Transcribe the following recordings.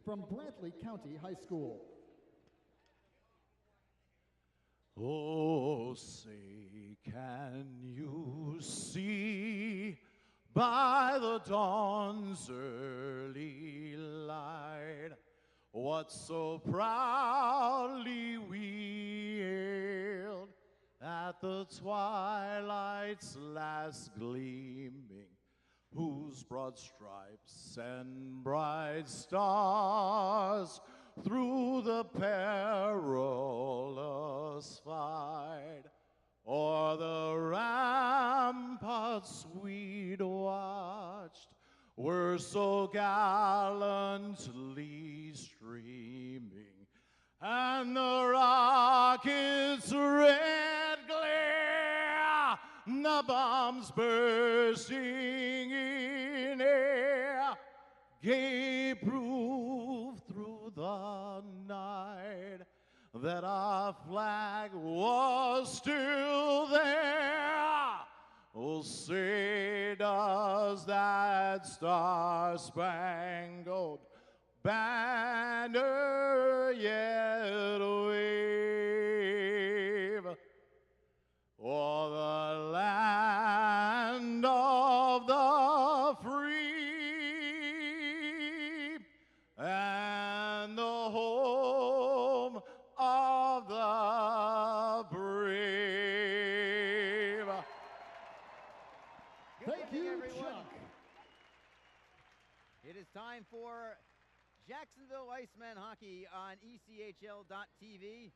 from Brantley County High School. Oh, say, can you see by the dawn's early light what so proudly we hailed at the twilight's last gleaming, whose broad stripes and bright stars through the perilous fight o'er the ramparts we'd watched were so gallantly streaming, and the rocket's red glare, the bombs bursting in air, gave proof through the night that our flag was still there. Oh, say does that star-spangled banner yet wave o'er the land of the free and the home of the brave? Thank you, everyone. Chuck. It is time for Jacksonville Icemen hockey on ECHL.TV.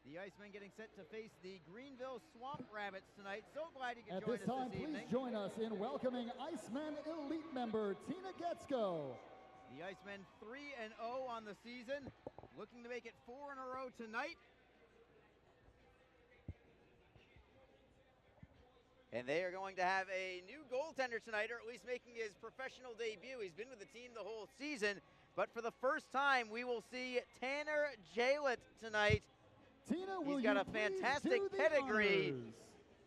The Icemen getting set to face the Greenville Swamp Rabbits tonight. So glad you could At join this us time, this please evening. join us in welcoming Icemen Elite member Tina Getzko. The Icemen 3-0 on the season, looking to make it 4 in a row tonight. And they are going to have a new goaltender tonight, or at least making his professional debut. He's been with the team the whole season, but for the first time, we will see Tanner Jalett tonight. Tina, will He's got you a please fantastic do the pedigree honors?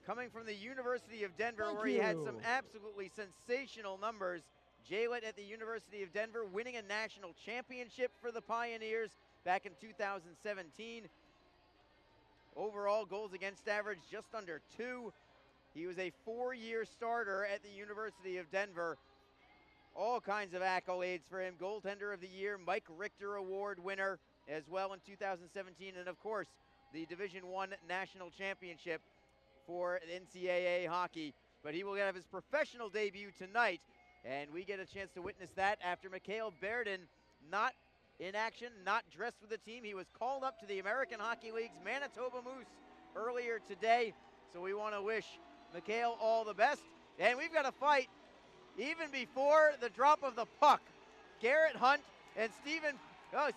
coming from the University of Denver, Thank where he had you. some absolutely sensational numbers. Jalett at the University of Denver winning a national championship for the Pioneers back in 2017. Overall goals against average just under 2. He was a 4-year starter at the University of Denver. All kinds of accolades for him. Goaltender of the Year, Mike Richter Award winner as well in 2017. And of course, the Division I National Championship for NCAA hockey. But he will have his professional debut tonight. And we get a chance to witness that after Mikhail Berdin, not in action, not dressed with the team. He was called up to the American Hockey League's Manitoba Moose earlier today. So we want to wish Mikhail all the best. And we've got a fight even before the drop of the puck. Garrett Hunt and it's going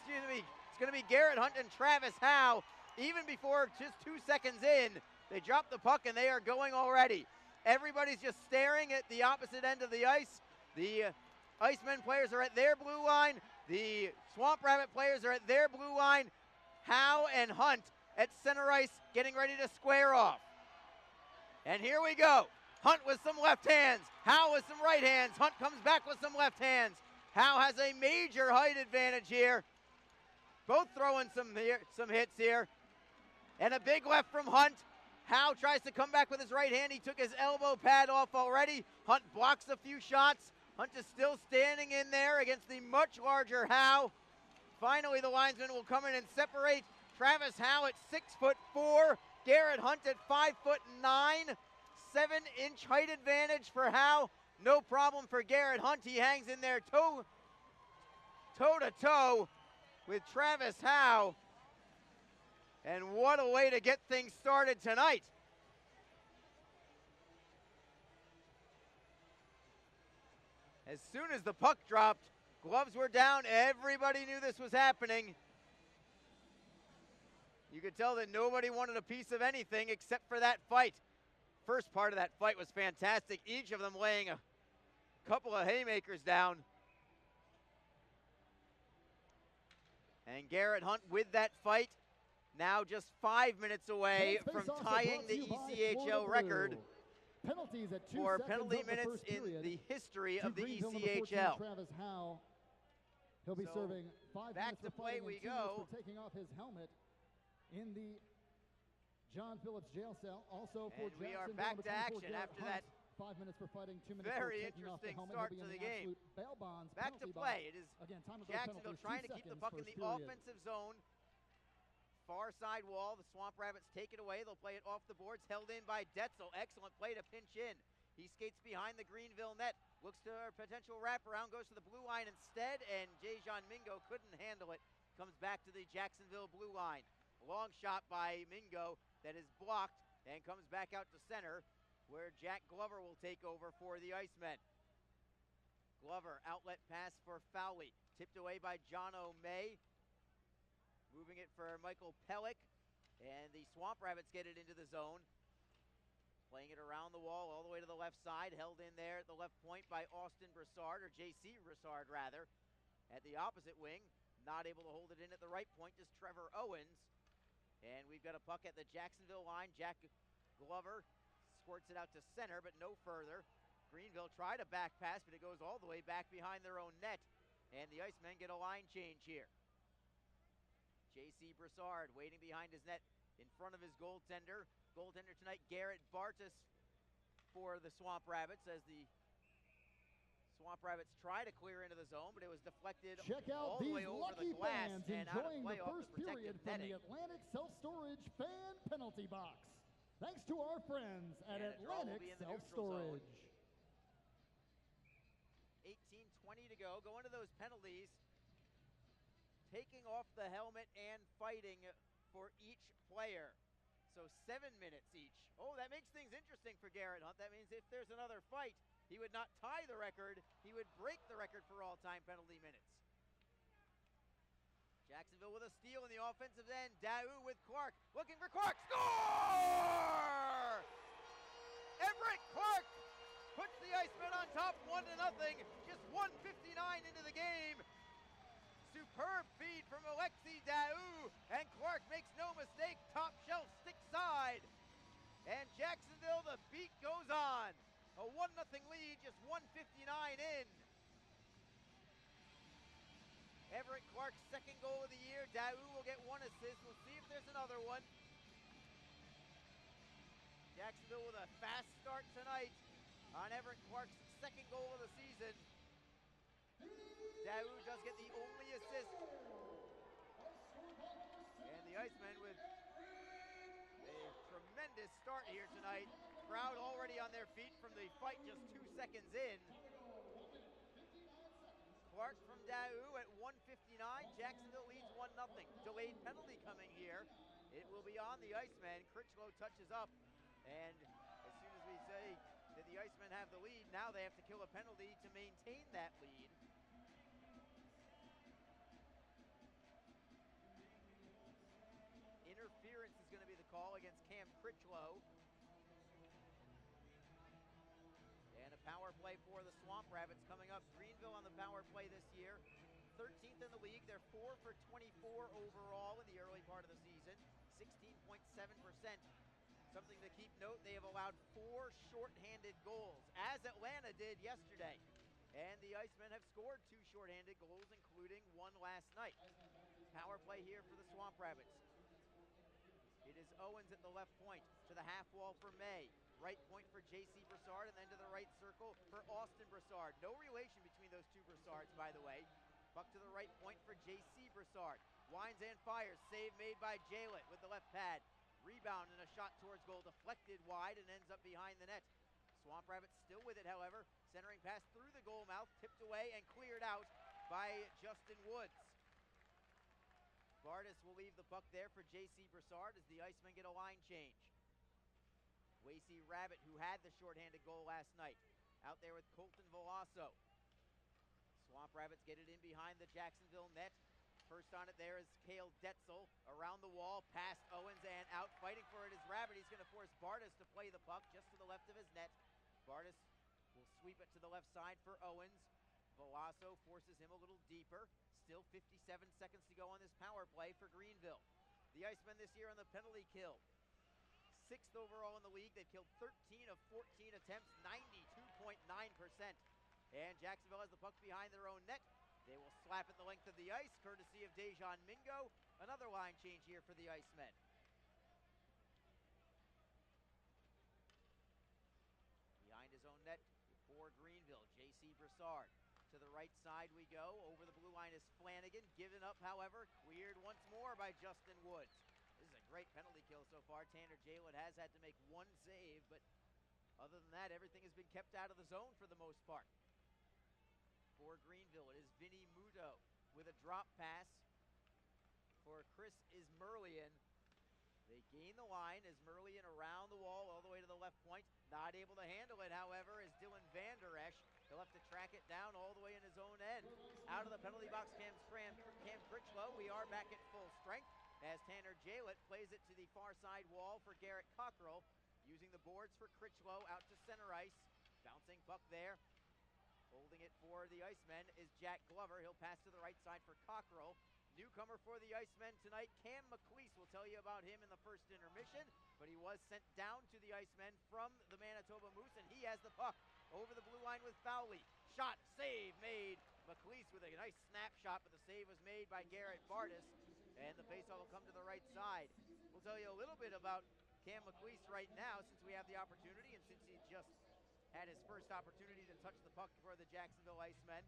to be Garrett Hunt and Travis Howe. Even before just 2 seconds in, they drop the puck and they are going already. Everybody's just staring at the opposite end of the ice. The Icemen players are at their blue line. The Swamp Rabbit players are at their blue line. Howe and Hunt at center ice getting ready to square off. And here we go. Hunt with some left hands. Howe with some right hands. Hunt comes back with some left hands. Howe has a major height advantage here. Both throwing some hits here. And a big left from Hunt. Howe tries to come back with his right hand. He took his elbow pad off already. Hunt blocks a few shots. Hunt is still standing in there against the much larger Howe. Finally, the linesman will come in and separate Travis Howe at 6'4", Garrett Hunt at 5'9". 7-inch height advantage for Howe. No problem for Garrett Hunt. He hangs in there toe-to-toe with Travis Howe. And what a way to get things started tonight. As soon as the puck dropped, gloves were down. Everybody knew this was happening. You could tell that nobody wanted a piece of anything except for that fight. First part of that fight was fantastic. Each of them laying a couple of haymakers down. And Garrett Hunt with that fight, now just 5 minutes away from tying the ECHL record for penalty minutes in the history of the ECHL. Travis Howe He'll be So, serving 5 back minutes for to play fighting we and 2 minutes go. for taking off his helmet in the John Phillips jail cell. Also for And we are Jacksonville, back number to 24, action Garrett after Hunt, that 5 minutes for fighting, 2 minutes very for taking off the interesting helmet. start He'll be to in the the game. absolute bail bonds Back to penalty play. box. It is Again, time of those Jacksonville penalties, trying 2 to keep the seconds, puck in first the period. offensive zone. Far side wall, the Swamp Rabbits take it away. They'll play it off the boards, held in by Detzel. Excellent play to pinch in. He skates behind the Greenville net, looks to a potential wraparound, goes to the blue line instead, and Jajon Mingo couldn't handle it. Comes back to the Jacksonville blue line. Long shot by Mingo that is blocked and comes back out to center, where Jack Glover will take over for the Icemen. Glover, outlet pass for Fowley, tipped away by John O'May. Moving it for Michael Pellick, and the Swamp Rabbits get it into the zone. Playing it around the wall all the way to the left side, held in there at the left point by Austin Broussard, or J.C. Broussard rather. At the opposite wing, not able to hold it in at the right point is Trevor Owens. And we've got a puck at the Jacksonville line. Jack Glover squirts it out to center, but no further. Greenville tried a back pass, but it goes all the way back behind their own net. And the Icemen get a line change here. J.C. Broussard waiting behind his net in front of his goaltender. Goaltender tonight, Garrett Bartas for the Swamp Rabbits, as the Swamp Rabbits try to clear into the zone, but it was deflected Check out all the these way over lucky the glass fans and out of enjoying play the off first the period protective from netting. the Atlantic Self-Storage fan penalty box. Thanks to our friends at And a draw will Atlantic be in the neutral zone. Self-Storage. 18:20 to go. Going to those penalties. Taking off the helmet and fighting for each player. So 7 minutes each. Oh, that makes things interesting for Garrett Hunt. That means if there's another fight, he would not tie the record. He would break the record for all-time penalty minutes. Jacksonville with a steal in the offensive end. Daou with Clark. Looking for Clark. Score! Everett Clark puts the Icemen on top 1-0. Just 1:59 into the game. Superb feed from Alexi Daou, and Clark makes no mistake, top shelf stick side. And Jacksonville, the beat goes on. A 1-0 lead, just 1:59 in. Everett Clark's second goal of the year. Daou will get 1 assist. We'll see if there's another one. Jacksonville with a fast start tonight on Everett Clark's second goal of the season. Daou does get the only assist. And the Icemen with a tremendous start here tonight. Crowd already on their feet from the fight just 2 seconds in. Clark from Daou at 1:59. Jacksonville leads 1-0. Delayed penalty coming here. It will be on the Icemen. Critchlow touches up. And as soon as we say that the Icemen have the lead, now they have to kill a penalty to maintain that lead. Interference is going to be the call against Cam Critchlow. And a power play for the Swamp Rabbits coming up. Greenville on the power play this year. 13th in the league. They're 4 for 24 overall in the early part of the season. 16.7%. Something to keep note, they have allowed 4 shorthanded goals, as Atlanta did yesterday. And the Icemen have scored 2 shorthanded goals, including 1 last night. Power play here for the Swamp Rabbits. It is Owens at the left point, to the half wall for May. Right point for J.C. Broussard, and then to the right circle for Austin Broussard. No relation between those two Broussards, by the way. Puck to the right point for J.C. Broussard. Winds and fires. Save made by Jalett with the left pad. Rebound and a shot towards goal, deflected wide and ends up behind the net. Swamp Rabbits still with it, however. Centering pass through the goal mouth, tipped away and cleared out by Justin Woods. Bartis will leave the puck there for J.C. Broussard as the Icemen get a line change. Lacey Rabbit, who had the shorthanded goal last night, out there with Colton Veloso. Swamp Rabbits get it in behind the Jacksonville net. First on it there is Cale Detzel. Around the wall, past Owens and out. Fighting for it is Rabbit. He's going to force Bartis to play the puck just to the left of his net. Bartis will sweep it to the left side for Owens. Veloso forces him a little deeper. Still 57 seconds to go on this power play for Greenville. The Icemen this year on the penalty kill. 6th overall in the league. They've killed 13 of 14 attempts, 92.9%. And Jacksonville has the puck behind their own net. They will slap at the length of the ice, courtesy of Dejan Mingo. Another line change here for the Icemen. Behind his own net for Greenville, J.C. Broussard. To the right side we go. Over the blue line is Flanagan. Given up, however, cleared once more by Justin Woods. This is a great penalty kill so far. Tanner Jaywood has had to make one save, but other than that, everything has been kept out of the zone for the most part. For Greenville, it is Vinny Muto with a drop pass for Chris Ismerlian. They gain the line. Ismerlian around the wall all the way to the left point. Not able to handle it, however, is Dylan Van Der Esch. He'll have to track it down all the way in his own end. Out of the penalty box, Cam Critchlow. We are back at full strength as Tanner Jaywood plays it to the far side wall for Garrett Cockrell. Using the boards for Critchlow out to center ice. Bouncing puck there. Holding it for the Icemen is Jack Glover. He'll pass to the right side for Cockrell. Newcomer for the Icemen tonight, Cam McLeese. We'll tell you about him in the first intermission, but he was sent down to the Icemen from the Manitoba Moose, and he has the puck over the blue line with Fowley. Shot, save made. McLeese with a nice snapshot, but the save was made by Garrett Bardis, and the faceoff will come to the right side. We'll tell you a little bit about Cam McLeese right now since we have the opportunity and since he just had his first opportunity to touch the puck for the Jacksonville Icemen.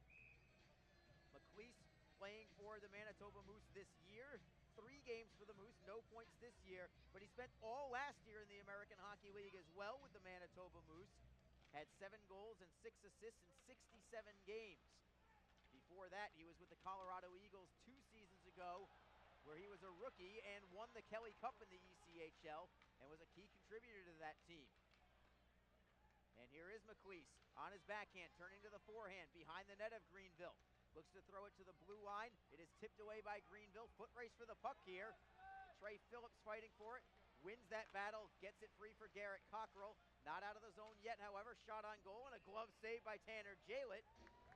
McLeese playing for the Manitoba Moose this year. 3 games for the Moose, no points this year, but he spent all last year in the American Hockey League as well with the Manitoba Moose. Had 7 goals and 6 assists in 67 games. Before that, he was with the Colorado Eagles 2 seasons ago, where he was a rookie and won the Kelly Cup in the ECHL and was a key contributor to that team. And here is McLeese on his backhand, turning to the forehand behind the net of Greenville. Looks to throw it to the blue line. It is tipped away by Greenville. Foot race for the puck here. Trey Phillips fighting for it. Wins that battle. Gets it free for Garrett Cockrell. Not out of the zone yet, however. Shot on goal and a glove save by Tanner Jaywood.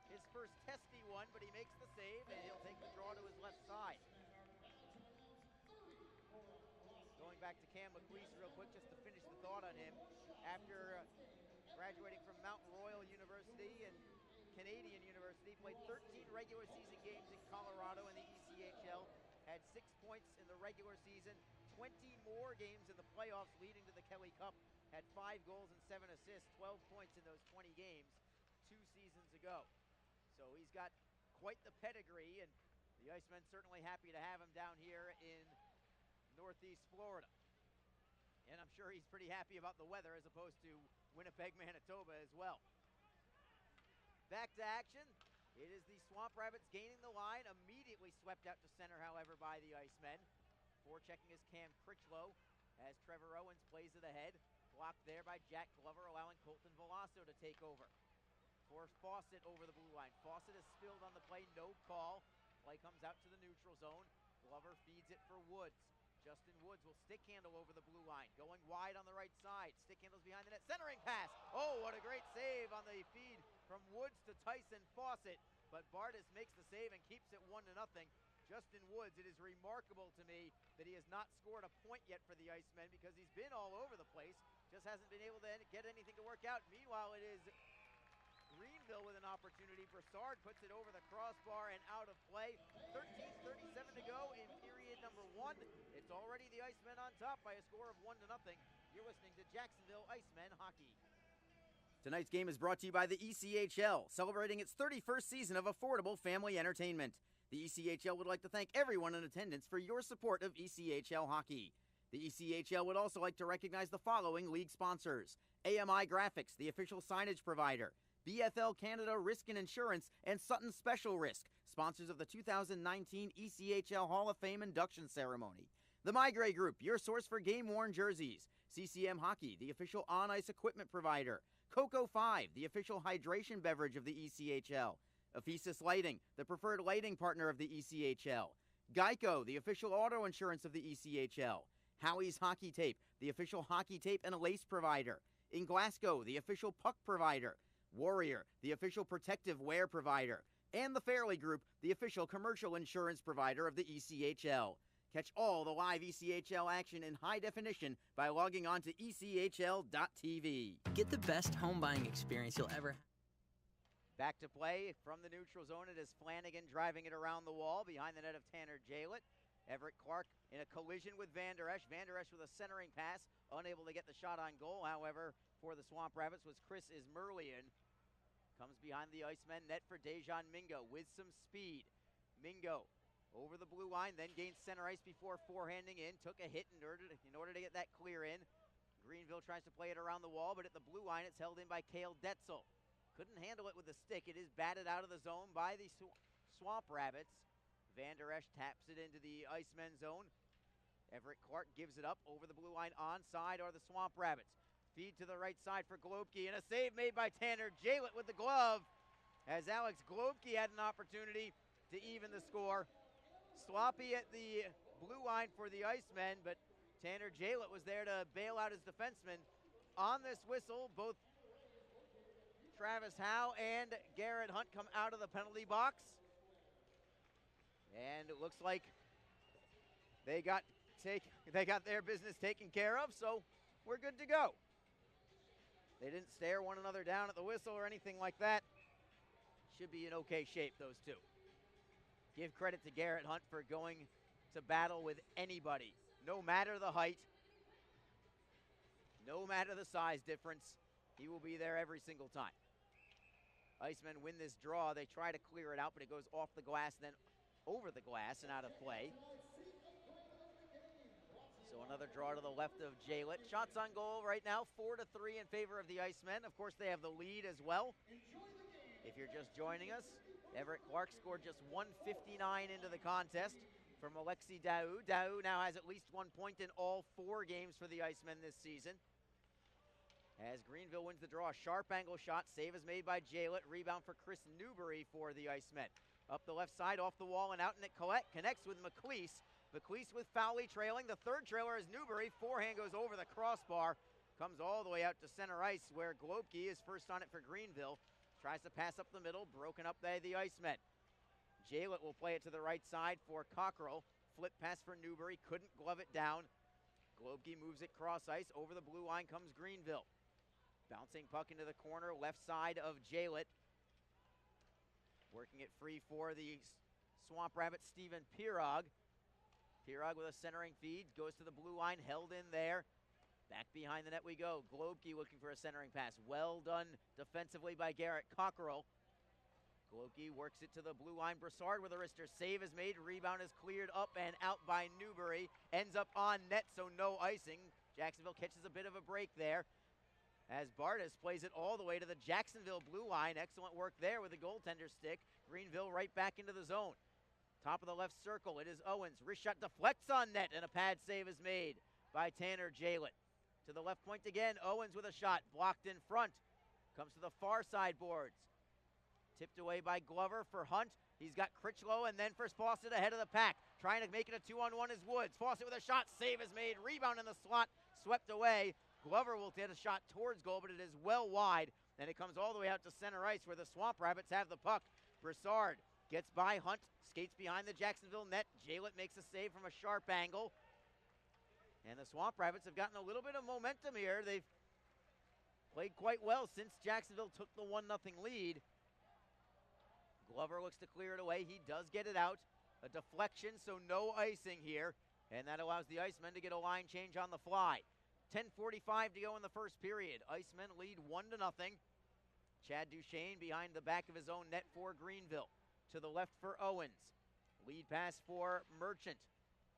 His first testy one, but he makes the save, and he'll take the draw to his left side. Going back to Cam McLeese real quick just to finish the thought on him. After graduating from Mount Royal University and Canadian University, played 13 regular season games in Colorado in the ECHL, had 6 points in the regular season, 20 more games in the playoffs leading to the Kelly Cup, had 5 goals and 7 assists, 12 points in those 20 games 2 seasons ago. So he's got quite the pedigree, and the Icemen certainly happy to have him down here in Northeast Florida. And I'm sure he's pretty happy about the weather as opposed to Winnipeg, Manitoba as well. Back to action. It is the Swamp Rabbits gaining the line. Immediately swept out to center, however, by the Icemen. Forechecking is Cam Critchlow as Trevor Owens plays it ahead. Blocked there by Jack Glover, allowing Colton Veloso to take over. For Fawcett over the blue line. Fawcett is spilled on the play, no call. Play comes out to the neutral zone. Glover feeds it for Woods. Justin Woods will stick handle over the blue line. Going wide on the right side. Stick handles behind the net. Centering pass. Oh, what a great save on the feed from Woods to Tyson Fawcett. But Bardis makes the save and keeps it 1-0. Justin Woods, it is remarkable to me that he has not scored a point yet for the Icemen because he's been all over the place. Just hasn't been able to get anything to work out. Meanwhile, it is Greenville with an opportunity. Broussard puts it over the crossbar and out of play. 13:37 to go in period number 1. It's already the Icemen on top by a score of 1-0. You're listening to Jacksonville Icemen Hockey. Tonight's game is brought to you by the ECHL, celebrating its 31st season of affordable family entertainment. The ECHL would like to thank everyone in attendance for your support of ECHL hockey. The ECHL would also like to recognize the following league sponsors: AMI Graphics, the official signage provider; BFL Canada Risk and Insurance, and Sutton Special Risk, sponsors of the 2019 ECHL Hall of Fame induction ceremony. The Migray Group, your source for game-worn jerseys. CCM Hockey, the official on-ice equipment provider. Coco 5, the official hydration beverage of the ECHL. Ephesus Lighting, the preferred lighting partner of the ECHL. Geico, the official auto insurance of the ECHL. Howie's Hockey Tape, the official hockey tape and lace provider. In Glasgow, the official puck provider. Warrior, the official protective wear provider. And the Fairley Group, the official commercial insurance provider of the ECHL. Catch all the live ECHL action in high definition by logging on to ECHL.tv. Get the best home buying experience you'll ever have. Back to play from the neutral zone. It is Flanagan driving it around the wall behind the net of Tanner Jalett. Everett Clark in a collision with Van Der Esch. Van Der Esch with a centering pass, unable to get the shot on goal. However, for the Swamp Rabbits was Chris Ismerlian. Comes behind the Icemen net for Dejan Mingo with some speed. Mingo over the blue line, then gains center ice before forehanding in. Took a hit in order to get that clear in. Greenville tries to play it around the wall, but at the blue line, it's held in by Cale Detzel. Couldn't handle it with the stick. It is batted out of the zone by the Swamp Rabbits. Van Der Esch taps it into the Icemen zone. Everett Clark gives it up over the blue line. Onside are the Swamp Rabbits. Feed to the right side for Globke, and a save made by Tanner Jalett with the glove, as Alex Globke had an opportunity to even the score. Sloppy at the blue line for the Icemen, but Tanner Jalett was there to bail out his defenseman. On this whistle, both Travis Howe and Garrett Hunt come out of the penalty box. And it looks like they got their business taken care of, so we're good to go. They didn't stare one another down at the whistle or anything like that. Should be in okay shape, those two. Give credit to Garrett Hunt for going to battle with anybody, no matter the height, no matter the size difference. He will be there every single time. Icemen win this draw. They try to clear it out, but it goes off the glass, then over the glass and out of play. So another draw to the left of Jalett. Shots on goal right now, 4-3 in favor of the Icemen. Of course, they have the lead as well. If you're just joining us, Everett Clark scored just 1:59 into the contest from Alexi Daou. Daou now has at least 1 point in all 4 games for the Icemen this season. As Greenville wins the draw, a sharp angle shot. Save is made by Jalett. Rebound for Chris Newbury for the Icemen. Up the left side, off the wall, and out, and it connects with McLeese. McLeese with Fowley trailing. The third trailer is Newbury. Forehand goes over the crossbar. Comes all the way out to center ice, where Globke is first on it for Greenville. Tries to pass up the middle. Broken up by the Icemen. Jalett will play it to the right side for Cockrell. Flip pass for Newbury. Couldn't glove it down. Globke moves it cross ice. Over the blue line comes Greenville. Bouncing puck into the corner, left side of Jalett. Working it free for the Swamp Rabbit, Stephen Pirog. Pirog with a centering feed, goes to the blue line, held in there. Back behind the net we go. Globke looking for a centering pass. Well done defensively by Garrett Cockrell. Globke works it to the blue line. Brassard with a wrister. Save is made. Rebound is cleared up and out by Newbury. Ends up on net, so no icing. Jacksonville catches a bit of a break there, as Bartis plays it all the way to the Jacksonville blue line. Excellent work there with the goaltender stick. Greenville right back into the zone. Top of the left circle, it is Owens. Wrist shot deflects on net, and a pad save is made by Tanner Jalett. To the left point again, Owens with a shot, blocked in front. Comes to the far side boards. Tipped away by Glover for Hunt. He's got Critchlow, and then for Fawcett ahead of the pack. Trying to make it a 2-on-1 is Woods. Fawcett with a shot, save is made. Rebound in the slot, swept away. Glover will get a shot towards goal, but it is well wide, and it comes all the way out to center ice where the Swamp Rabbits have the puck. Brassard gets by Hunt, skates behind the Jacksonville net. Jalett makes a save from a sharp angle. And the Swamp Rabbits have gotten a little bit of momentum here. They've played quite well since Jacksonville took the 1-0 lead. Glover looks to clear it away. He does get it out. A deflection, so no icing here. And that allows the Icemen to get a line change on the fly. 10:45 to go in the first period. Icemen lead 1-0. Chad Duchesne behind the back of his own net for Greenville. To the left for Owens. Lead pass for Merchant.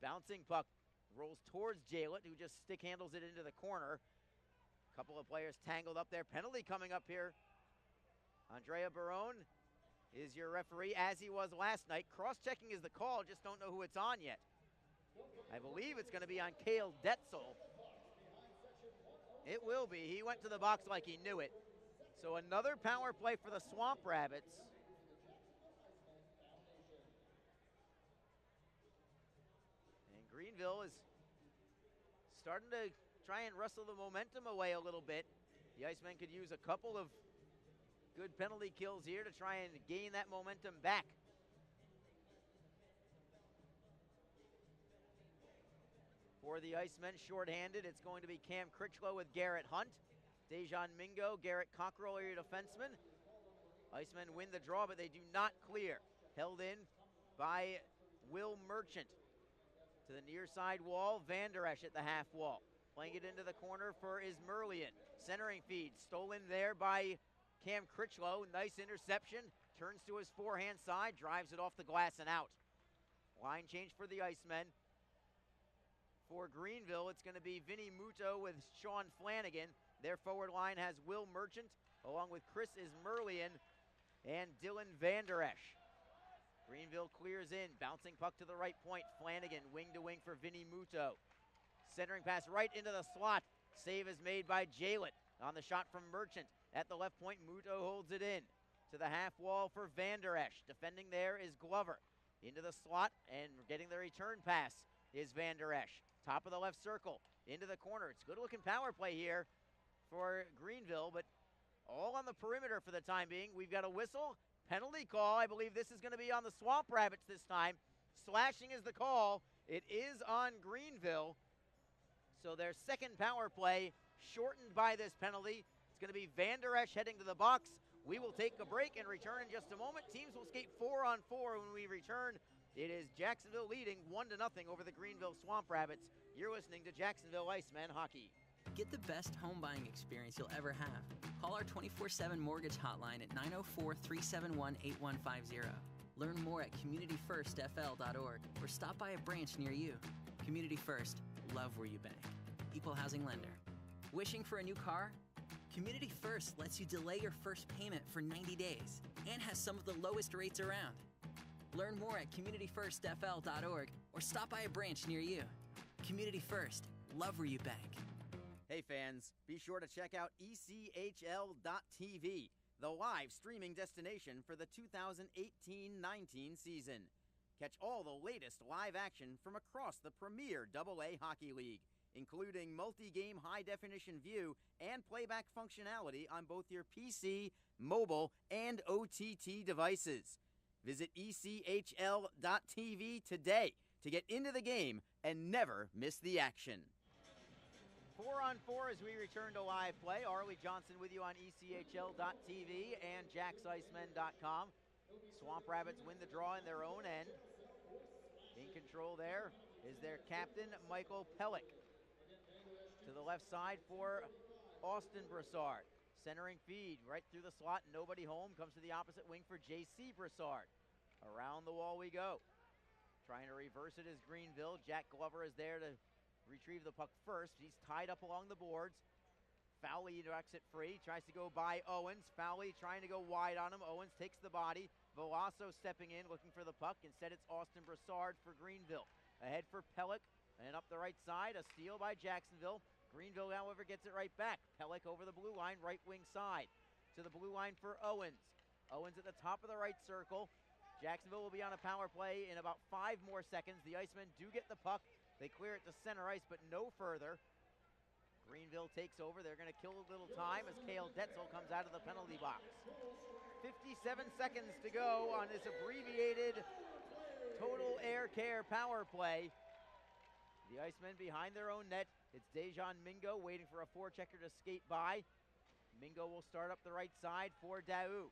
Bouncing puck rolls towards Jalett, who just stick handles it into the corner. A couple of players tangled up there. Penalty coming up here. Andrea Barone is your referee, as he was last night. Cross-checking is the call, just don't know who it's on yet. I believe it's going to be on Cale Detzel. It will be. He went to the box like he knew it. So another power play for the Swamp Rabbits. And Greenville is starting to try and wrestle the momentum away a little bit. The Icemen could use a couple of good penalty kills here to try and gain that momentum back. For the Icemen, shorthanded, it's going to be Cam Critchlow with Garrett Hunt. Dejan Mingo, Garrett Cockrell are your defensemen. Icemen win the draw, but they do not clear. Held in by Will Merchant. To the near side wall, Van Der Esch at the half wall. Playing it into the corner for Ismerlian. Centering feed, stolen there by Cam Critchlow. Nice interception. Turns to his forehand side, drives it off the glass and out. Line change for the Icemen. For Greenville, it's going to be Vinny Muto with Sean Flanagan. Their forward line has Will Merchant, along with Chris Ismerlian and Dylan Van Der Esch. Greenville clears in, bouncing puck to the right point. Flanagan, wing to wing for Vinny Muto. Centering pass right into the slot. Save is made by Jalett on the shot from Merchant. At the left point, Muto holds it in. To the half wall for Van Der Esch. Defending there is Glover. Into the slot and getting the return pass is Van Der Esch. Top of the left circle, into the corner. It's good looking power play here for Greenville, but all on the perimeter for the time being. We've got a whistle, penalty call. I believe this is going to be on the Swamp Rabbits this time. Slashing is the call. It is on Greenville. So their second power play shortened by this penalty. It's going to be Van Der Esch heading to the box. We will take a break and return in just a moment. Teams will skate 4-on-4 when we return. It is Jacksonville leading 1-0 over the Greenville Swamp Rabbits. You're listening to Jacksonville Icemen Hockey. Get the best home buying experience you'll ever have. Call our 24/7 mortgage hotline at 904-371-8150. Learn more at communityfirstfl.org or stop by a branch near you. Community First, love where you bank. Equal housing lender. Wishing for a new car? Community First lets you delay your first payment for 90 days and has some of the lowest rates around. Learn more at communityfirstfl.org or stop by a branch near you. Community First, love where you bank. Hey fans, be sure to check out ECHL.TV, the live streaming destination for the 2018-19 season. Catch all the latest live action from across the premier AA Hockey League, including multi-game high-definition view and playback functionality on both your PC, mobile, and OTT devices. Visit ECHL.TV today to get into the game and never miss the action. 4-on-4 as we return to live play. Arlie Johnson with you on ECHL.TV and JacksIcemen.com. Swamp Rabbits win the draw in their own end. In control there is their captain, Michael Pellick. To the left side for Austin Broussard. Centering feed right through the slot, nobody home. Comes to the opposite wing for J.C. Broussard. Around the wall we go. Trying to reverse it is Greenville. Jack Glover is there to retrieve the puck first. He's tied up along the boards. Fowley directs it free. Tries to go by Owens. Fowley trying to go wide on him. Owens takes the body. Veloso stepping in, looking for the puck. Instead, it's Austin Broussard for Greenville. Ahead for Pellick. And up the right side, a steal by Jacksonville. Greenville, however, gets it right back. Pellick over the blue line, right wing side. To the blue line for Owens. Owens at the top of the right circle. Jacksonville will be on a power play in about 5 more seconds. The Icemen do get the puck. They clear it to center ice, but no further. Greenville takes over. They're going to kill a little time as Cale Detzel comes out of the penalty box. 57 seconds to go on this abbreviated Total Air Care power play. The Icemen behind their own net. It's Dejan Mingo waiting for a forechecker to skate by. Mingo will start up the right side for Daou.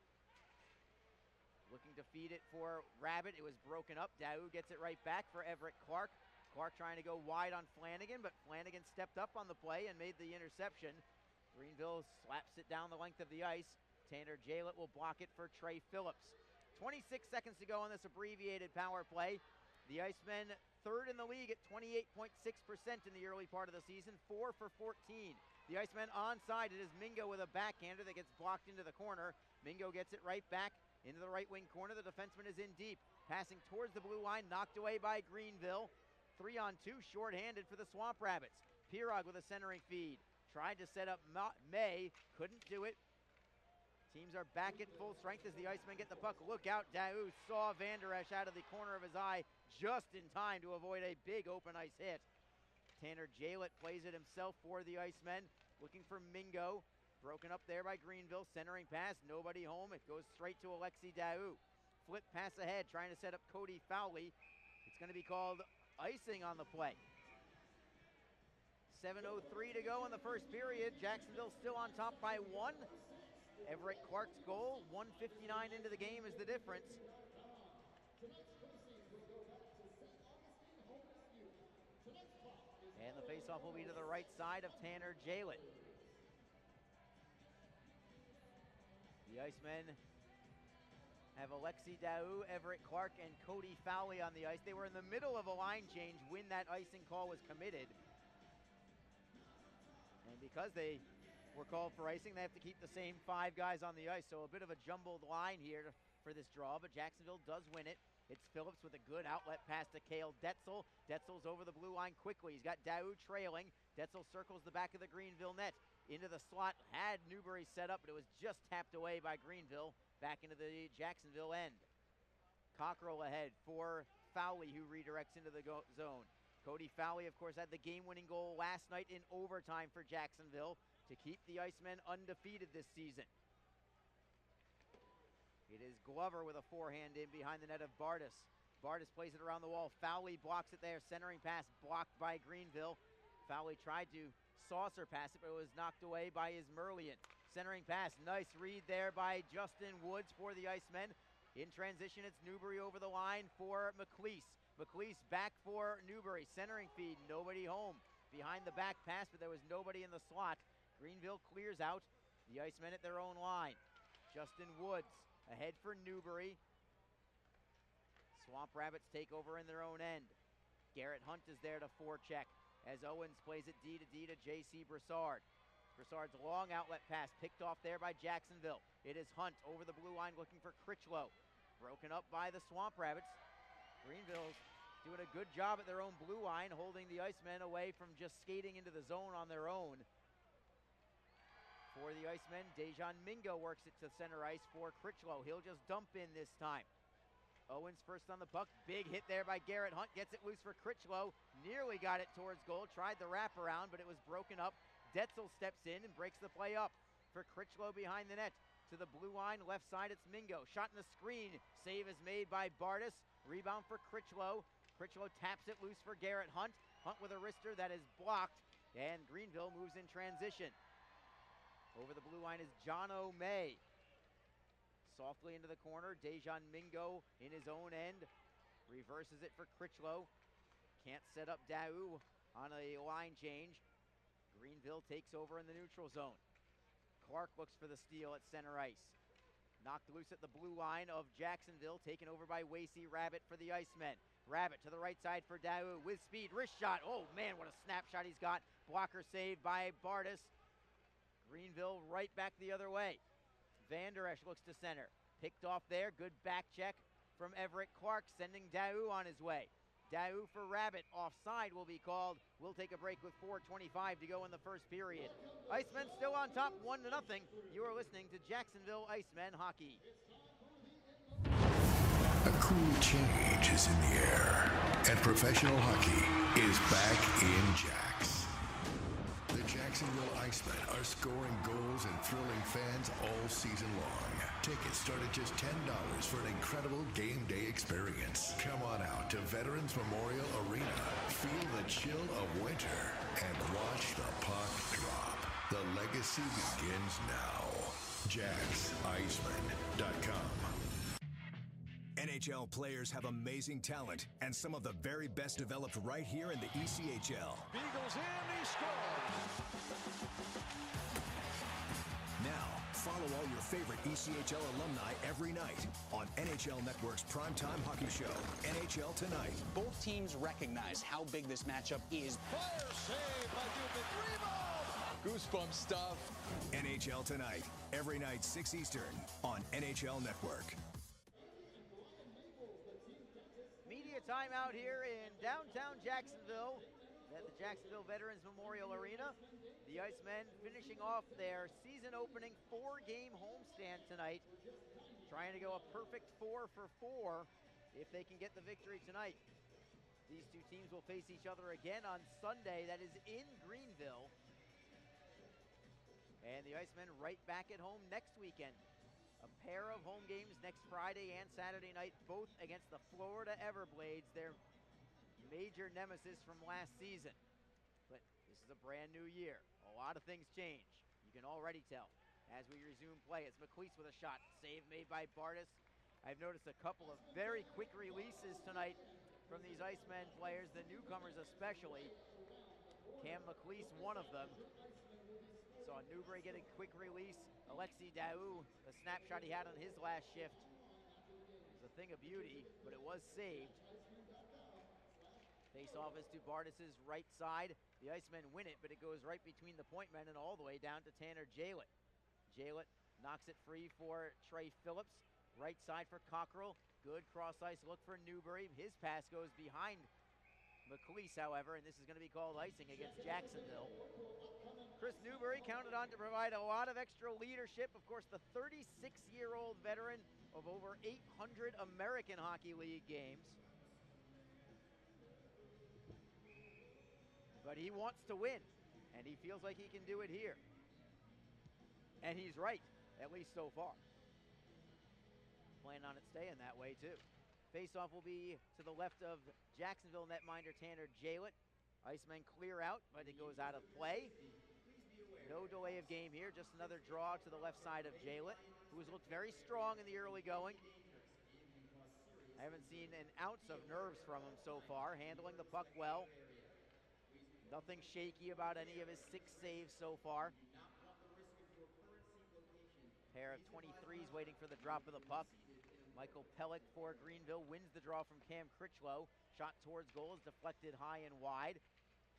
Looking to feed it for Rabbit. It was broken up. Daou gets it right back for Everett Clark. Clark trying to go wide on Flanagan, but Flanagan stepped up on the play and made the interception. Greenville slaps it down the length of the ice. Tanner Jalett will block it for Trey Phillips. 26 seconds to go on this abbreviated power play. The Icemen third in the league at 28.6% in the early part of the season, 4 for 14. The Icemen onside. It is Mingo with a backhander that gets blocked into the corner. Mingo gets it right back into the right wing corner. The defenseman is in deep. Passing towards the blue line, knocked away by Greenville. 3-on-2, shorthanded for the Swamp Rabbits. Pirog with a centering feed. Tried to set up May, couldn't do it. Teams are back at full strength as the Icemen get the puck. Look out, Daou saw Van Der Esch out of the corner of his eye just in time to avoid a big open ice hit. Tanner Jalett plays it himself for the Icemen, looking for Mingo. Broken up there by Greenville, centering pass, nobody home. It goes straight to Alexi Daou. Flip pass ahead, trying to set up Cody Fowley. It's going to be called icing on the play. 7:03 to go in the first period. Jacksonville still on top by 1. Everett Clark's goal, 1:59 into the game is the difference. And the faceoff will be to the right side of Tanner Jalett. The Icemen have Alexi Daou, Everett Clark, and Cody Fowley on the ice. They were in the middle of a line change when that icing call was committed. And because they were called for icing, they have to keep the same 5 guys on the ice. So a bit of a jumbled line here for this draw, but Jacksonville does win it. It's Phillips with a good outlet pass to Cale Detzel. Detzel's over the blue line quickly. He's got Daou trailing. Detzel circles the back of the Greenville net. Into the slot, had Newbury set up, but it was just tapped away by Greenville. Back into the Jacksonville end. Cockrell ahead for Fowley, who redirects into the zone. Cody Fowley, of course, had the game-winning goal last night in overtime for Jacksonville to keep the Icemen undefeated this season. It is Glover with a forehand in behind the net of Bardis. Bardis plays it around the wall. Fowley blocks it there. Centering pass blocked by Greenville. Fowley tried to saucer pass it, but it was knocked away by Ismerlian. Centering pass, nice read there by Justin Woods for the Icemen. In transition, it's Newbury over the line for McLeese. McLeese back for Newbury. Centering feed, nobody home. Behind the back pass, but there was nobody in the slot. Greenville clears out. The Icemen at their own line. Justin Woods ahead for Newbury. Swamp Rabbits take over in their own end. Garrett Hunt is there to forecheck as Owens plays it D to J.C. Broussard. Broussard's long outlet pass picked off there by Jacksonville. It is Hunt over the blue line looking for Critchlow. Broken up by the Swamp Rabbits. Greenville's doing a good job at their own blue line, holding the Icemen away from just skating into the zone on their own. For the Icemen, Dejan Mingo works it to center ice for Critchlow. He'll just dump in this time. Owens first on the puck. Big hit there by Garrett Hunt. Gets it loose for Critchlow. Nearly got it towards goal. Tried the wraparound, but it was broken up. Detzel steps in and breaks the play up for Critchlow behind the net. To the blue line, left side, it's Mingo. Shot in the screen. Save is made by Bardis. Rebound for Critchlow. Critchlow taps it loose for Garrett Hunt. Hunt with a wrister that is blocked. And Greenville moves in transition. Over the blue line is John O'May. Softly into the corner, Dejan Mingo in his own end. Reverses it for Critchlow. Can't set up Daou on a line change. Greenville takes over in the neutral zone. Clark looks for the steal at center ice. Knocked loose at the blue line of Jacksonville, taken over by Wasey Rabbit for the Icemen. Rabbit to the right side for Daou with speed, wrist shot. Oh man, what a snapshot he's got. Blocker saved by Bardis. Greenville right back the other way. Van Der Esch looks to center. Picked off there, good back check from Everett Clark, sending Daou on his way. Daou for Rabbit, offside will be called. We'll take a break with 4:25 to go in the first period. Icemen still on top, 1-0. You are listening to Jacksonville Icemen hockey. A cool change is in the air, and professional hockey is back in Jax. The Jacksonville Icemen are scoring goals and thrilling fans all season long. Tickets start at just $10 for an incredible game day experience. Come on out to Veterans Memorial Arena. Feel the chill of winter and watch the puck drop. The legacy begins now. JacksIcemen.com. NHL players have amazing talent, and some of the very best developed right here in the ECHL. Beagles in, he scores! Now, follow all your favorite ECHL alumni every night on NHL Network's primetime hockey show, NHL Tonight. Both teams recognize how big this matchup is. Fire save by Dubin. Rebound! Goosebump stuff. NHL Tonight, every night 6 Eastern on NHL Network. Media timeout here in downtown Jacksonville at the Jacksonville Veterans Memorial Arena. The Icemen finishing off their season-opening 4-game homestand tonight, trying to go a perfect 4 for 4 if they can get the victory tonight. These two teams will face each other again on Sunday. That is in Greenville. And the Icemen right back at home next weekend. A pair of home games next Friday and Saturday night, both against the Florida Everblades, their major nemesis from last season. But this is a brand new year. A lot of things change. You can already tell. as we resume play. It's McLeese with a shot. Save made by Bardis. I've noticed a couple of very quick releases tonight from these Icemen players, the newcomers especially. Cam McLeese, one of them. Saw Newbury get a quick release. Alexi Daou, the snapshot he had on his last shift, was a thing of beauty, but it was saved. Face-off is to Bardis' right side. The Icemen win it, but it goes right between the point men and all the way down to Tanner Jalett. Jalett knocks it free for Trey Phillips. Right side for Cockrell. Good cross-ice look for Newbury. His pass goes behind McLeese, however, and this is going to be called icing against Jacksonville. Chris Newbury counted on to provide a lot of extra leadership. Of course, the 36-year-old veteran of over 800 American Hockey League games. But he wants to win, and he feels like he can do it here. And he's right, at least so far. Plan on it staying that way, too. Face-off will be to the left of Jacksonville netminder Tanner Jalett. Icemen clear out, but it goes out of play. No delay of game here, just another draw to the left side of Jalett, who has looked very strong in the early going. I haven't seen an ounce of nerves from him so far, handling the puck well. Nothing shaky about any of his 6 saves so far. Pair of 23s waiting for the drop of the puck. Michael Pellick for Greenville wins the draw from Cam Critchlow. Shot towards goal is deflected high and wide.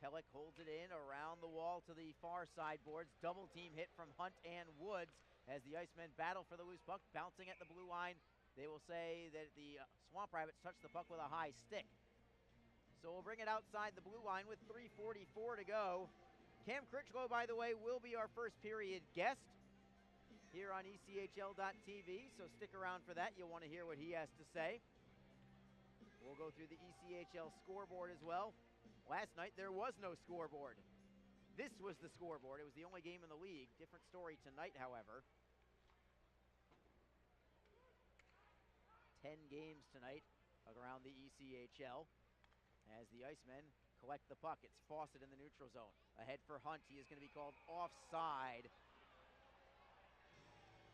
Pellick holds it in around the wall to the far side boards. Double team hit from Hunt and Woods as the Icemen battle for the loose puck. Bouncing at the blue line. They will say that the Swamp Rabbits touched the puck with a high stick. So we'll bring it outside the blue line with 3:44 to go. Cam Critchlow, by the way, will be our first period guest here on ECHL.TV, so stick around for that. You'll want to hear what he has to say. We'll go through the ECHL scoreboard as well. Last night, there was no scoreboard. This was the scoreboard. It was the only game in the league. Different story tonight, however. 10 games tonight around the ECHL as the Icemen collect the puck. It's Fawcett in the neutral zone. Ahead for Hunt. He is going to be called offside.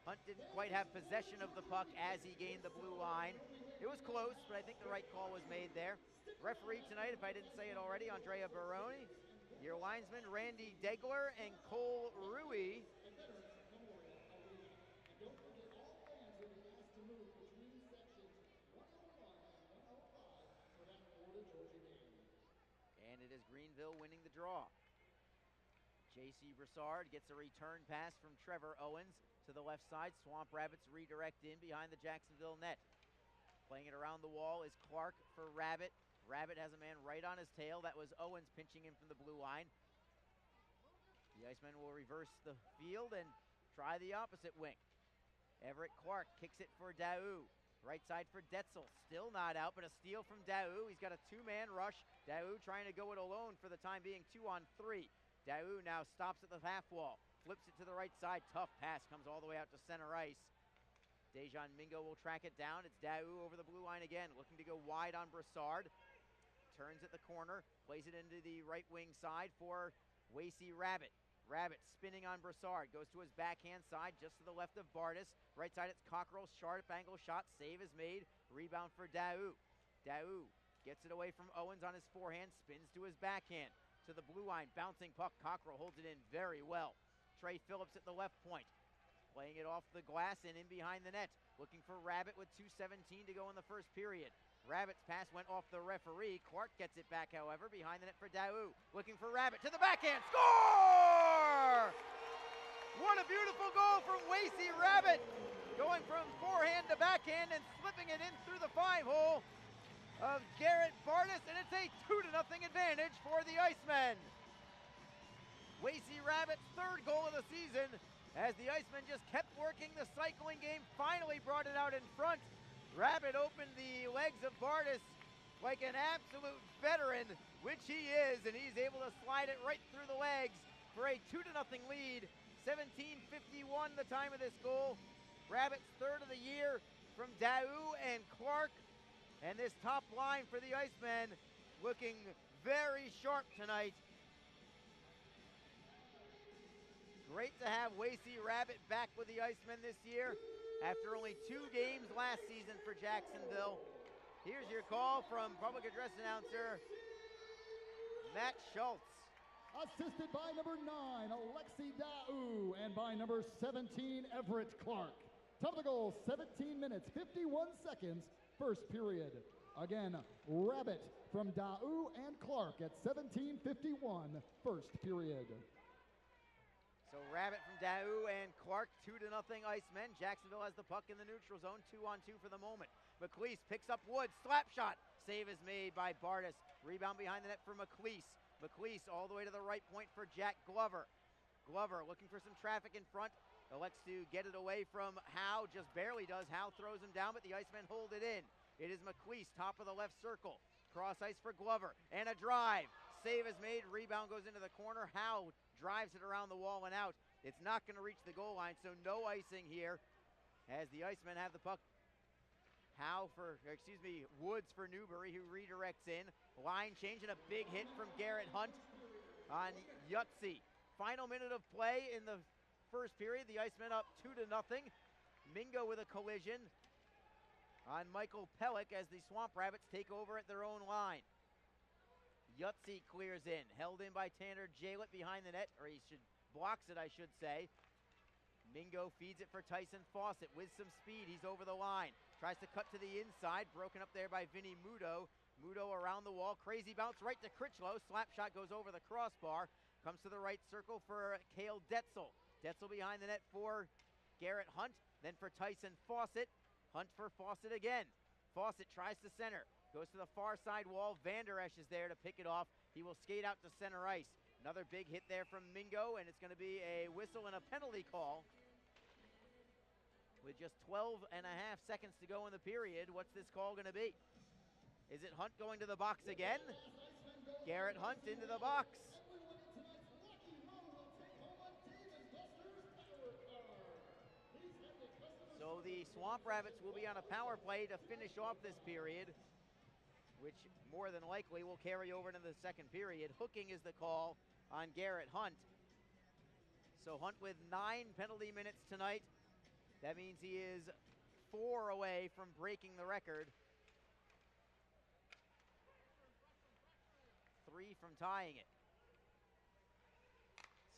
Hunt didn't quite have possession of the puck as he gained the blue line. It was close, but I think the right call was made there. Referee tonight, if I didn't say it already, Andrea Baroni. Your linesmen, Randy Degler and Cole Rui. And it is Greenville winning the draw. J.C. Broussard gets a return pass from Trevor Owens to the left side. Swamp Rabbits redirect in behind the Jacksonville net. Playing it around the wall is Clark for Rabbit. Rabbit has a man right on his tail. That was Owens pinching him from the blue line. The Icemen will reverse the field and try the opposite wing. Everett Clark kicks it for Daou. Right side for Detzel. Still not out, but a steal from Daou. He's got a 2-man rush. Daou trying to go it alone for the time being, 2-on-3. Daou now stops at the half wall. Flips it to the right side. Tough pass comes all the way out to center ice. Dejan Mingo will track it down. It's Daou over the blue line again, looking to go wide on Broussard. Turns at the corner, plays it into the right wing side for Wasey Rabbit. Rabbit spinning on Broussard, goes to his backhand side, just to the left of Bardis. Right side, it's Cockrell, sharp angle shot, save is made. Rebound for Daou. Daou gets it away from Owens on his forehand, spins to his backhand. To the blue line, bouncing puck, Cockrell holds it in very well. Trey Phillips at the left point, playing it off the glass and in behind the net. Looking for Rabbit with 2:17 to go in the first period. Rabbit's pass went off the referee. Clark gets it back, however, behind the net for Daou. Looking for Rabbit to the backhand. Score! What a beautiful goal from Wasey Rabbit. Going from forehand to backhand and slipping it in through the 5-hole of Garrett Bardis, and it's a 2-0 advantage for the Icemen. Wasey Rabbit's 3rd goal of the season as the Icemen just kept working the cycling game, finally brought it out in front. Rabbit opened the legs of Bardis like an absolute veteran, which he is, and he's able to slide it right through the legs for a 2-0 lead. 17:51 the time of this goal. Rabbit's 3rd of the year from Daou and Clark. And this top line for the Icemen looking very sharp tonight. Great to have Wasey Rabbit back with the Icemen this year after only 2 games last season for Jacksonville. Here's your call from public address announcer Matt Schultz. Assisted by number 9, Alexi Da'u, and by number 17, Everett Clark. Time of the goal, 17 minutes, 51 seconds, first period. Again, Rabbit from Da'u and Clark at 17:51, first period. So Rabbit from Da'u and Clark, 2-0 Icemen. Jacksonville has the puck in the neutral zone, 2-on-2 for the moment. McLeese picks up Woods, slap shot. Save is made by Bardis. Rebound behind the net for McLeese. McLeese all the way to the right point for Jack Glover. Glover looking for some traffic in front. Elects to get it away from Howe, just barely does. Howe throws him down, but the Icemen hold it in. It is McLeese, top of the left circle. Cross ice for Glover, and a drive. Save is made, rebound goes into the corner. Howe drives it around the wall and out. It's not going to reach the goal line, so no icing here as the Icemen have the puck. Woods for Newbury, who redirects in. Line change and a big hit from Garrett Hunt on Yutzi. Final minute of play in the first period. The Icemen up 2-0. Mingo with a collision on Michael Pellick as the Swamp Rabbits take over at their own line. Yutzi clears in, held in by Tanner Jalett behind the net, or blocks it, I should say. Mingo feeds it for Tyson Fawcett with some speed. He's over the line. Tries to cut to the inside. Broken up there by Vinny Muto. Muto around the wall. Crazy bounce right to Critchlow. Slap shot goes over the crossbar. Comes to the right circle for Cale Detzel. Detzel behind the net for Garrett Hunt. Then for Tyson Fawcett. Hunt for Fawcett again. Fawcett tries to center. Goes to the far side wall. Van Der Esch is there to pick it off. He will skate out to center ice. Another big hit there from Mingo, and it's going to be a whistle and a penalty call. With just 12 and a half seconds to go in the period, what's this call going to be? Is it Hunt going to the box again? Garrett Hunt into the box. So the Swamp Rabbits will be on a power play to finish off this period, which more than likely will carry over into the second period. Hooking is the call on Garrett Hunt. So Hunt with 9 penalty minutes tonight. That means he is 4 away from breaking the record. 3 from tying it.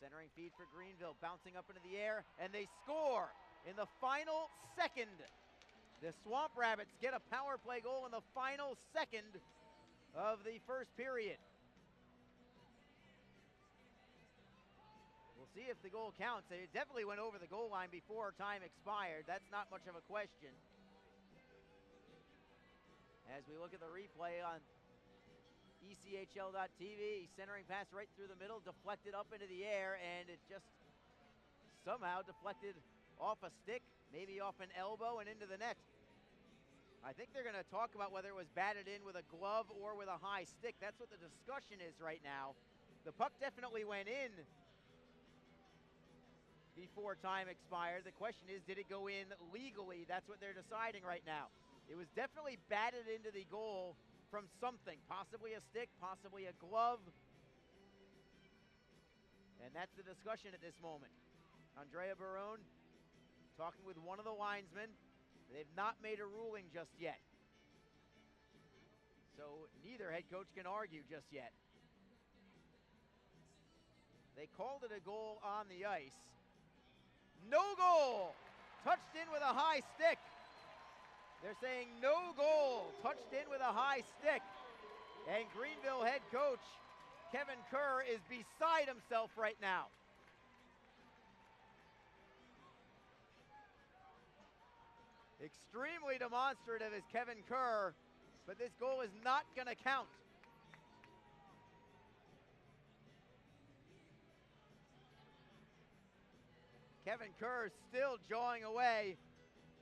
Centering feed for Greenville, bouncing up into the air, and they score in the final second. The Swamp Rabbits get a power play goal in the final second of the first period. We'll see if the goal counts. It definitely went over the goal line before time expired. That's not much of a question. As we look at the replay on ECHL.tv, centering pass right through the middle, deflected up into the air, and it just somehow deflected off a stick, maybe off an elbow and into the net. I think they're going to talk about whether it was batted in with a glove or with a high stick. That's what the discussion is right now. The puck definitely went in before time expired. The question is, did it go in legally? That's what they're deciding right now. It was definitely batted into the goal from something, possibly a stick, possibly a glove. And that's the discussion at this moment. Andrea Barone talking with one of the linesmen. They've not made a ruling just yet. So neither head coach can argue just yet. They called it a goal on the ice. No goal! Touched in with a high stick. They're saying no goal, touched in with a high stick. And Greenville head coach Kevin Kerr is beside himself right now. Extremely demonstrative is Kevin Kerr, but this goal is not going to count. Kevin Kerr still jawing away.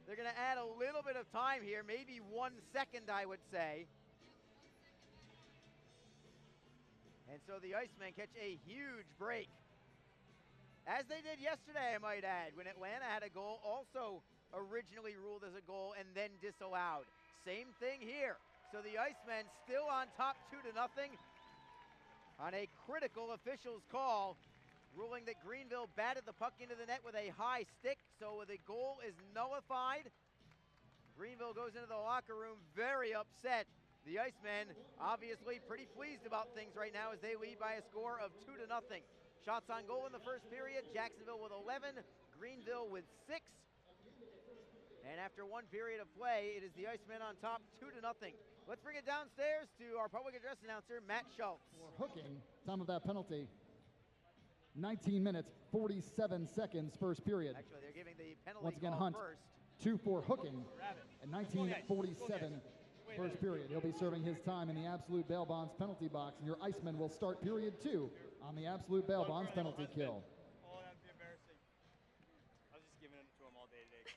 They're going to add a little bit of time here, maybe 1 second, I would say. And so the Icemen catch a huge break. As they did yesterday, I might add, when Atlanta had a goal also originally ruled as a goal and then disallowed. Same thing here. So the Icemen still on top 2-0 on a critical official's call. ruling that Greenville batted the puck into the net with a high stick, so the goal is nullified. Greenville goes into the locker room very upset. The Icemen obviously pretty pleased about things right now as they lead by a score of 2-0. Shots on goal in the first period, Jacksonville with 11, Greenville with 6. And after one period of play, it is the Icemen on top, 2-0. Let's bring it downstairs to our public address announcer, Matt Schultz. For hooking, time of that penalty, 19 minutes, 47 seconds, first period. Actually, they're giving the penalty Once again, call Hunt, first. 2 for hooking, and 19:47, first period. He'll be serving his time in the absolute bail bonds penalty box, and your Icemen will start period 2 on the absolute bail bonds penalty kill. Oh, that'd be embarrassing. I was just giving it to him all day today.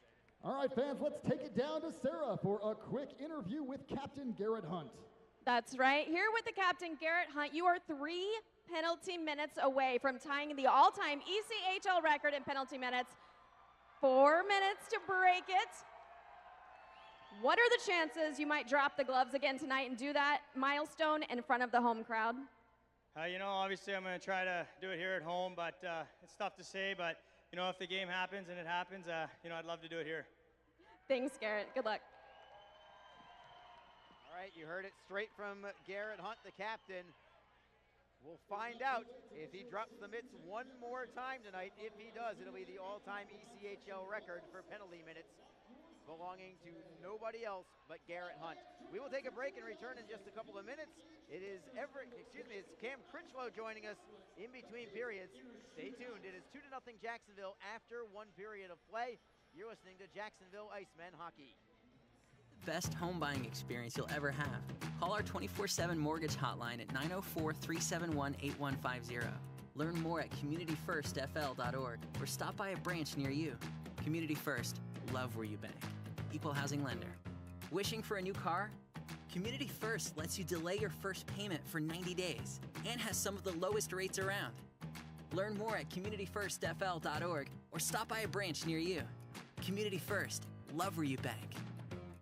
All right, fans, let's take it down to Sarah for a quick interview with Captain Garrett Hunt. That's right. Here with the captain, Garrett Hunt, you are 3 penalty minutes away from tying the all-time ECHL record in penalty minutes. 4 minutes to break it. What are the chances you might drop the gloves again tonight and do that milestone in front of the home crowd? You know, obviously I'm going to try to do it here at home, but it's tough to say. But, you know, if the game happens and it happens, you know, I'd love to do it here. Thanks, Garrett. Good luck. All right, you heard it straight from Garrett Hunt, the captain. We'll find out if he drops the mitts one more time tonight. If he does, it'll be the all-time ECHL record for penalty minutes, belonging to nobody else but Garrett Hunt. We will take a break and return in just a couple of minutes. It is it's Cam Critchlow joining us in between periods. Stay tuned. It is 2-0 Jacksonville after one period of play. You're listening to Jacksonville Icemen Hockey. Best home buying experience you'll ever have. Call our 24/7 mortgage hotline at 904-371-8150. Learn more at communityfirstfl.org or stop by a branch near you. Community First, love where you bank. Equal housing lender. Wishing for a new car? Community First lets you delay your first payment for 90 days and has some of the lowest rates around. Learn more at communityfirstfl.org or stop by a branch near you. Community First, love where you bank.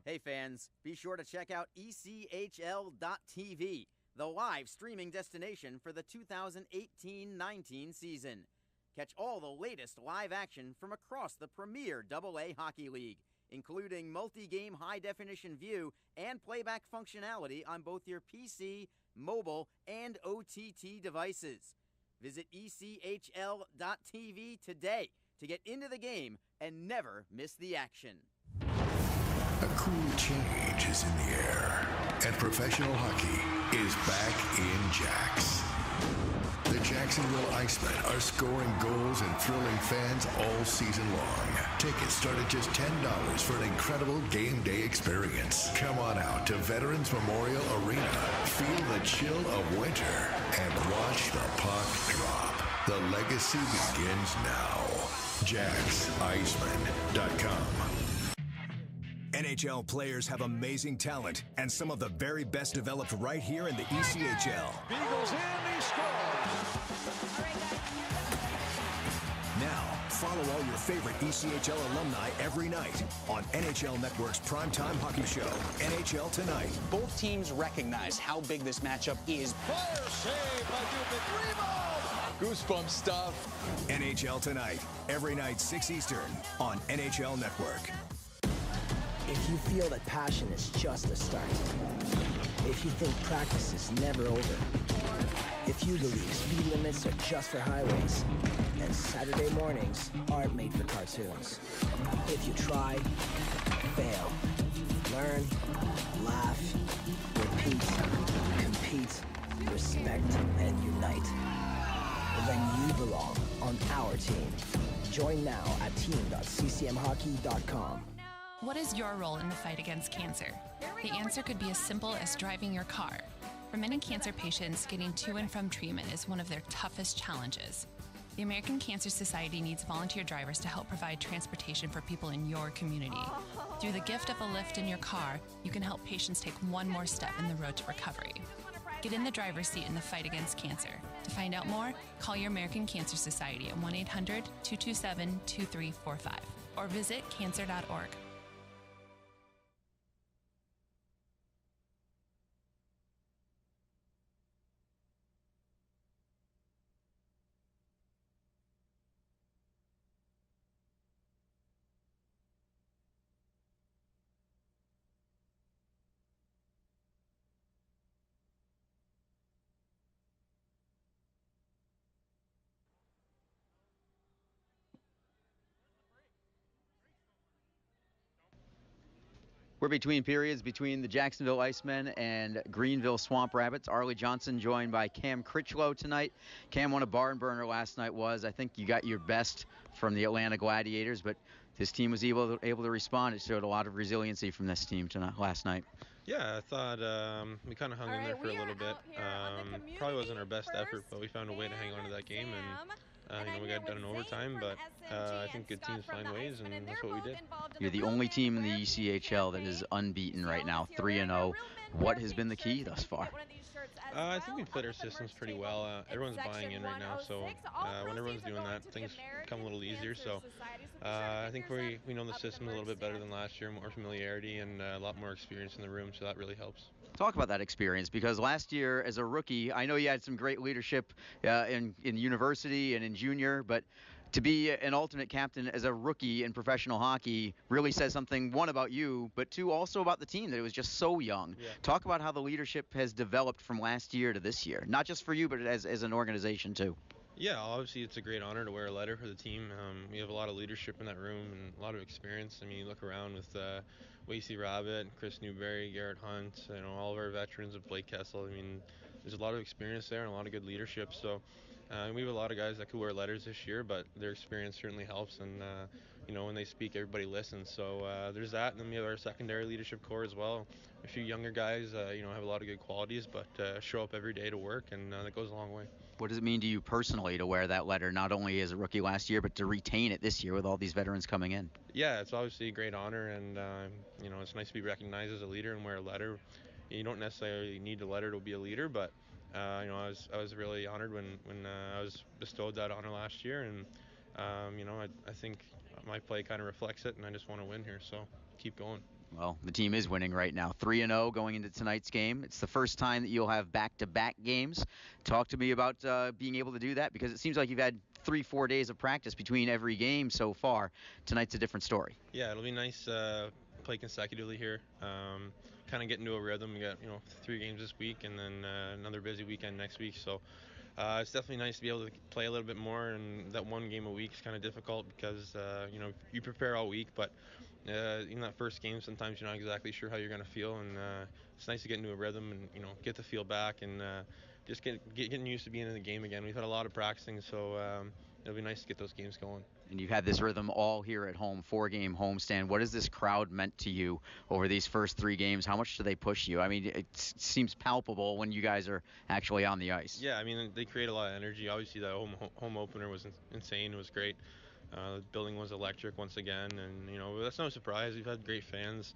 Hey fans, be sure to check out ECHL.TV, the live streaming destination for the 2018-19 season. Catch all the latest live action from across the premier AA Hockey League, including multi-game high-definition view and playback functionality on both your PC, mobile, and OTT devices. Visit ECHL.TV today to get into the game and never miss the action. A cool change is in the air, and professional hockey is back in Jax. The Jacksonville Icemen are scoring goals and thrilling fans all season long. Tickets start at just $10 for an incredible game day experience. Come on out to Veterans Memorial Arena, feel the chill of winter, and watch the puck drop. The legacy begins now. JacksIcemen.com. NHL players have amazing talent, and some of the very best developed right here in the ECHL. Beagles in, he scores. Now, follow all your favorite ECHL alumni every night on NHL Network's primetime hockey show, NHL Tonight. Both teams recognize how big this matchup is. Fire save by Dubin. Rebound. Goosebump stuff. NHL Tonight, every night 6 Eastern on NHL Network. If you feel that passion is just a start, if you think practice is never over, if you believe speed limits are just for highways, and Saturday mornings aren't made for cartoons, if you try, fail, learn, laugh, repeat, compete, respect, and unite, then you belong on our team. Join now at team.ccmhockey.com. What is your role in the fight against cancer? The answer could be as simple as driving your car. For many cancer patients, getting to and from treatment is one of their toughest challenges. The American Cancer Society needs volunteer drivers to help provide transportation for people in your community. Through the gift of a lift in your car, you can help patients take one more step in the road to recovery. Get in the driver's seat in the fight against cancer. To find out more, call your American Cancer Society at 1-800-227-2345 or visit cancer.org. We're between periods between the Jacksonville Icemen and Greenville Swamp Rabbits. Arlie Johnson joined by Cam Critchlow tonight. Cam, what a barn burner last night was. I think you got your best from the Atlanta Gladiators, but this team was able to respond. It showed a lot of resiliency from this team last night. Yeah, I thought we kind of hung in there for a little bit. Probably wasn't our best effort, but we found a way to hang on to that game, and we got done in overtime. But I think good teams find ways, and that's what we did. You're the only team in the ECHL that is unbeaten right now, 3-0. What has been the key thus far? I think we've played our systems pretty well. Everyone's buying in right now, so when everyone's doing that, things come a little easier. So I think we know the system a little bit better than last year, more familiarity and a lot more experience in the room, so that really helps. Talk about that experience, because last year as a rookie, I know you had some great leadership in university and in junior, but to be an alternate captain as a rookie in professional hockey really says something, one, about you, but two, also about the team, that it was just so young. Yeah. Talk about how the leadership has developed from last year to this year, not just for you, but as an organization too. Yeah, obviously it's a great honor to wear a letter for the team. We have a lot of leadership in that room and a lot of experience. I mean, you look around with Wasey Rabbit, Chris Newberry, Garrett Hunt, all of our veterans of Blake Kessel. I mean, there's a lot of experience there and a lot of good leadership. So we have a lot of guys that could wear letters this year, but their experience certainly helps. And, when they speak, everybody listens. So there's that. And then we have our secondary leadership core as well. A few younger guys, have a lot of good qualities, but show up every day to work, and that goes a long way. What does it mean to you personally to wear that letter, not only as a rookie last year, but to retain it this year with all these veterans coming in? Yeah, it's obviously a great honor, and it's nice to be recognized as a leader and wear a letter. You don't necessarily need a letter to be a leader, but I was really honored when I was bestowed that honor last year, and I think my play kind of reflects it, and I just want to win here, so keep going. Well, the team is winning right now, 3-0 going into tonight's game. It's the first time that you'll have back-to-back games. Talk to me about being able to do that, because it seems like you've had 3-4 days of practice between every game so far. Tonight's a different story. Yeah, it'll be nice to play consecutively here. Kind of get into a rhythm. We got 3 games this week, and then another busy weekend next week. So it's definitely nice to be able to play a little bit more. And that one game a week is kind of difficult because you prepare all week, but in that first game, sometimes you're not exactly sure how you're going to feel, and it's nice to get into a rhythm and get the feel back and just getting used to being in the game again. We've had a lot of practicing, so it'll be nice to get those games going. And you've had this rhythm all here at home, 4-game homestand. What has this crowd meant to you over these first 3 games? How much do they push you? I mean, it seems palpable when you guys are actually on the ice. Yeah, I mean, they create a lot of energy. Obviously, that home opener was insane. It was great. The building was electric once again, and that's no surprise. We've had great fans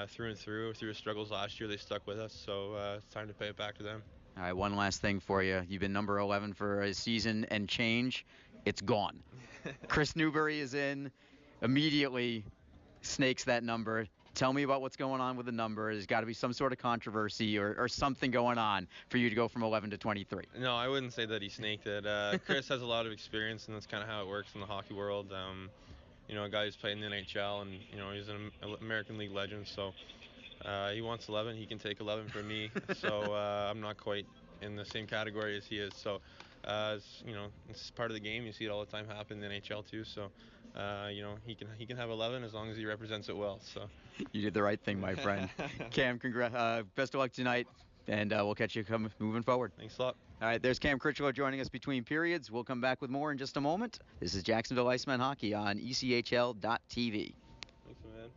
through and through the struggles last year. They stuck with us, so it's time to pay it back to them. All right, one last thing for you. You've been number 11 for a season and change. It's gone. Chris Newberry is in, immediately snakes that number. Tell me about what's going on with the number. There's got to be some sort of controversy or something going on for you to go from 11 to 23. No, I wouldn't say that he snaked it. Chris has a lot of experience, and that's kind of how it works in the hockey world. A guy who's played in the NHL, and he's an American League legend. So he wants 11. He can take 11 from me. So I'm not quite in the same category as he is. So it's part of the game. You see it all the time happen in the NHL too. So he can have 11 as long as he represents it well. So you did the right thing, my friend. Cam, best of luck tonight, and we'll catch you moving forward. Thanks a lot. All right, there's Cam Critchlow joining us between periods. We'll come back with more in just a moment. This is Jacksonville Icemen Hockey on ECHL.TV. Thanks, man.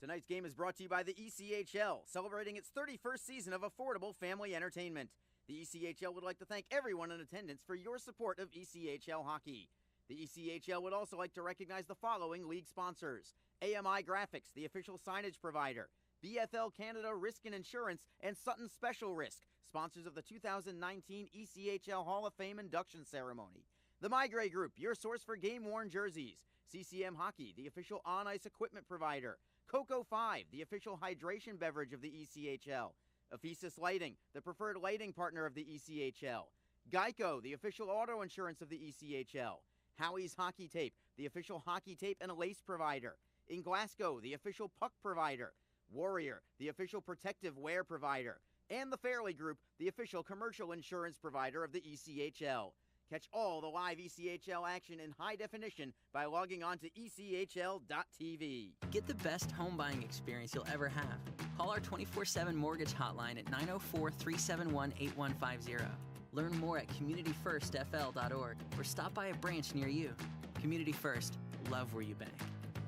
Tonight's game is brought to you by the ECHL, celebrating its 31st season of affordable family entertainment. The ECHL would like to thank everyone in attendance for your support of ECHL hockey. The ECHL would also like to recognize the following league sponsors: AMI Graphics, the official signage provider; BFL Canada Risk and Insurance; and Sutton Special Risk, sponsors of the 2019 ECHL Hall of Fame induction ceremony. The Migray Group, your source for game-worn jerseys; CCM Hockey, the official on-ice equipment provider; Coco 5, the official hydration beverage of the ECHL; Ephesus Lighting, the preferred lighting partner of the ECHL; Geico, the official auto insurance of the ECHL; Howie's Hockey Tape, the official hockey tape and lace provider; In Glasgow, the official puck provider; Warrior, the official protective wear provider; and the Fairley Group, the official commercial insurance provider of the ECHL. Catch all the live ECHL action in high definition by logging on to ECHL.tv. Get the best home buying experience you'll ever have. Call our 24/7 mortgage hotline at 904-371-8150. Learn more at communityfirstfl.org or stop by a branch near you. Community First, love where you bank.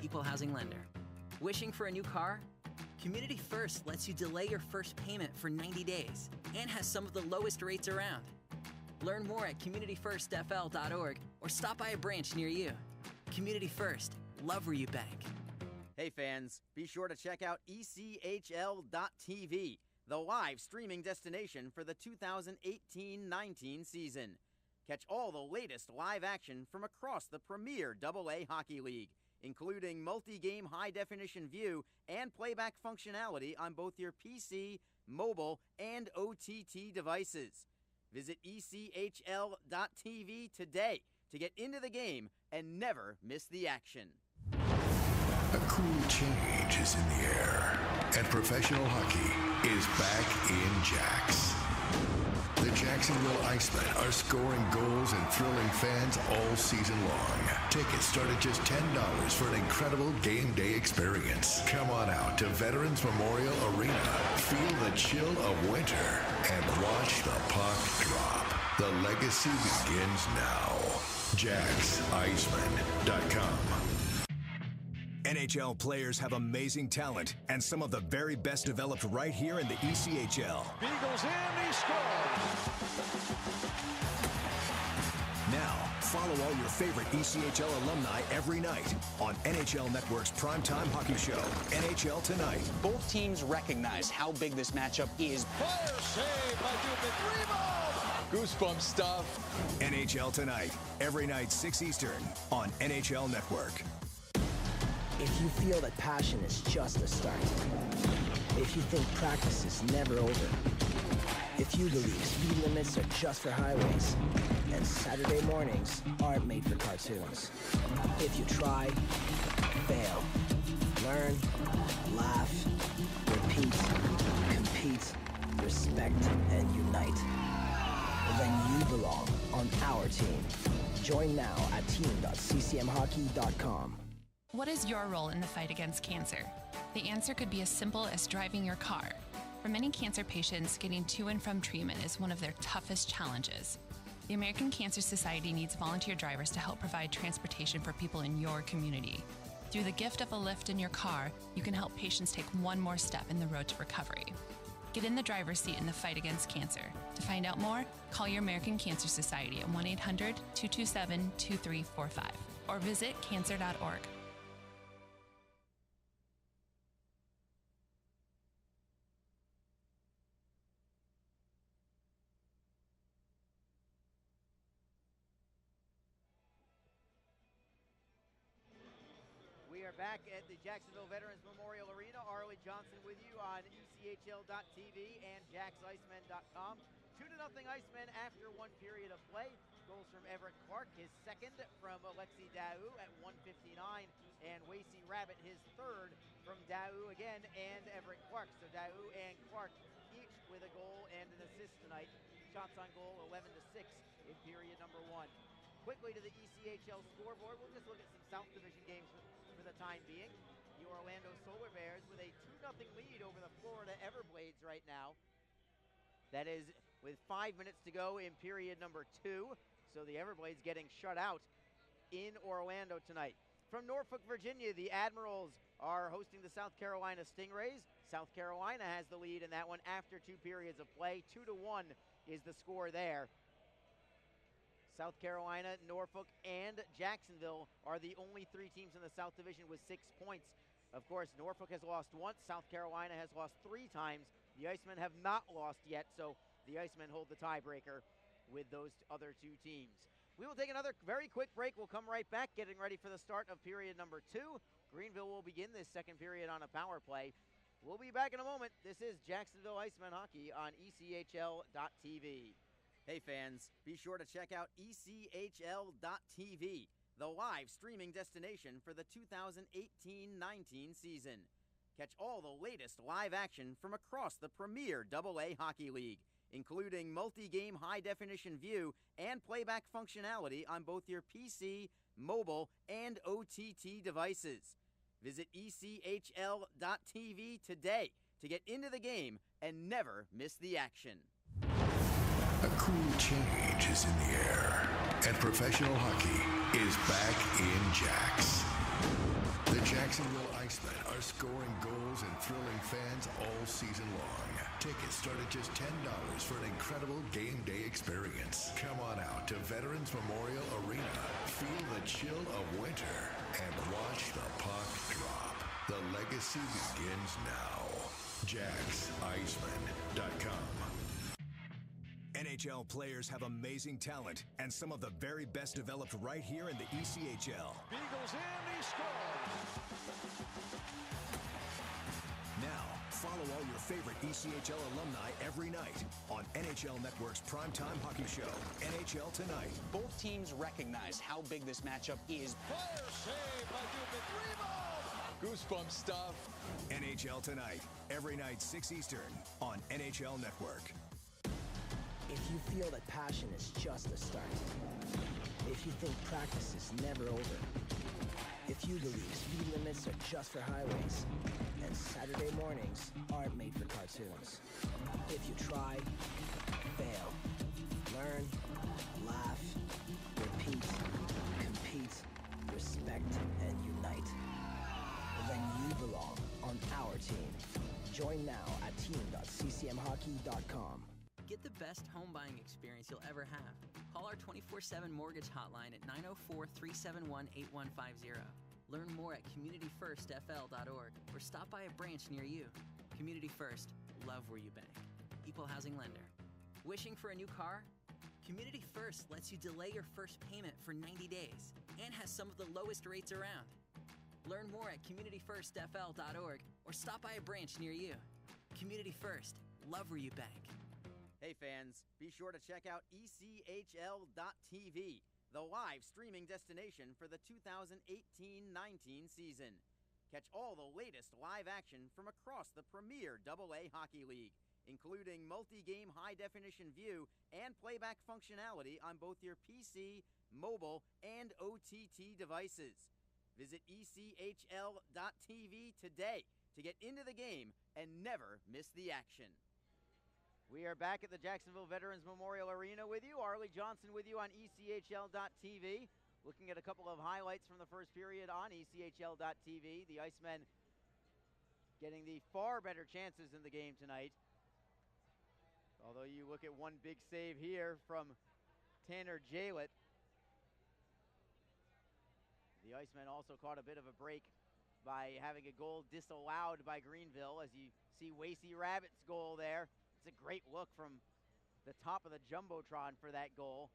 Equal housing lender. Wishing for a new car? Community First lets you delay your first payment for 90 days and has some of the lowest rates around. Learn more at communityfirstfl.org or stop by a branch near you. Community First, love where you bank. Hey fans, be sure to check out ECHL.tv, the live streaming destination for the 2018-19 season. Catch all the latest live action from across the premier AA Hockey League, including multi-game high-definition view and playback functionality on both your PC, mobile, and OTT devices. Visit ECHL.tv today to get into the game and never miss the action. A cool change is in the air, and professional hockey is back in Jax. The Jacksonville Icemen are scoring goals and thrilling fans all season long. Tickets start at just $10 for an incredible game day experience. Come on out to Veterans Memorial Arena, feel the chill of winter, and watch the puck drop. The legacy begins now. JacksIcemen.com. NHL players have amazing talent, and some of the very best developed right here in the ECHL. Beagles in, he scores! Now, follow all your favorite ECHL alumni every night on NHL Network's primetime hockey show, NHL Tonight. Both teams recognize how big this matchup is. Fire save by Dubin. Rebound! Goosebump stuff. NHL Tonight, every night 6 Eastern on NHL Network. If you feel that passion is just a start, if you think practice is never over, if you believe speed limits are just for highways, and Saturday mornings aren't made for cartoons, if you try, fail, learn, laugh, repeat, compete, respect, and unite, then you belong on our team. Join now at team.ccmhockey.com. What is your role in the fight against cancer? The answer could be as simple as driving your car. For many cancer patients, getting to and from treatment is one of their toughest challenges. The American Cancer Society needs volunteer drivers to help provide transportation for people in your community. Through the gift of a lift in your car, you can help patients take one more step in the road to recovery. Get in the driver's seat in the fight against cancer. To find out more, call your American Cancer Society at 1-800-227-2345 or visit cancer.org. Back at the Jacksonville Veterans Memorial Arena. Arlie Johnson with you on ECHL.tv and JacksIcemen.com. 2-0 Icemen after one period of play. Goals from Everett Clark, his second from Alexi Daou at 1:59, and Wasey Rabbit his third from Daou again and Everett Clark. So Daou and Clark each with a goal and an assist tonight. Shots on goal 11-6 in period number one. Quickly to the ECHL scoreboard. We'll just look at some South Division games for the time being. The Orlando Solar Bears with a 2-0 lead over the Florida Everblades right now. That is with 5 minutes to go in period number two. So the Everblades getting shut out in Orlando tonight. From Norfolk, Virginia, the Admirals are hosting the South Carolina Stingrays. South Carolina has the lead in that one after 2 periods of play. 2-1 is the score there. South Carolina, Norfolk, and Jacksonville are the only 3 teams in the South Division with 6 points. Of course, Norfolk has lost once. South Carolina has lost 3 times. The Icemen have not lost yet, so the Icemen hold the tiebreaker with those other 2 teams. We will take another very quick break. We'll come right back, getting ready for the start of period number 2. Greenville will begin this second period on a power play. We'll be back in a moment. This is Jacksonville Icemen Hockey on ECHL.tv. Hey fans, be sure to check out ECHL.tv, the live streaming destination for the 2018-19 season. Catch all the latest live action from across the premier AA Hockey League, including multi-game high-definition view and playback functionality on both your PC, mobile, and OTT devices. Visit ECHL.TV today to get into the game and never miss the action. A cool change is in the air, and professional hockey is back in Jax. The Jacksonville Icemen are scoring goals and thrilling fans all season long. Tickets start at just $10 for an incredible game day experience. Come on out to Veterans Memorial Arena, feel the chill of winter, and watch the puck drop. The legacy begins now. JacksIcemen.com. NHL players have amazing talent, and some of the very best developed right here in the ECHL. Beagles in, he scores. Now, follow all your favorite ECHL alumni every night on NHL Network's primetime hockey show, NHL Tonight. Both teams recognize how big this matchup is. Fire save by Dubin. Rebound. Goosebump stuff. NHL Tonight, every night 6 Eastern on NHL Network. If you feel that passion is just a start, if you think practice is never over, if you believe speed limits are just for highways, and Saturday mornings aren't made for cartoons, if you try, fail, learn, laugh, repeat, compete, respect, and unite, then you belong on our team. Join now at team.ccmhockey.com. Get the best home buying experience you'll ever have. Call our 24/7 mortgage hotline at 904-371-8150. Learn more at communityfirstfl.org or stop by a branch near you. Community First, love where you bank. Equal housing lender. Wishing for a new car? Community First lets you delay your first payment for 90 days and has some of the lowest rates around. Learn more at communityfirstfl.org or stop by a branch near you. Community First, love where you bank. Hey fans, be sure to check out ECHL.TV, the live streaming destination for the 2018-19 season. Catch all the latest live action from across the premier AA Hockey League, including multi-game high-definition view and playback functionality on both your PC, mobile, and OTT devices. Visit ECHL.TV today to get into the game and never miss the action. We are back at the Jacksonville Veterans Memorial Arena with you. Arlie Johnson with you on ECHL.TV. Looking at a couple of highlights from the first period on ECHL.TV. The Icemen getting the far better chances in the game tonight. Although you look at one big save here from Tanner Jalett. The Icemen also caught a bit of a break by having a goal disallowed by Greenville, as you see Wasey Rabbit's goal there. It's a great look from the top of the Jumbotron for that goal.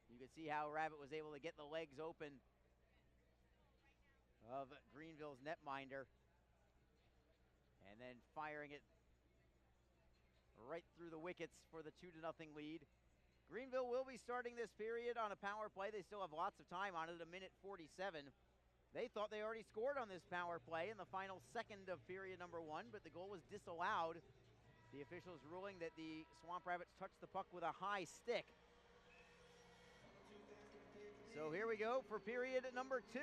You can see how Rabbit was able to get the legs open of Greenville's netminder and then firing it right through the wickets for the 2-0 lead. Greenville will be starting this period on a power play. They still have lots of time on it, a minute 47. They thought they already scored on this power play in the final second of period number 1, but the goal was disallowed. The officials ruling that the Swamp Rabbits touched the puck with a high stick. So here we go for period number 2.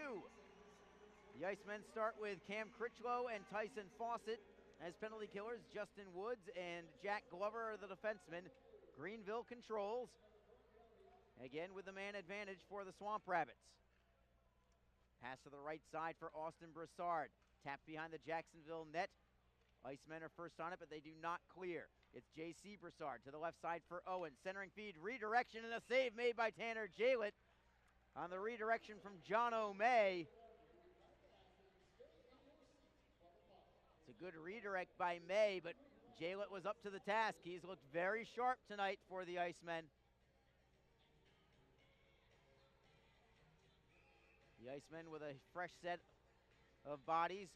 The Icemen start with Cam Critchlow and Tyson Fawcett as penalty killers. Justin Woods and Jack Glover are the defensemen. Greenville controls. Again with the man advantage for the Swamp Rabbits. Pass to the right side for Austin Broussard. Tapped behind the Jacksonville net. Icemen are first on it, but they do not clear. It's J.C. Broussard to the left side for Owen. Centering feed, redirection, and a save made by Tanner Jalett on the redirection from John O'May. It's a good redirect by May, but Jalett was up to the task. He's looked very sharp tonight for the Icemen. The Icemen with a fresh set of bodies.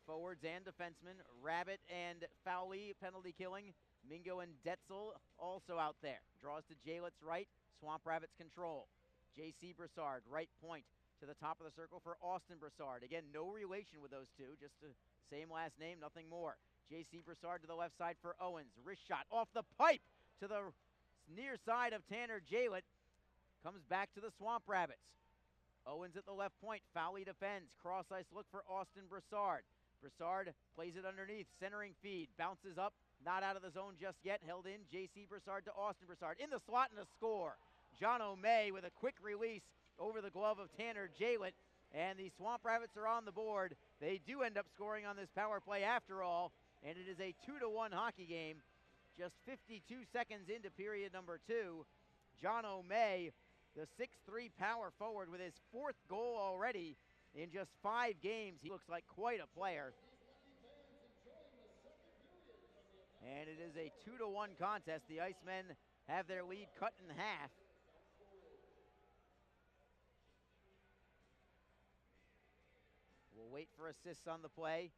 Forwards and defensemen, Rabbit and Fowley penalty killing. Mingo and Detzel also out there. Draws to Jalett's right, Swamp Rabbits control. J.C. Broussard, right point to the top of the circle for Austin Broussard. Again, no relation with those two, just the same last name, nothing more. J.C. Broussard to the left side for Owens. Wrist shot off the pipe to the near side of Tanner Jalett. Comes back to the Swamp Rabbits. Owens at the left point. Fowley defends. Cross ice look for Austin Broussard. Broussard plays it underneath. Centering feed. Bounces up. Not out of the zone just yet. Held in. J.C. Broussard to Austin Broussard. In the slot and a score. John O'May with a quick release over the glove of Tanner Jalett. And the Swamp Rabbits are on the board. They do end up scoring on this power play after all. And it is a 2-1 hockey game. Just 52 seconds into period number 2. John O'May, the 6'3" power forward, with his 4th goal already in just 5 games. He looks like quite a player. And it is a 2-1 contest. The Icemen have their lead cut in half. We'll wait for assists on the play.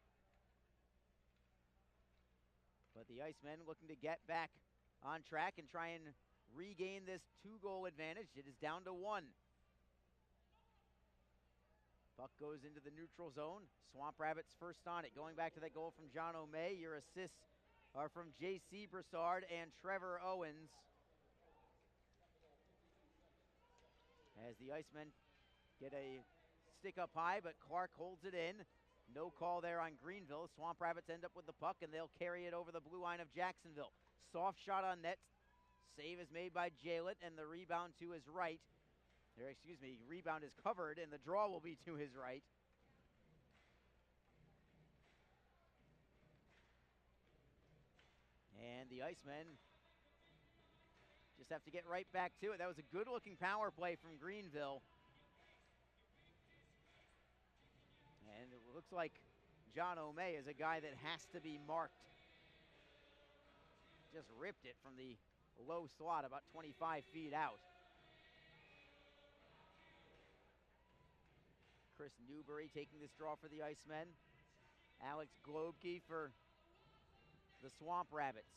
But the Icemen looking to get back on track and try and regain this 2-goal advantage. It is down to 1. Puck goes into the neutral zone. Swamp Rabbits first on it. Going back to that goal from John O'May. Your assists are from J.C. Broussard and Trevor Owens. As the Icemen get a stick up high, but Clark holds it in. No call there on Greenville. Swamp Rabbits end up with the puck, and they'll carry it over the blue line of Jacksonville. Soft shot on net. Save is made by Jalett, and the rebound to his right. Rebound is covered, and the draw will be to his right. And the Icemen just have to get right back to it. That was a good-looking power play from Greenville. And it looks like John O'May is a guy that has to be marked. Just ripped it from the low slot about 25 feet out. Chris Newbury taking this draw for the Icemen. Alex Globke for the Swamp Rabbits.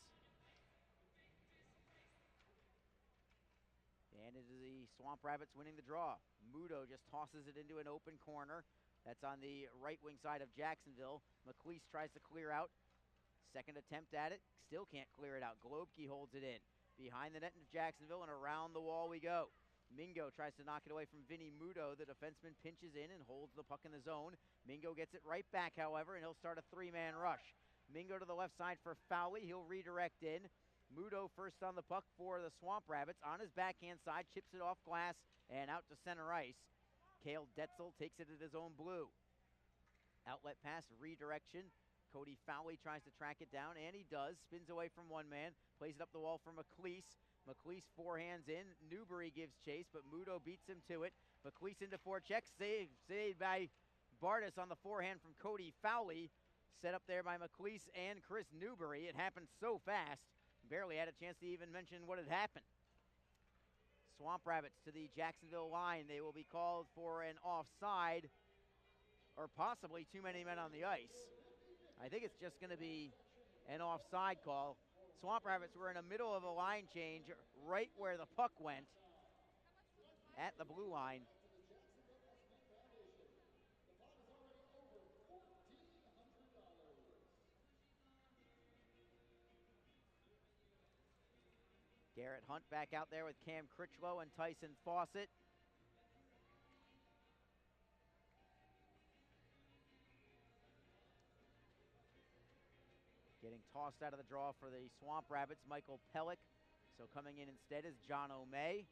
And it is the Swamp Rabbits winning the draw. Muto just tosses it into an open corner. That's on the right wing side of Jacksonville. McLeese tries to clear out. Second attempt at it. Still can't clear it out. Globke holds it in. Behind the net of Jacksonville, and around the wall we go. Mingo tries to knock it away from Vinny Muto. The defenseman pinches in and holds the puck in the zone. Mingo gets it right back, however, and he'll start a 3-man rush. Mingo to the left side for Fowley. He'll redirect in. Muto first on the puck for the Swamp Rabbits. On his backhand side, chips it off glass and out to center ice. Cale Detzel takes it at his own blue. Outlet pass, redirection. Cody Fowley tries to track it down, and he does. Spins away from one man, plays it up the wall for McLeese. McLeese forehands in. Newbury gives chase, but Muto beats him to it. McLeese into forecheck, saved by Bardis on the forehand from Cody Fowley. Set up there by McLeese and Chris Newbury. It happened so fast, barely had a chance to even mention what had happened. Swamp Rabbits to the Jacksonville line. They will be called for an offside, or possibly too many men on the ice. I think it's just going to be an offside call. Swamp Rabbits were in the middle of a line change right where the puck went at the blue line. Garrett Hunt back out there with Cam Critchlow and Tyson Fawcett. Getting tossed out of the draw for the Swamp Rabbits, Michael Pellick. So coming in instead is John O'May.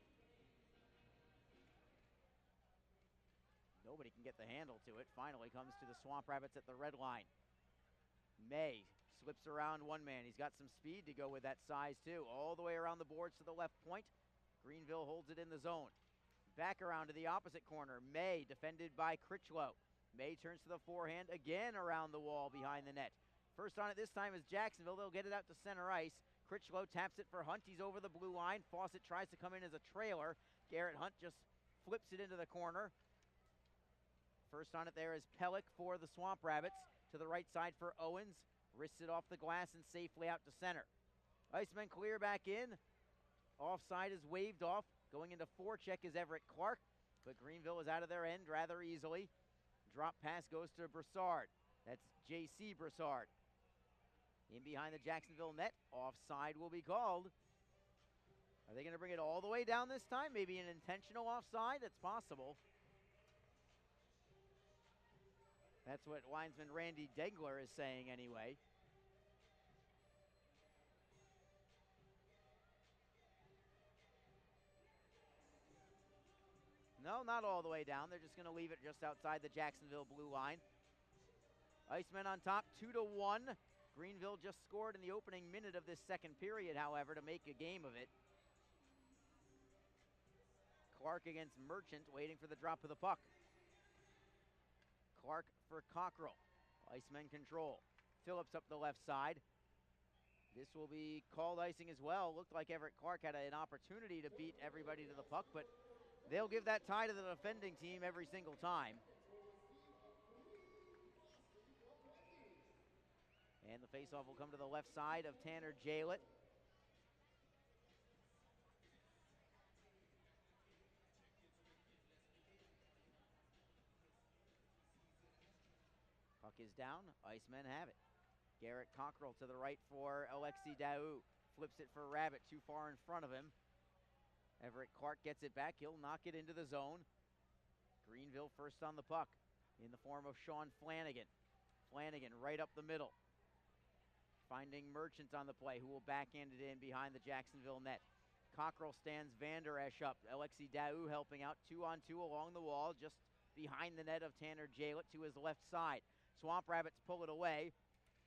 Nobody can get the handle to it. Finally comes to the Swamp Rabbits at the red line. May slips around one man. He's got some speed to go with that size too. All the way around the boards to the left point. Greenville holds it in the zone. Back around to the opposite corner. May defended by Critchlow. May turns to the forehand again around the wall behind the net. First on it this time is Jacksonville. They'll get it out to center ice. Critchlow taps it for Hunt. He's over the blue line. Fawcett tries to come in as a trailer. Garrett Hunt just flips it into the corner. First on it there is Pellick for the Swamp Rabbits. To the right side for Owens. Wrists it off the glass and safely out to center. Icemen clear back in. Offside is waved off. Going into forecheck is Everett Clark. But Greenville is out of their end rather easily. Drop pass goes to Broussard. That's J.C. Broussard. In behind the Jacksonville net, offside will be called. Are they going to bring it all the way down this time? Maybe an intentional offside? That's possible. That's what linesman Randy Degler is saying anyway. No, not all the way down. They're just going to leave it just outside the Jacksonville blue line. Icemen on top, 2-1. Greenville just scored in the opening minute of this second period, however, to make a game of it. Clark against Merchant, waiting for the drop of the puck. Clark for Cockrell. Icemen control. Phillips up the left side. This will be called icing as well. Looked like Everett Clark had an opportunity to beat everybody to the puck, but they'll give that tie to the defending team every single time. And the faceoff will come to the left side of Tanner Jalett. Puck is down. Icemen have it. Garrett Cockrell to the right for Alexi Daou. Flips it for Rabbit, too far in front of him. Everett Clark gets it back. He'll knock it into the zone. Greenville first on the puck in the form of Sean Flanagan. Flanagan right up the middle. Finding Merchant on the play, who will backhand it in behind the Jacksonville net. Cockrell stands Vander Esch up. Alexi Daou helping out 2-on-2 along the wall, just behind the net of Tanner Jalett to his left side. Swamp Rabbits pull it away.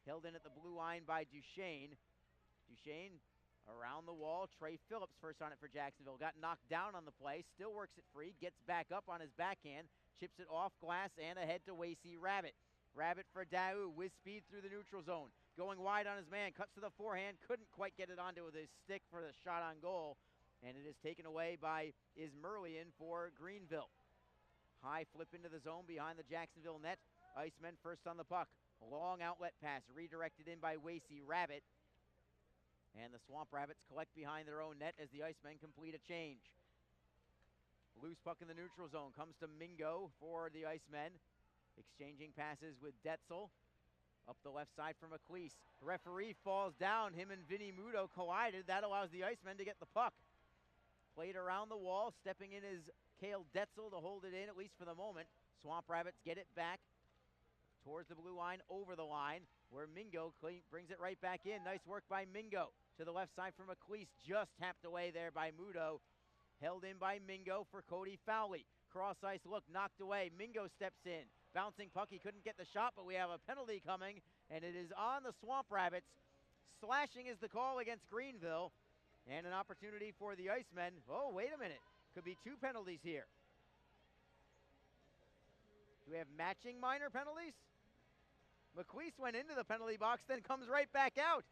Held in at the blue line by Duchesne. Duchesne around the wall. Trey Phillips first on it for Jacksonville. Got knocked down on the play. Still works it free. Gets back up on his backhand. Chips it off glass and ahead to Wasey Rabbit. Rabbit for Daou with speed through the neutral zone. Going wide on his man. Cuts to the forehand. Couldn't quite get it onto with his stick for the shot on goal. And it is taken away by Ismerlian for Greenville. High flip into the zone behind the Jacksonville net. Icemen first on the puck. Long outlet pass redirected in by Wasey Rabbit. And the Swamp Rabbits collect behind their own net as the Icemen complete a change. Loose puck in the neutral zone comes to Mingo for the Icemen. Exchanging passes with Detzel. Up the left side for McLeese. The referee falls down. Him and Vinny Muto collided. That allows the Icemen to get the puck. Played around the wall. Stepping in is Cale Detzel to hold it in, at least for the moment. Swamp Rabbits get it back towards the blue line, over the line, where Mingo brings it right back in. Nice work by Mingo. To the left side for McLeese. Just tapped away there by Muto. Held in by Mingo for Cody Fowley. Cross ice look, knocked away. Mingo steps in. Bouncing puck, he couldn't get the shot, but we have a penalty coming, and it is on the Swamp Rabbits. Slashing is the call against Greenville, and an opportunity for the Icemen. Oh, wait a minute. Could be two penalties here. Do we have matching minor penalties? McLeese went into the penalty box, then comes right back out.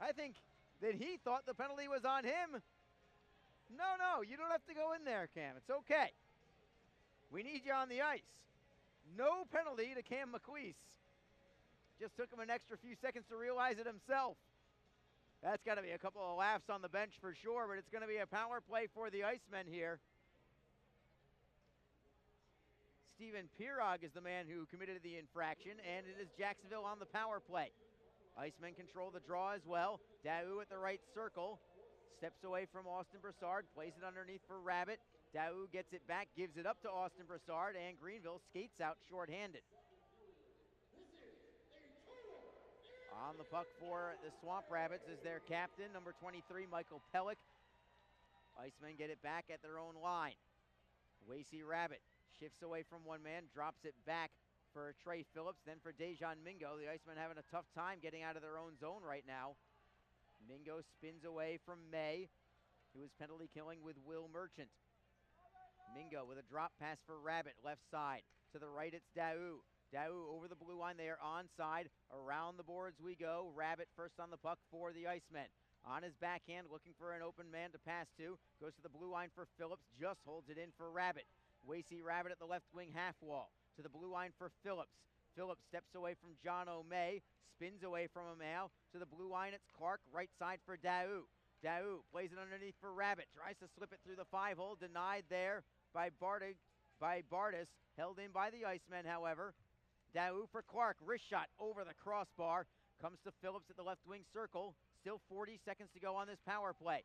I think that he thought the penalty was on him. No, you don't have to go in there, Cam. It's okay. We need you on the ice. No penalty to Cam McLeese. Just took him an extra few seconds to realize it himself. That's got to be a couple of laughs on the bench for sure, but it's going to be a power play for the Icemen here. Steven Pirog is the man who committed the infraction, and it is Jacksonville on the power play. Icemen control the draw as well. Daou at the right circle. Steps away from Austin Broussard, plays it underneath for Rabbit. Daou gets it back, gives it up to Austin Broussard, and Greenville skates out shorthanded. On the puck for the Swamp Rabbits is their captain, number 23, Michael Pellick. Icemen get it back at their own line. Wasey Rabbit shifts away from one man, drops it back for Trey Phillips, then for Dejan Mingo. The Icemen having a tough time getting out of their own zone right now. Mingo spins away from May, who is penalty killing with Will Merchant. Mingo with a drop pass for Rabbit, left side. To the right, it's Daou. Daou over the blue line. They are onside. Around the boards we go. Rabbit first on the puck for the Icemen. On his backhand, looking for an open man to pass to. Goes to the blue line for Phillips. Just holds it in for Rabbit. Wasey Rabbit at the left wing half wall. To the blue line for Phillips. Phillips steps away from John O'May. Spins away from him now. To the blue line, it's Clark. Right side for Daou. Daou plays it underneath for Rabbit. Tries to slip it through the 5-hole. Denied there by Bardis. Held in by the Icemen, however. Daou for Clark. Wrist shot over the crossbar. Comes to Phillips at the left wing circle. Still 40 seconds to go on this power play.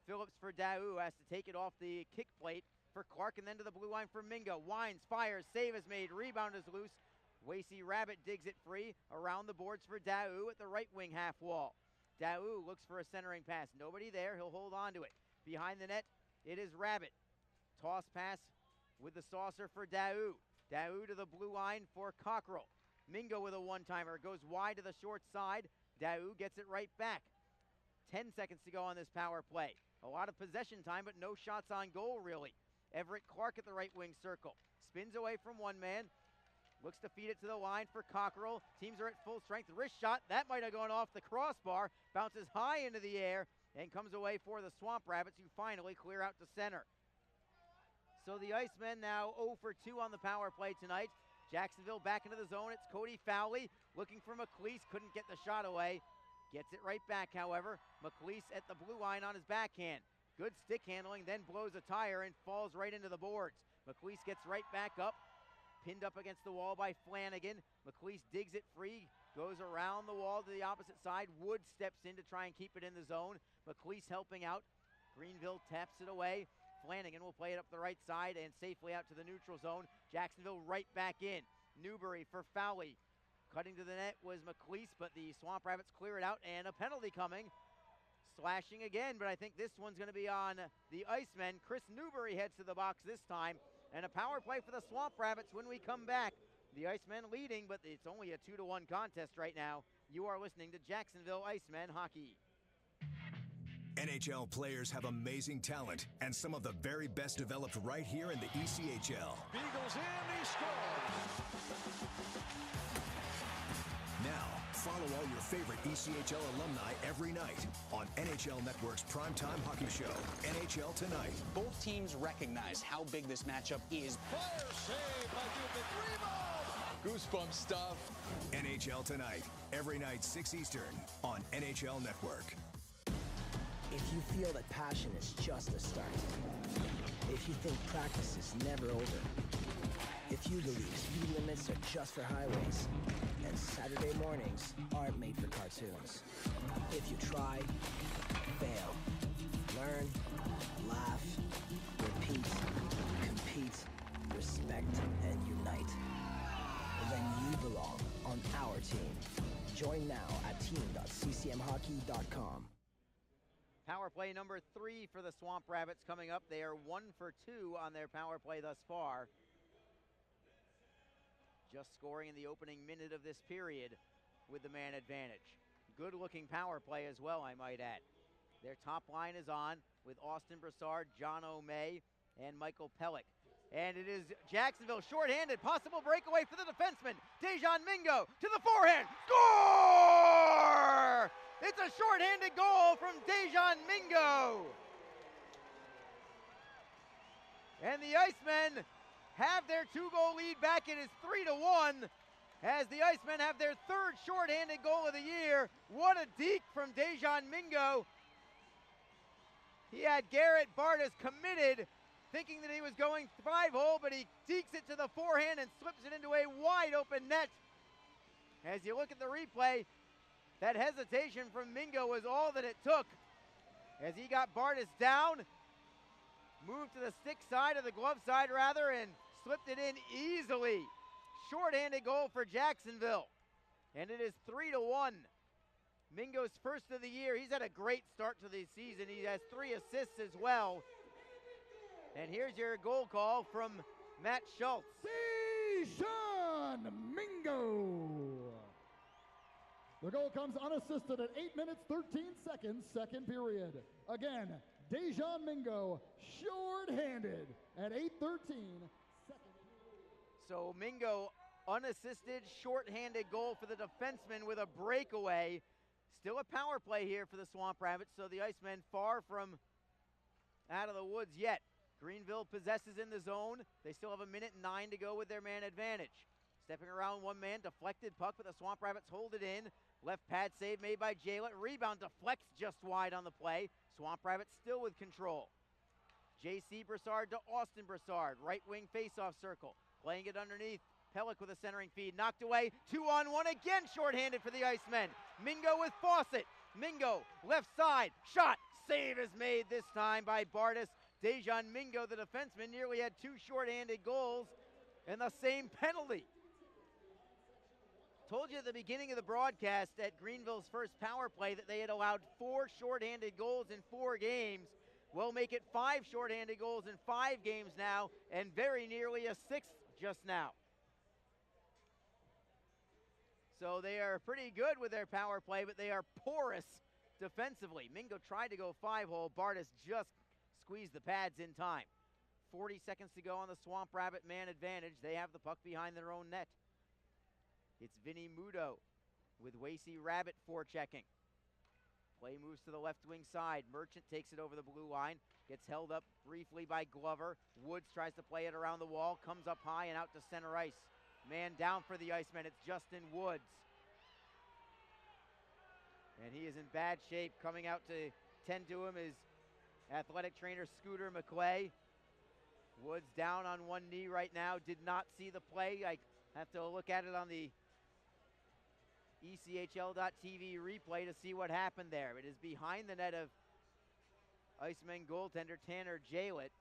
Phillips for Daou has to take it off the kick plate for Clark, and then to the blue line for Mingo. Wines, fires, save is made, rebound is loose. Wasey Rabbit digs it free around the boards for Daou at the right wing half wall. Daou looks for a centering pass. Nobody there. He'll hold on to it. Behind the net, it is Rabbit. Toss pass with the saucer for Daou. Daou to the blue line for Cockrell. Mingo with a one-timer. Goes wide to the short side. Daou gets it right back. 10 seconds to go on this power play. A lot of possession time, but no shots on goal, really. Everett Clark at the right wing circle. Spins away from one man. Looks to feed it to the line for Cockrell. Teams are at full strength. Wrist shot. That might have gone off the crossbar. Bounces high into the air and comes away for the Swamp Rabbits, who finally clear out to center. So the Icemen now 0 for 2 on the power play tonight. Jacksonville back into the zone. It's Cody Fowley looking for McLeese. Couldn't get the shot away. Gets it right back, however. McLeese at the blue line on his backhand. Good stick handling, then blows a tire and falls right into the boards. McLeese gets right back up. Pinned up against the wall by Flanagan. McLeese digs it free. Goes around the wall to the opposite side. Wood steps in to try and keep it in the zone. McLeese helping out. Greenville taps it away. Flanagan will play it up the right side and safely out to the neutral zone. Jacksonville right back in. Newbury for Fowley. Cutting to the net was McLeese, but the Swamp Rabbits clear it out, and a penalty coming. Slashing again, but I think this one's going to be on the Icemen. Chris Newbury heads to the box this time, and a power play for the Swamp Rabbits when we come back. The Icemen leading, but it's only a 2-1 contest right now. You are listening to Jacksonville Icemen Hockey. NHL players have amazing talent, and some of the very best developed right here in the ECHL. Beagles in, he scores! Now, follow all your favorite ECHL alumni every night on NHL Network's primetime hockey show, NHL Tonight. Both teams recognize how big this matchup is. Fire save by Dubin. Rebound. Goosebump stuff. NHL Tonight, every night 6 Eastern on NHL Network. If you feel that passion is just a start, if you think practice is never over, if you believe speed limits are just for highways, and Saturday mornings aren't made for cartoons, if you try, fail, learn, laugh, repeat, compete, respect, and unite, then you belong on our team. Join now at team.ccmhockey.com. Power play number 3 for the Swamp Rabbits coming up. They are 1 for 2 on their power play thus far. Just scoring in the opening minute of this period with the man advantage. Good looking power play as well, I might add. Their top line is on with Austin Broussard, John O'May, and Michael Pellick. And it is Jacksonville shorthanded, possible breakaway for the defenseman. Dejan Mingo to the forehand, score! It's a shorthanded goal from Dejan Mingo. And the Icemen have their 2-goal lead back. It is 3-1 as the Icemen have their 3rd shorthanded goal of the year. What a deke from Dejan Mingo. He had Garrett Bartas committed, thinking that he was going 5-hole, but he dekes it to the forehand and slips it into a wide open net. As you look at the replay, that hesitation from Mingo was all that it took as he got Bartas down, moved to the stick side, or the glove side rather, and slipped it in easily. Short-handed goal for Jacksonville, and it is 3-1. Mingo's first of the year. He's had a great start to the season. He has 3 assists as well. And here's your goal call from Matt Schultz. Dejan Mingo. The goal comes unassisted at 8 minutes, 13 seconds, second period. Again, Dejan Mingo, short-handed at 8:13, second period. So Mingo, unassisted, short-handed goal for the defenseman with a breakaway. Still a power play here for the Swamp Rabbits, so the Icemen far from out of the woods yet. Greenville possesses in the zone. They still have 1:09 to go with their man advantage. Stepping around one man, deflected puck, but the Swamp Rabbits hold it in. Left pad save made by Jalett. Rebound deflects just wide on the play. Swamp Rabbits still with control. J.C. Broussard to Austin Broussard. Right wing faceoff circle. Playing it underneath Pellick with a centering feed, knocked away, 2-on-1 again, shorthanded for the Icemen. Mingo with Fawcett. Mingo, left side, shot, save is made this time by Bardis. Dejan Mingo, the defenseman, nearly had 2 shorthanded goals and the same penalty. Told you at the beginning of the broadcast at Greenville's first power play that they had allowed 4 shorthanded goals in 4 games. We'll make it 5 shorthanded goals in 5 games now, and very nearly a 6th just now. So they are pretty good with their power play, but they are porous defensively. Mingo tried to go 5-hole. Bardis just squeezed the pads in time. 40 seconds to go on the Swamp Rabbit man advantage. They have the puck behind their own net. It's Vinny Muto with Wacy Rabbit forechecking. Play moves to the left wing side. Merchant takes it over the blue line. Gets held up briefly by Glover. Woods tries to play it around the wall. Comes up high and out to center ice. Man down for the Icemen. It's Justin Woods. And he is in bad shape. Coming out to tend to him is athletic trainer Scooter McClay. Woods down on one knee right now. Did not see the play. I have to look at it on the ECHL.TV replay to see what happened there. It is behind the net of Iceman goaltender Tanner Jalett.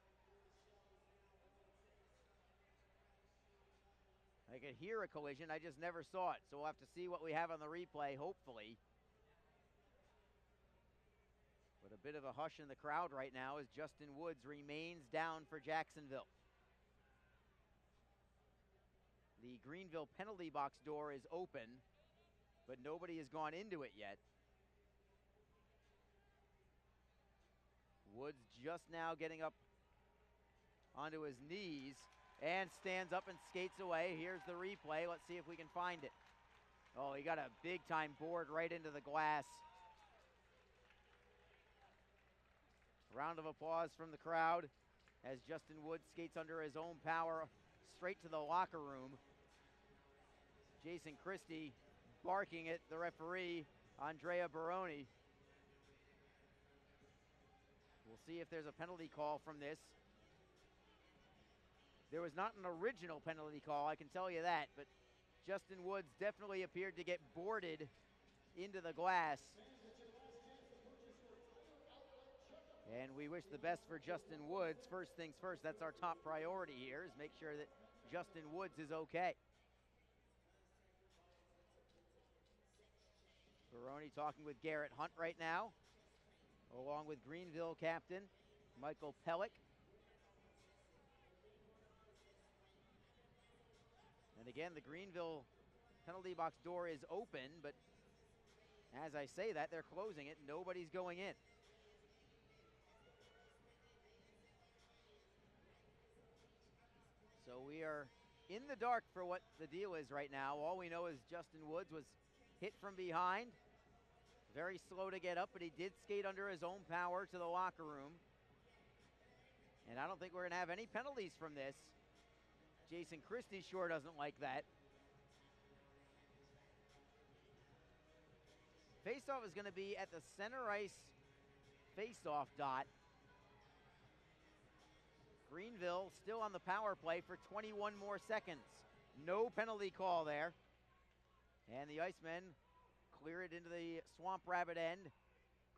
I could hear a collision, I just never saw it. So we'll have to see what we have on the replay, hopefully. But a bit of a hush in the crowd right now as Justin Woods remains down for Jacksonville. The Greenville penalty box door is open, but nobody has gone into it yet. Woods just now getting up onto his knees and stands up and skates away. Here's the replay. Let's see if we can find it. Oh, he got a big-time board right into the glass. Round of applause from the crowd as Justin Woods skates under his own power straight to the locker room. Jason Christie barking at the referee, Andrea Baroni. We'll see if there's a penalty call from this. There was not an original penalty call, I can tell you that, but Justin Woods definitely appeared to get boarded into the glass. And we wish the best for Justin Woods. First things first, that's our top priority here, is make sure that Justin Woods is okay. Baroni talking with Garrett Hunt right now, along with Greenville captain Michael Pellick. And again, the Greenville penalty box door is open, but as I say that, they're closing it. Nobody's going in. So we are in the dark for what the deal is right now. All we know is Justin Woods was hit from behind. Very slow to get up, but he did skate under his own power to the locker room. And I don't think we're going to have any penalties from this. Jason Christie sure doesn't like that. Faceoff is going to be at the center ice faceoff dot. Greenville still on the power play for 21 more seconds. No penalty call there. And the Icemen clear it into the Swamp Rabbit end.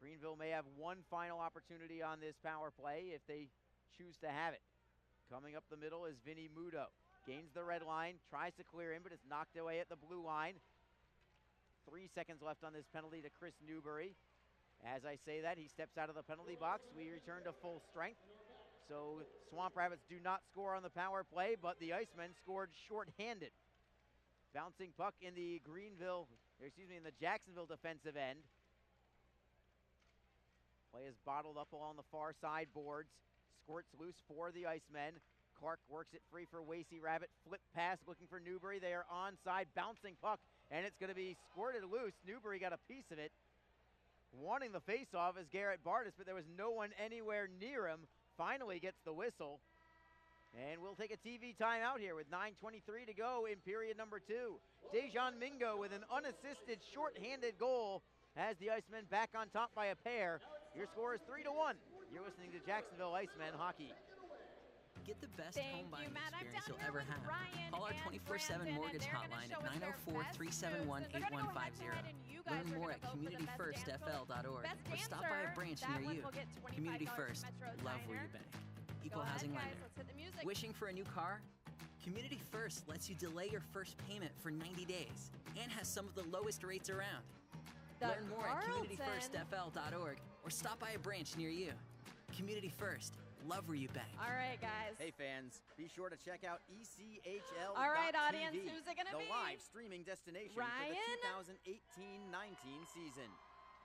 Greenville may have one final opportunity on this power play if they choose to have it. Coming up the middle is Vinny Muto. Gains the red line, tries to clear in, but it's knocked away at the blue line. 3 seconds left on this penalty to Chris Newbury. As I say that, he steps out of the penalty box. We return to full strength. So Swamp Rabbits do not score on the power play, but the Icemen scored shorthanded. Bouncing puck in the in the Jacksonville defensive end. Play is bottled up along the far side boards. Squirts loose for the Icemen. Clark works it free for Wacy Rabbit. Flip pass looking for Newbury. They are onside. Bouncing puck, and it's going to be squirted loose. Newbury got a piece of it. Wanting the face-off is Garrett Bardis, but there was no one anywhere near him. Finally gets the whistle. And we'll take a TV timeout here with 9:23 to go in period number 2. Dejan Mingo with an unassisted shorthanded goal has the Icemen back on top by a pair. Your score is 3-1. You're listening to Jacksonville Icemen Hockey. Get the best Thank home buying you, Matt. I'm experience down you'll here ever with have. Ryan Call our and 24/7 Brandon, mortgage and they're gonna hotline show at us their best 904-371-8150. moves. So they're gonna go head-to-head, and you guys Learn are more gonna at vote for the best communityfirstfl.org Best or stop by a dancer, branch that near one you. will get $25 Community to First, Metro's love where Diner. you bank. Go Equal ahead, housing guys, lender. let's hit the music. Wishing for a new car? Community First lets you delay your first payment for 90 days and has some of the lowest rates around. The Learn more at Carlton. communityfirstfl.org or stop by a branch near you. Community First, love where you bank. All right, guys. Hey fans, be sure to check out ECHL.TV. All right, audience, who's it gonna the be? live streaming destination Ryan? for the 2018-19 season.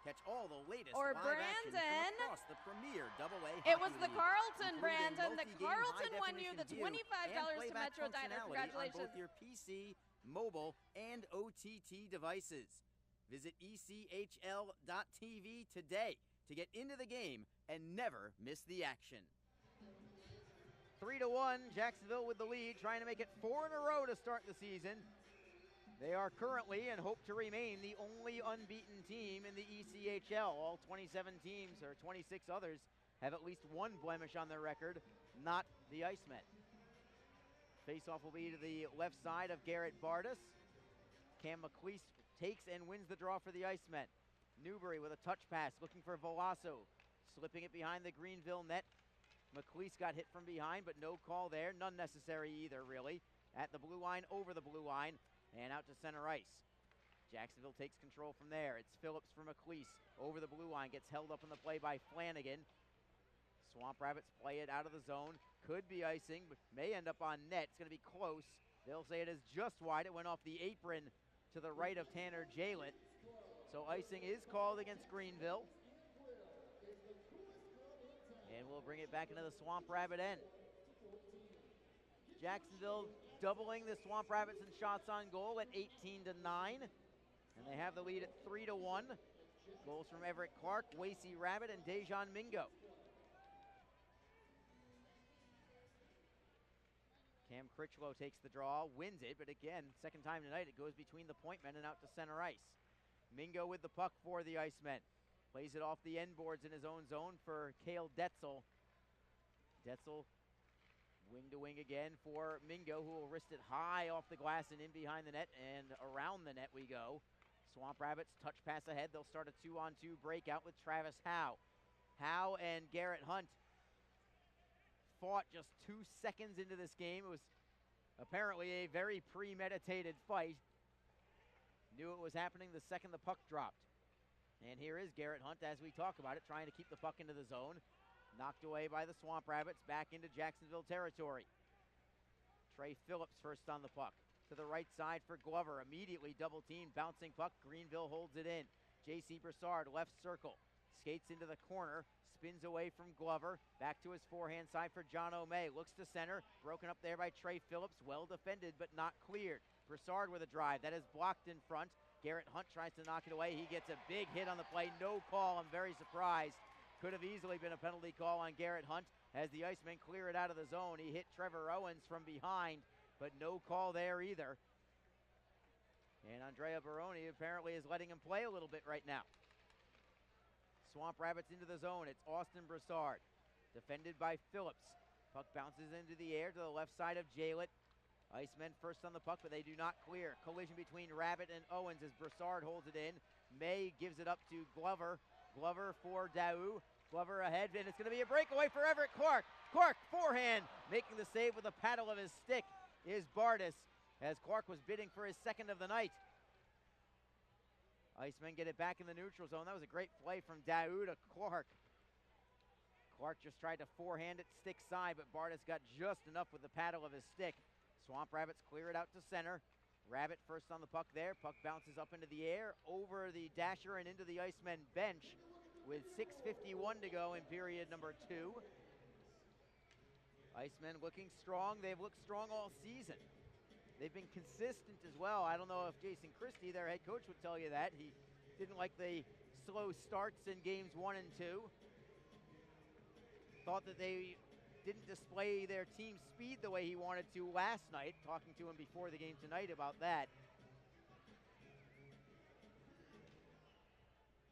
Catch all the latest Or live action Brandon? from across the premier AA It was hockey the league, Carlton, including Brandon. The multi-game Carlton won you the high-definition view $25 and to playback Metro Diner. functionality Congratulations. on both your PC, mobile, and OTT devices. Visit ECHL.TV today to get into the game and never miss the action. 3-1, Jacksonville with the lead, trying to make it 4 in a row to start the season. They are currently and hope to remain the only unbeaten team in the ECHL. All 27 teams, or 26 others, have at least one blemish on their record, not the Icemen. Faceoff will be to the left side of Garrett Bardis. Cam McLeese takes and wins the draw for the Icemen. Newbury with a touch pass, looking for Veloso, slipping it behind the Greenville net. McLeese got hit from behind, but no call there. None necessary either, really. At the blue line, over the blue line, and out to center ice. Jacksonville takes control from there. It's Phillips for McLeese. Over the blue line, gets held up in the play by Flanagan. Swamp Rabbits play it out of the zone. Could be icing, but may end up on net. It's going to be close. They'll say it is just wide. It went off the apron to the right of Tanner Jalett. So icing is called against Greenville. And we'll bring it back into the Swamp Rabbit end. Jacksonville doubling the Swamp Rabbits in shots on goal at 18-9. And they have the lead at 3-1. Goals from Everett Clark, Wasey Rabbit, and Dejan Mingo. Cam Critchlow takes the draw, wins it, but again, second time tonight, it goes between the point men and out to center ice. Mingo with the puck for the Icemen. Plays it off the end boards in his own zone for Cale Detzel. Detzel wing to wing again for Mingo, who will wrist it high off the glass and in behind the net, and around the net we go. Swamp Rabbits touch pass ahead. They'll start a 2-on-2 breakout with Travis Howe. Howe and Garrett Hunt fought just 2 seconds into this game. It was apparently a very premeditated fight. Knew it was happening the second the puck dropped. And here is Garrett Hunt, as we talk about it, trying to keep the puck into the zone. Knocked away by the Swamp Rabbits, back into Jacksonville territory. Trey Phillips first on the puck. To the right side for Glover, immediately double team, bouncing puck, Greenville holds it in. J.C. Broussard, left circle, skates into the corner, spins away from Glover, back to his forehand side for John O'May, looks to center, broken up there by Trey Phillips, well defended but not cleared. Broussard with a drive, that is blocked in front. Garrett Hunt tries to knock it away, he gets a big hit on the play, no call, I'm very surprised. Could have easily been a penalty call on Garrett Hunt as the Icemen clear it out of the zone. He hit Trevor Owens from behind, but no call there either. And Andrea Baroni apparently is letting him play a little bit right now. Swamp Rabbits into the zone. It's Austin Broussard, defended by Phillips. Puck bounces into the air to the left side of Jalett. Icemen first on the puck, but they do not clear. Collision between Rabbit and Owens as Broussard holds it in. May gives it up to Glover. Glover for Daou. Glover ahead, and it's going to be a breakaway for Everett Clark. Clark, forehand, making the save with the paddle of his stick is Bardis, as Clark was bidding for his second of the night. Icemen get it back in the neutral zone. That was a great play from Daou to Clark. Clark just tried to forehand it stick side, but Bardis got just enough with the paddle of his stick. Swamp Rabbits clear it out to center. Rabbit first on the puck there. Puck bounces up into the air, over the dasher and into the Icemen bench with 6:51 to go in period number 2. Icemen looking strong. They've looked strong all season. They've been consistent as well. I don't know if Jason Christie, their head coach, would tell you that. He didn't like the slow starts in games 1 and 2. Thought that they didn't display their team speed the way he wanted to last night. Talking to him before the game tonight about that.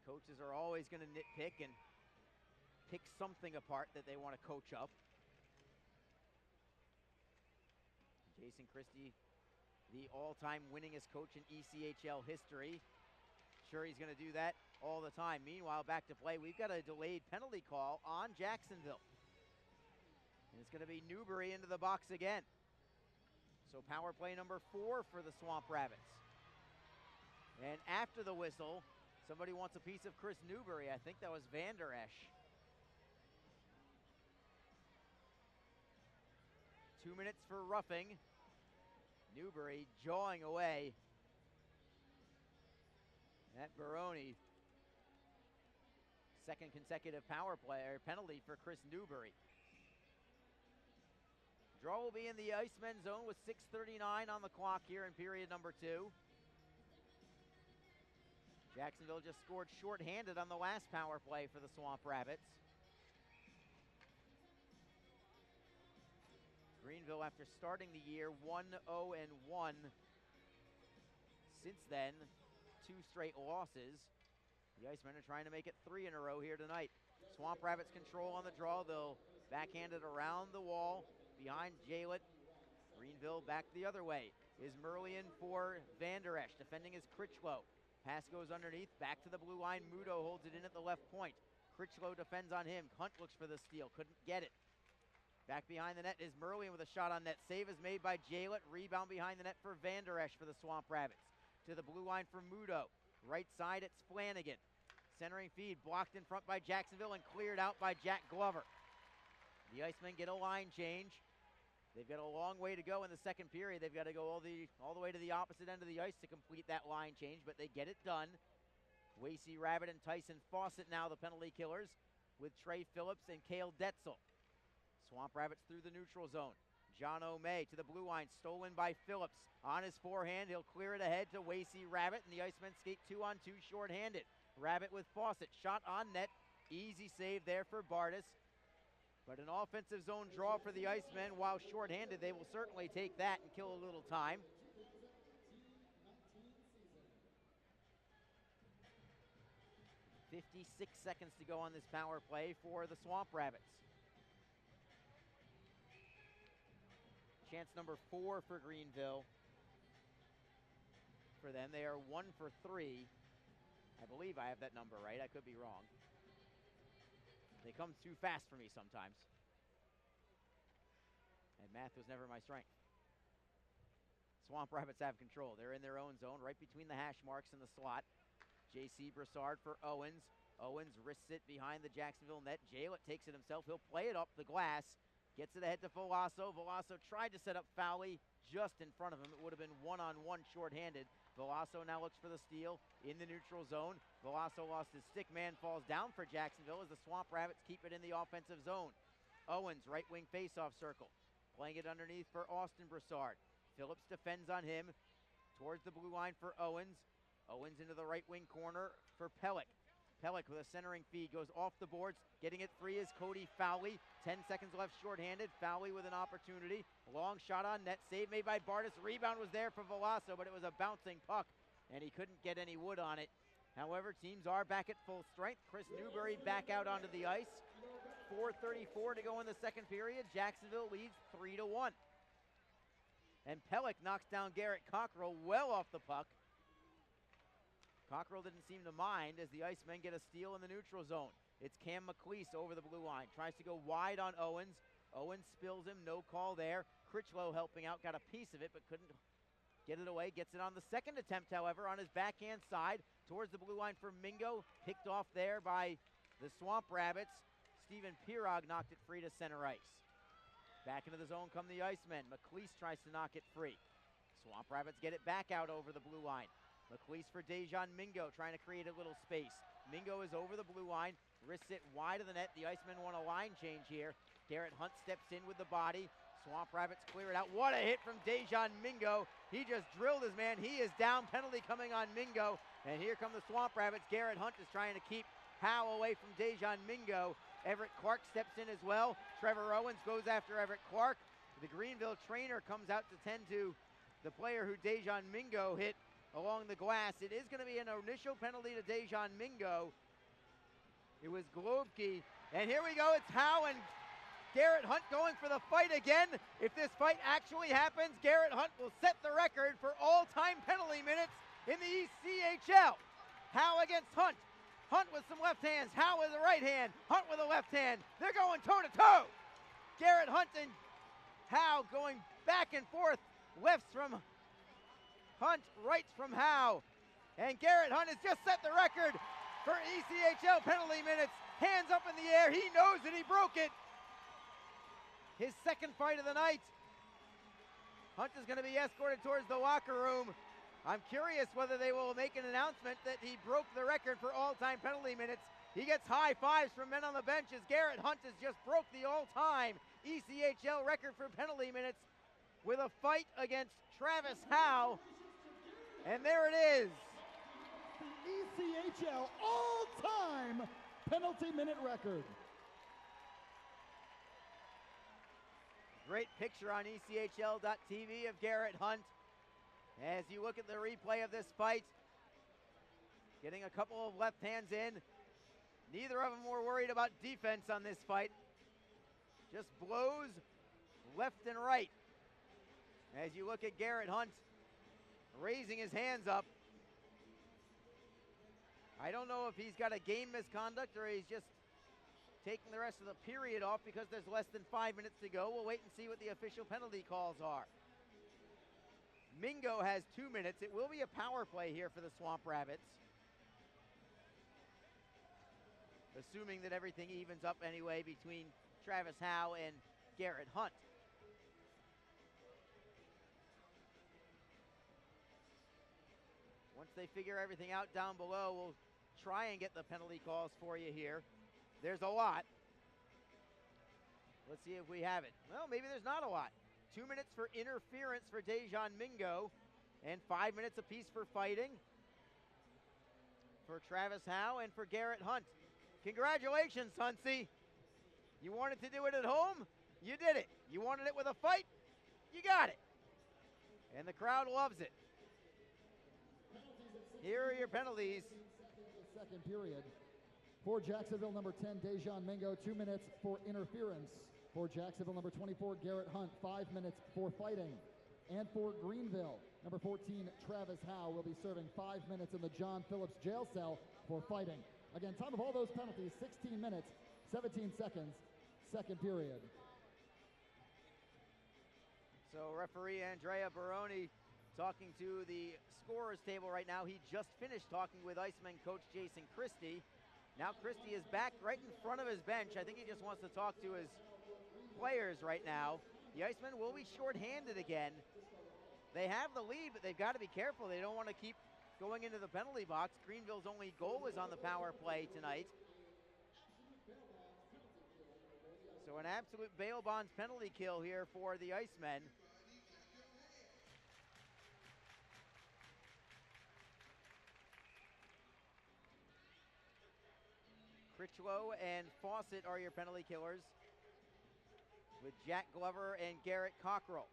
Coaches are always going to nitpick and pick something apart that they want to coach up. Jason Christie, the all-time winningest coach in ECHL history. Sure, he's going to do that all the time. Meanwhile, back to play. We've got a delayed penalty call on Jacksonville. And it's going to be Newbury into the box again. So power play number 4 for the Swamp Rabbits. And after the whistle, somebody wants a piece of Chris Newbury. I think that was Van Der Esch. 2 minutes for roughing. Newbury jawing away at Baroni. Second consecutive power play or penalty for Chris Newbury. Draw will be in the Icemen zone with 6:39 on the clock here in period number 2. Jacksonville just scored shorthanded on the last power play for the Swamp Rabbits. Greenville, after starting the year 1-0-1, since then, 2 straight losses. The Icemen are trying to make it 3 in a row here tonight. Swamp Rabbits control on the draw. They'll backhand it around the wall behind Jalett. Greenville back the other way is Merlian for Van Der Esch. Defending is Critchlow. Pass goes underneath, back to the blue line. Muto holds it in at the left point. Critchlow defends on him. Hunt looks for the steal, couldn't get it. Back behind the net is Merlian with a shot on net. Save is made by Jalett. Rebound behind the net for Van Der Esch for the Swamp Rabbits. To the blue line for Muto. Right side, it's Flanagan. Centering feed blocked in front by Jacksonville and cleared out by Jack Glover. The Icemen get a line change. They've got a long way to go in the second period. They've got to go all the way to the opposite end of the ice to complete that line change, but they get it done. Wasey Rabbit and Tyson Fawcett now the penalty killers with Trey Phillips and Cale Detzel. Swamp Rabbits through the neutral zone. John O'May to the blue line, stolen by Phillips. On his forehand, he'll clear it ahead to Wasey Rabbit, and the Icemen skate 2-on-2 shorthanded. Rabbit with Fawcett, shot on net. Easy save there for Bardis. But an offensive zone draw for the Icemen. While shorthanded, they will certainly take that and kill a little time. .56 seconds to go on this power play for the Swamp Rabbits. Chance number 4 for Greenville. For them, they are 1 for 3. I believe I have that number right. I could be wrong. They come too fast for me sometimes. And math was never my strength. Swamp Rabbits have control. They're in their own zone, right between the hash marks and the slot. J.C. Broussard for Owens. Owens wrists it behind the Jacksonville net. Jalett takes it himself. He'll play it up the glass. Gets it ahead to Veloso. Veloso tried to set up Fowley just in front of him. It would have been 1-on-1 shorthanded. Veloso now looks for the steal in the neutral zone. Veloso lost his stick. Man falls down for Jacksonville as the Swamp Rabbits keep it in the offensive zone. Owens, right wing faceoff circle. Playing it underneath for Austin Broussard. Phillips defends on him towards the blue line for Owens. Owens into the right wing corner for Pellick. Pellick with a centering feed goes off the boards. Getting it free is Cody Fowley. 10 seconds left shorthanded. Fowley with an opportunity. Long shot on net. Save made by Bardis. Rebound was there for Veloso, but it was a bouncing puck, and he couldn't get any wood on it. However, teams are back at full strength. Chris Newbury back out onto the ice. 4:34 to go in the second period. Jacksonville leads 3-1. And Pellick knocks down Garrett Cockrell well off the puck. Cockrell didn't seem to mind as the Icemen get a steal in the neutral zone. It's Cam McLeese over the blue line. Tries to go wide on Owens. Owens spills him, no call there. Critchlow helping out, got a piece of it, but couldn't get it away. Gets it on the second attempt, however, on his backhand side towards the blue line for Mingo. Picked off there by the Swamp Rabbits. Steven Pirog knocked it free to center ice. Back into the zone come the Icemen. McLeese tries to knock it free. Swamp Rabbits get it back out over the blue line. McLeese for Dejan Mingo, trying to create a little space. Mingo is over the blue line, wrists it wide of the net. The Icemen want a line change here. Garrett Hunt steps in with the body. Swamp Rabbits clear it out. What a hit from Dejan Mingo. He just drilled his man. He is down. Penalty coming on Mingo. And here come the Swamp Rabbits. Garrett Hunt is trying to keep Howe away from Dejan Mingo. Everett Clark steps in as well. Trevor Owens goes after Everett Clark. The Greenville trainer comes out to tend to the player who Dejan Mingo hit along the glass. It is going to be an initial penalty to Dejan Mingo. It was Globke. And here we go. It's Howe and Garrett Hunt going for the fight again. If this fight actually happens, Garrett Hunt will set the record for all-time penalty minutes in the ECHL. Howe against Hunt. Hunt with some left hands, Howe with a right hand, Hunt with a left hand. They're going toe-to-toe. Garrett Hunt and Howe going back and forth. Lefts from Hunt, rights from Howe. And Garrett Hunt has just set the record for ECHL penalty minutes. Hands up in the air, he knows that he broke it. His second fight of the night. Hunt is going to be escorted towards the locker room. I'm curious whether they will make an announcement that he broke the record for all-time penalty minutes. He gets high fives from men on the bench as Garrett Hunt has just broke the all-time ECHL record for penalty minutes with a fight against Travis Howe. And there it is. The ECHL all-time penalty minute record. Great picture on ECHL.tv of Garrett Hunt. As you look at the replay of this fight, getting a couple of left hands in. Neither of them were worried about defense on this fight. Just blows left and right. As you look at Garrett Hunt raising his hands up. I don't know if he's got a game misconduct or he's just taking the rest of the period off because there's less than 5 minutes to go. We'll wait and see what the official penalty calls are. Mingo has 2 minutes. It will be a power play here for the Swamp Rabbits. Assuming that everything evens up anyway between Travis Howe and Garrett Hunt. Once they figure everything out down below, we'll try and get the penalty calls for you here. There's a lot. Let's see if we have it. Well, maybe there's not a lot. 2 minutes for interference for Dejan Mingo and 5 minutes apiece for fighting for Travis Howe and for Garrett Hunt. Congratulations, Huntsy. You wanted to do it at home? You did it. You wanted it with a fight? You got it. And the crowd loves it. Here are your penalties. Second period. For Jacksonville, number 10, Dejan Mingo, 2 minutes for interference. For Jacksonville, number 24, Garrett Hunt, 5 minutes for fighting. And for Greenville, number 14, Travis Howe will be serving 5 minutes in the John Phillips jail cell for fighting. Again, time of all those penalties, 16 minutes, 17 seconds, second period. So referee Andrea Baroni talking to the scorer's table right now. He just finished talking with Iceman coach Jason Christie. Now Christie is back right in front of his bench. I think he just wants to talk to his players right now. The Icemen will be shorthanded again. They have the lead, but they've got to be careful. They don't want to keep going into the penalty box. Greenville's only goal is on the power play tonight. So an absolute bail bonds penalty kill here for the Icemen. Critchlow and Fawcett are your penalty killers, with Jack Glover and Garrett Cockrell.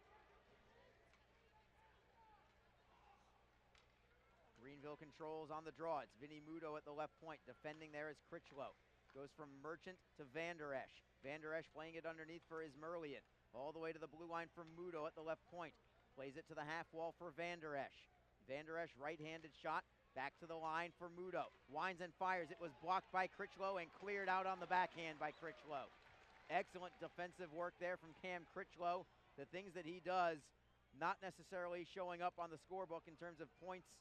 Greenville controls on the draw. It's Vinny Muto at the left point. Defending there is Critchlow. Goes from Merchant to Van Der Esch. Van Der Esch playing it underneath for Ismerlian. All the way to the blue line for Muto at the left point. Plays it to the half wall for Van Der Esch. Van Der Esch right-handed shot. Back to the line for Muto. Winds and fires. It was blocked by Critchlow and cleared out on the backhand by Critchlow. Excellent defensive work there from Cam Critchlow. The things that he does, not necessarily showing up on the scorebook in terms of points,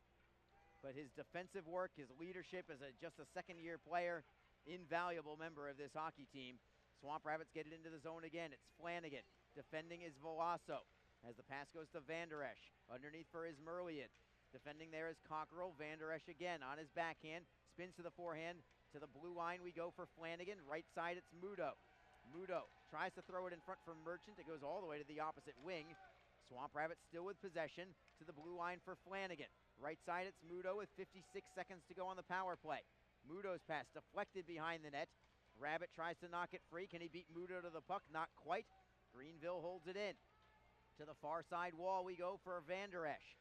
but his defensive work, his leadership as just a second-year player, invaluable member of this hockey team. Swamp Rabbits get it into the zone again. It's Flanagan. Defending is Veloso. As the pass goes to Van Der Esch. Underneath for Ismerlian. Defending there is Cockrell. Van Der Esch again on his backhand. Spins to the forehand. To the blue line we go for Flanagan. Right side it's Muto. Muto tries to throw it in front for Merchant. It goes all the way to the opposite wing. Swamp Rabbits still with possession. To the blue line for Flanagan. Right side it's Muto with 56 seconds to go on the power play. Muto's pass deflected behind the net. Rabbit tries to knock it free. Can he beat Muto to the puck? Not quite. Greenville holds it in. To the far side wall we go for Van Der Esch.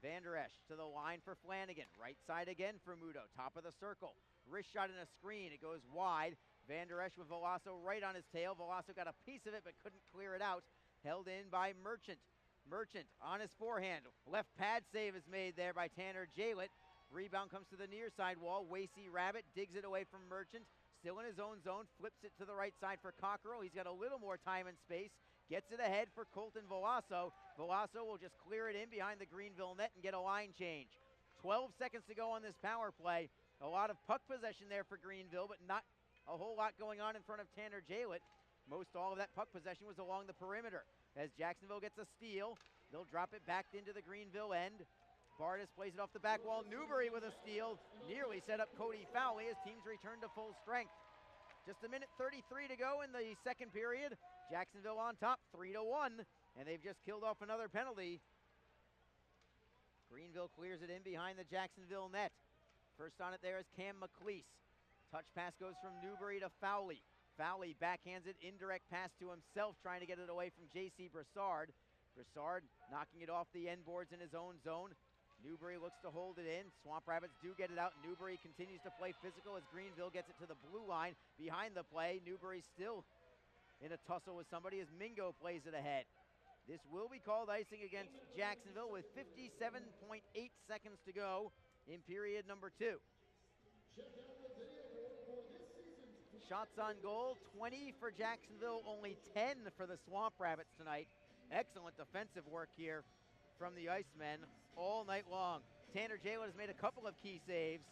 Van Der Esch to the line for Flanagan. Right side again for Muto. Top of the circle. Wrist shot and a screen. It goes wide. Van Der Esch with Veloso right on his tail. Veloso got a piece of it but couldn't clear it out. Held in by Merchant. Merchant on his forehand. Left pad save is made there by Tanner Jalett. Rebound comes to the near side wall. Wasey Rabbit digs it away from Merchant. Still in his own zone. Flips it to the right side for Cockerell. He's got a little more time and space. Gets it ahead for Colton Veloso. Veloso will just clear it in behind the Greenville net and get a line change. 12 seconds to go on this power play. A lot of puck possession there for Greenville, but not a whole lot going on in front of Tanner Jalett. Most all of that puck possession was along the perimeter. As Jacksonville gets a steal, they'll drop it back into the Greenville end. Bardis plays it off the back wall. Newbury with a steal. Nearly set up Cody Fowley as teams return to full strength. Just a minute 33 to go in the second period. Jacksonville on top, 3-1, and they've just killed off another penalty. Greenville clears it in behind the Jacksonville net. First on it there is Cam McLeese. Touch pass goes from Newbury to Fowley. Fowley backhands it, indirect pass to himself, trying to get it away from J.C. Broussard. Broussard knocking it off the end boards in his own zone. Newbury looks to hold it in. Swamp Rabbits do get it out. Newbury continues to play physical as Greenville gets it to the blue line. Behind the play, Newbury still in a tussle with somebody as Mingo plays it ahead. This will be called icing against Jacksonville with 57.8 seconds to go in period number 2. Shots on goal, 20 for Jacksonville, only 10 for the Swamp Rabbits tonight. Excellent defensive work here from the Icemen all night long. Tanner Jalett has made a couple of key saves,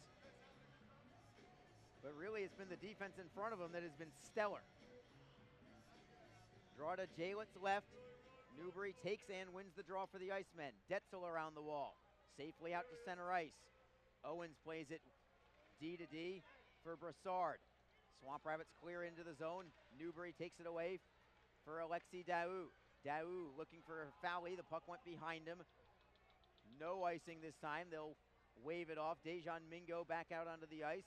but really it's been the defense in front of him that has been stellar. Draw to Jalett's left. Newbury takes and wins the draw for the Icemen. Detzel around the wall, safely out to center ice. Owens plays it D to D for Broussard. Swamp Rabbits clear into the zone. Newbury takes it away for Alexi Daou. Daou looking for Fowley. The puck went behind him. No icing this time. They'll wave it off. Dejan Mingo back out onto the ice.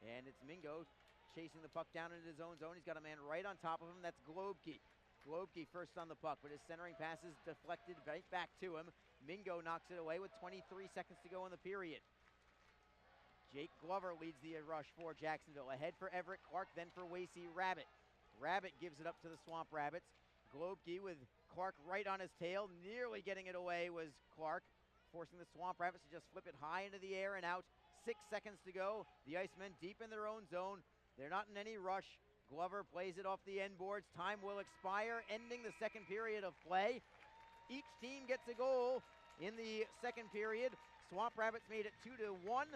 And it's Mingo chasing the puck down into his own zone. He's got a man right on top of him. That's Globke. Globke first on the puck, but his centering pass is deflected right back to him. Mingo knocks it away with 23 seconds to go in the period. Jake Glover leads the rush for Jacksonville. Ahead for Everett Clark, then for Wasey Rabbit. Rabbit gives it up to the Swamp Rabbits. Globke with Clark right on his tail. Nearly getting it away was Clark, forcing the Swamp Rabbits to just flip it high into the air and out. 6 seconds to go. The Icemen deep in their own zone. They're not in any rush. Glover plays it off the end boards. Time will expire, ending the second period of play. Each team gets a goal in the second period. Swamp Rabbits made it 2-1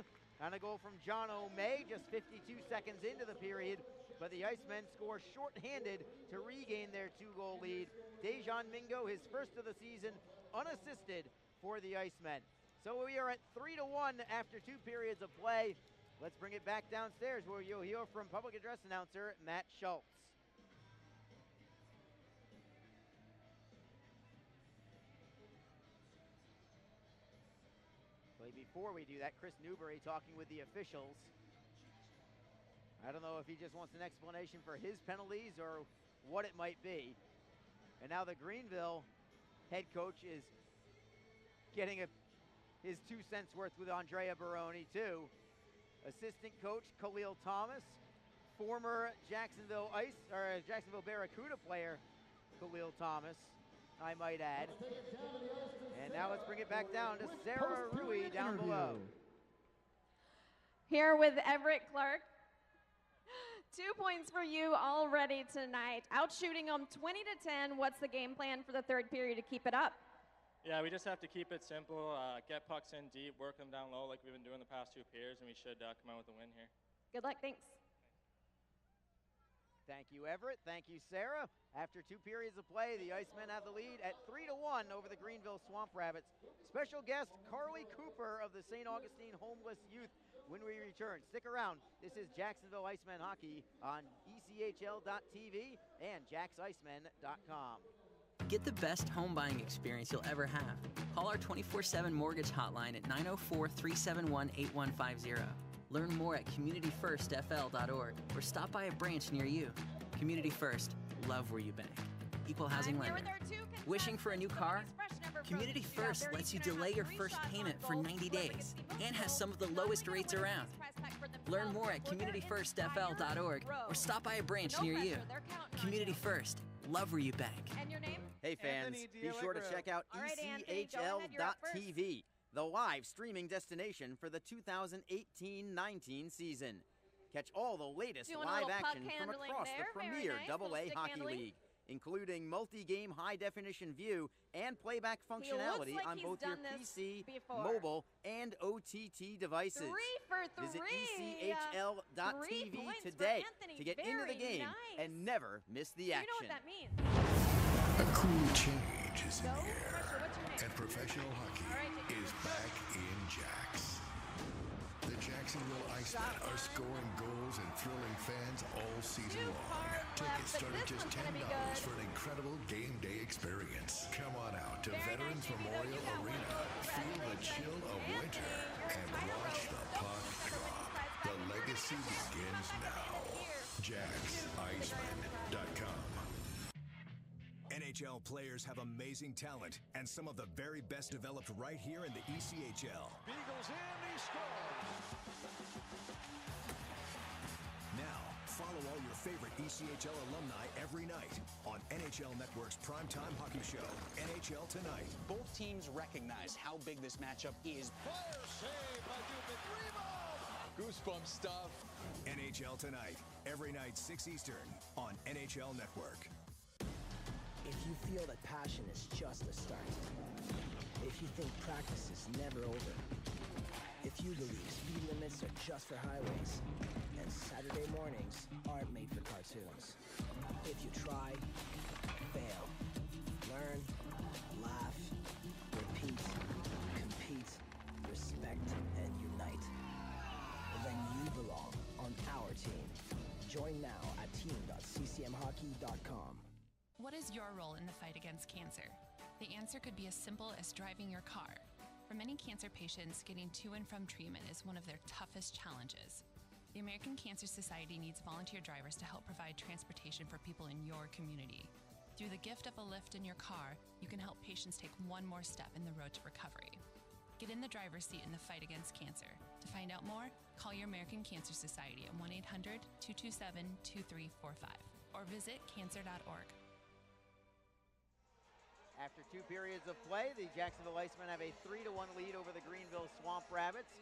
on a goal from John O'May just 52 seconds into the period. But the Icemen score shorthanded to regain their 2-goal lead. Dejan Mingo, his first of the season, unassisted for the Icemen. So we are at 3-1 after 2 periods of play. Let's bring it back downstairs where you'll hear from public address announcer Matt Schultz. But before we do that, Chris Newbury talking with the officials. I don't know if he just wants an explanation for his penalties or what it might be. And now the Greenville head coach is getting his 2 cents worth with Andrea Baroni too. Assistant coach Khalil Thomas, former Jacksonville Barracuda player Khalil Thomas, I might add. And now let's bring it back down to Sarah Rui down below. Here with Everett Clark. 2 points for you already tonight. Out shooting them 20-10. What's the game plan for the third period to keep it up? Yeah, we just have to keep it simple, get pucks in deep, work them down low like we've been doing the past 2 periods, and we should come out with a win here. Good luck, thanks. Thank you, Everett. Thank you, Sarah. After 2 periods of play, the Icemen have the lead at 3-1 over the Greenville Swamp Rabbits. Special guest Carly Cooper of the St. Augustine Homeless Youth when we return. Stick around. This is Jacksonville Icemen Hockey on ECHL.tv and JacksIcemen.com. Get the best home buying experience you'll ever have. Call our 24/7 mortgage hotline at 904-371-8150. Learn more at communityfirstfl.org or stop by a branch near you. Community First, love where you bank. Equal housing lender. Wishing for a new car? Community First lets you delay your first payment for 90 days and has some of the lowest rates around. Learn more at communityfirstfl.org or stop by a branch near you. Community First. Love where you bank. And your name? Hey fans, be sure to check out All right, Anthony, go ahead, you're up first. ECHL.tv, the live streaming destination for the 2018-19 season. Catch all the latest Doing a live little puck action from handling across there. the Very premier nice. Little AA stick Hockey handling. League, including multi-game high-definition view and playback functionality like on he's both your done this PC, before. mobile, and OTT devices. 3 for 3. Visit 3 ECHL.tv points for today Anthony. to get into the Very game nice. and never miss the You action. know what that means. A cool change is in the air, Pressure, what's your name? and professional hockey All right, Jake, is back in Jax. The Jacksonville Icemen are scoring goals and thrilling fans all season long. Tickets start at just $10 for an incredible game day experience. Come on out to Veterans Memorial Arena, feel the chill of winter, and watch the puck drop. The legacy begins now. JacksIcemen.com. NHL players have amazing talent, and some of the very best developed right here in the ECHL. Beagles in, he scores. Now, follow all your favorite ECHL alumni every night on NHL Network's primetime hockey show, NHL Tonight. Both teams recognize how big this matchup is. Fire save by Dubin. Rebound. Goosebump stuff. NHL Tonight, every night 6 Eastern on NHL Network. If you feel that passion is just a start, if you think practice is never over, if you believe speed limits are just for highways, and Saturday mornings aren't made for cartoons, if you try, fail, learn, laugh, repeat, compete, respect, and unite, then you belong on our team. Join now at team.ccmhockey.com. What is your role in the fight against cancer? The answer could be as simple as driving your car. For many cancer patients, getting to and from treatment is one of their toughest challenges. The American Cancer Society needs volunteer drivers to help provide transportation for people in your community. Through the gift of a lift in your car, you can help patients take one more step in the road to recovery. Get in the driver's seat in the fight against cancer. To find out more, call your American Cancer Society at 1-800-227-2345 or visit cancer.org. After 2 periods of play, the Jacksonville Icemen have a 3-1 lead over the Greenville Swamp Rabbits.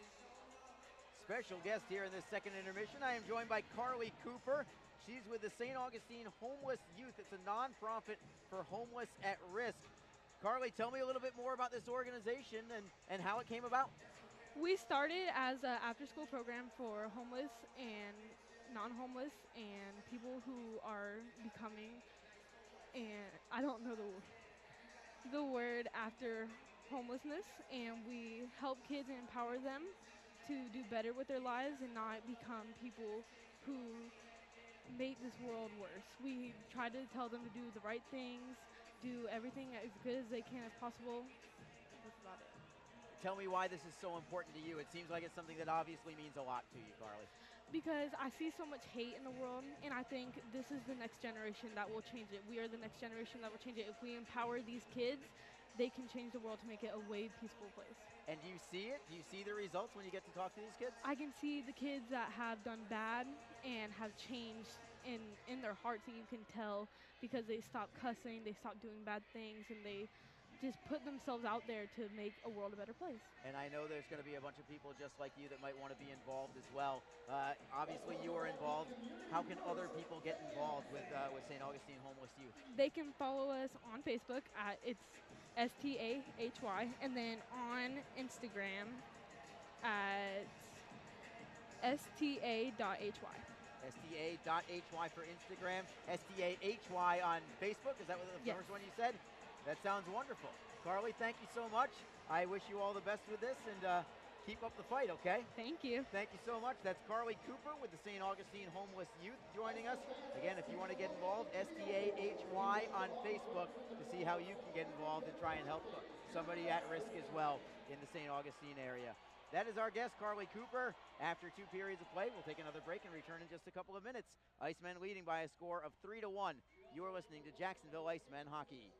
Special guest here in this second intermission. I am joined by Carly Cooper. She's with the St. Augustine Homeless Youth. It's a nonprofit for homeless at risk. Carly, tell me a little bit more about this organization and how it came about. We started as an after-school program for homeless and non-homeless and people who are becoming, and I don't know the word after homelessness, and we help kids and empower them to do better with their lives and not become people who make this world worse. We try to tell them to do the right things, do everything as good as they can as possible. That's about it. Tell me why this is so important to you. It seems like it's something that obviously means a lot to you, Carly. Because I see so much hate in the world, and I think this is the next generation that will change it. We are the next generation that will change it. If we empower these kids, they can change the world to make it a way peaceful place. And do you see it? Do you see the results when you get to talk to these kids? I can see the kids that have done bad and have changed in their hearts, and you can tell because they stop cussing, they stop doing bad things, and they just put themselves out there to make a world a better place. And I know there's going to be a bunch of people just like you that might want to be involved as well. Obviously, you are involved. How can other people get involved with St. Augustine Homeless Youth? They can follow us on Facebook at it's STAHY, and then on Instagram at STA.HY. STA.HY for Instagram, STAHY on Facebook. Is that what the first one you said? That sounds wonderful. Carly, thank you so much. I wish you all the best with this, and keep up the fight, okay? Thank you. Thank you so much. That's Carly Cooper with the St. Augustine Homeless Youth joining us. Again, if you want to get involved, STAHY on Facebook to see how you can get involved and try and help somebody at risk as well in the St. Augustine area. That is our guest, Carly Cooper. After 2 periods of play, we'll take another break and return in just a couple of minutes. Icemen leading by a score of 3-1. You are listening to Jacksonville Icemen Hockey.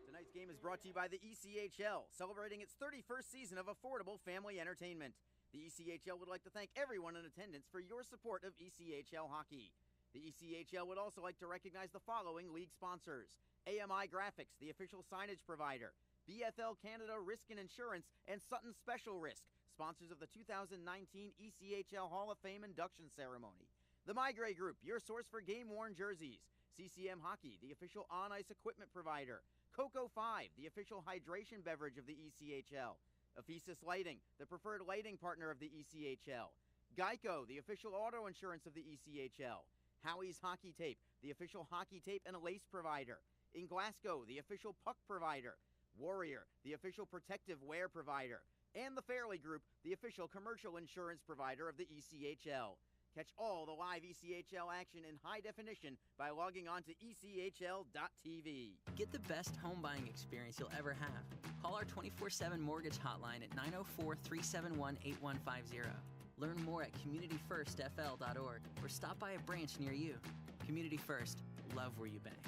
Tonight's game is brought to you by the ECHL, celebrating its 31st season of affordable family entertainment. The ECHL would like to thank everyone in attendance for your support of ECHL hockey. The ECHL would also like to recognize the following league sponsors: AMI Graphics, the official signage provider; BFL Canada Risk and Insurance; and Sutton Special Risk, sponsors of the 2019 ECHL Hall of Fame induction ceremony. The Migray Group, your source for game-worn jerseys; CCM Hockey, the official on-ice equipment provider; Coco 5, the official hydration beverage of the ECHL; Ephesus Lighting, the preferred lighting partner of the ECHL; Geico, the official auto insurance of the ECHL; Howie's Hockey Tape, the official hockey tape and lace provider; in Glasgow, the official puck provider; Warrior, the official protective wear provider; and the Fairley Group, the official commercial insurance provider of the ECHL. Catch all the live ECHL action in high definition by logging on to ECHL.tv. Get the best home buying experience you'll ever have. Call our 24/7 mortgage hotline at 904-371-8150. Learn more at communityfirstfl.org or stop by a branch near you. Community First, love where you bank.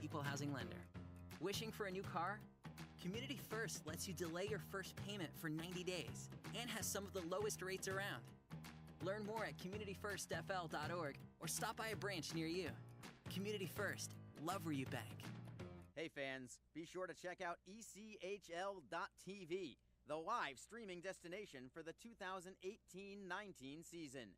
Equal housing lender. Wishing for a new car? Community First lets you delay your first payment for 90 days and has some of the lowest rates around. Learn more at communityfirstfl.org or stop by a branch near you. Community First, love where you bank. Hey fans, be sure to check out ECHL.tv, the live streaming destination for the 2018-19 season.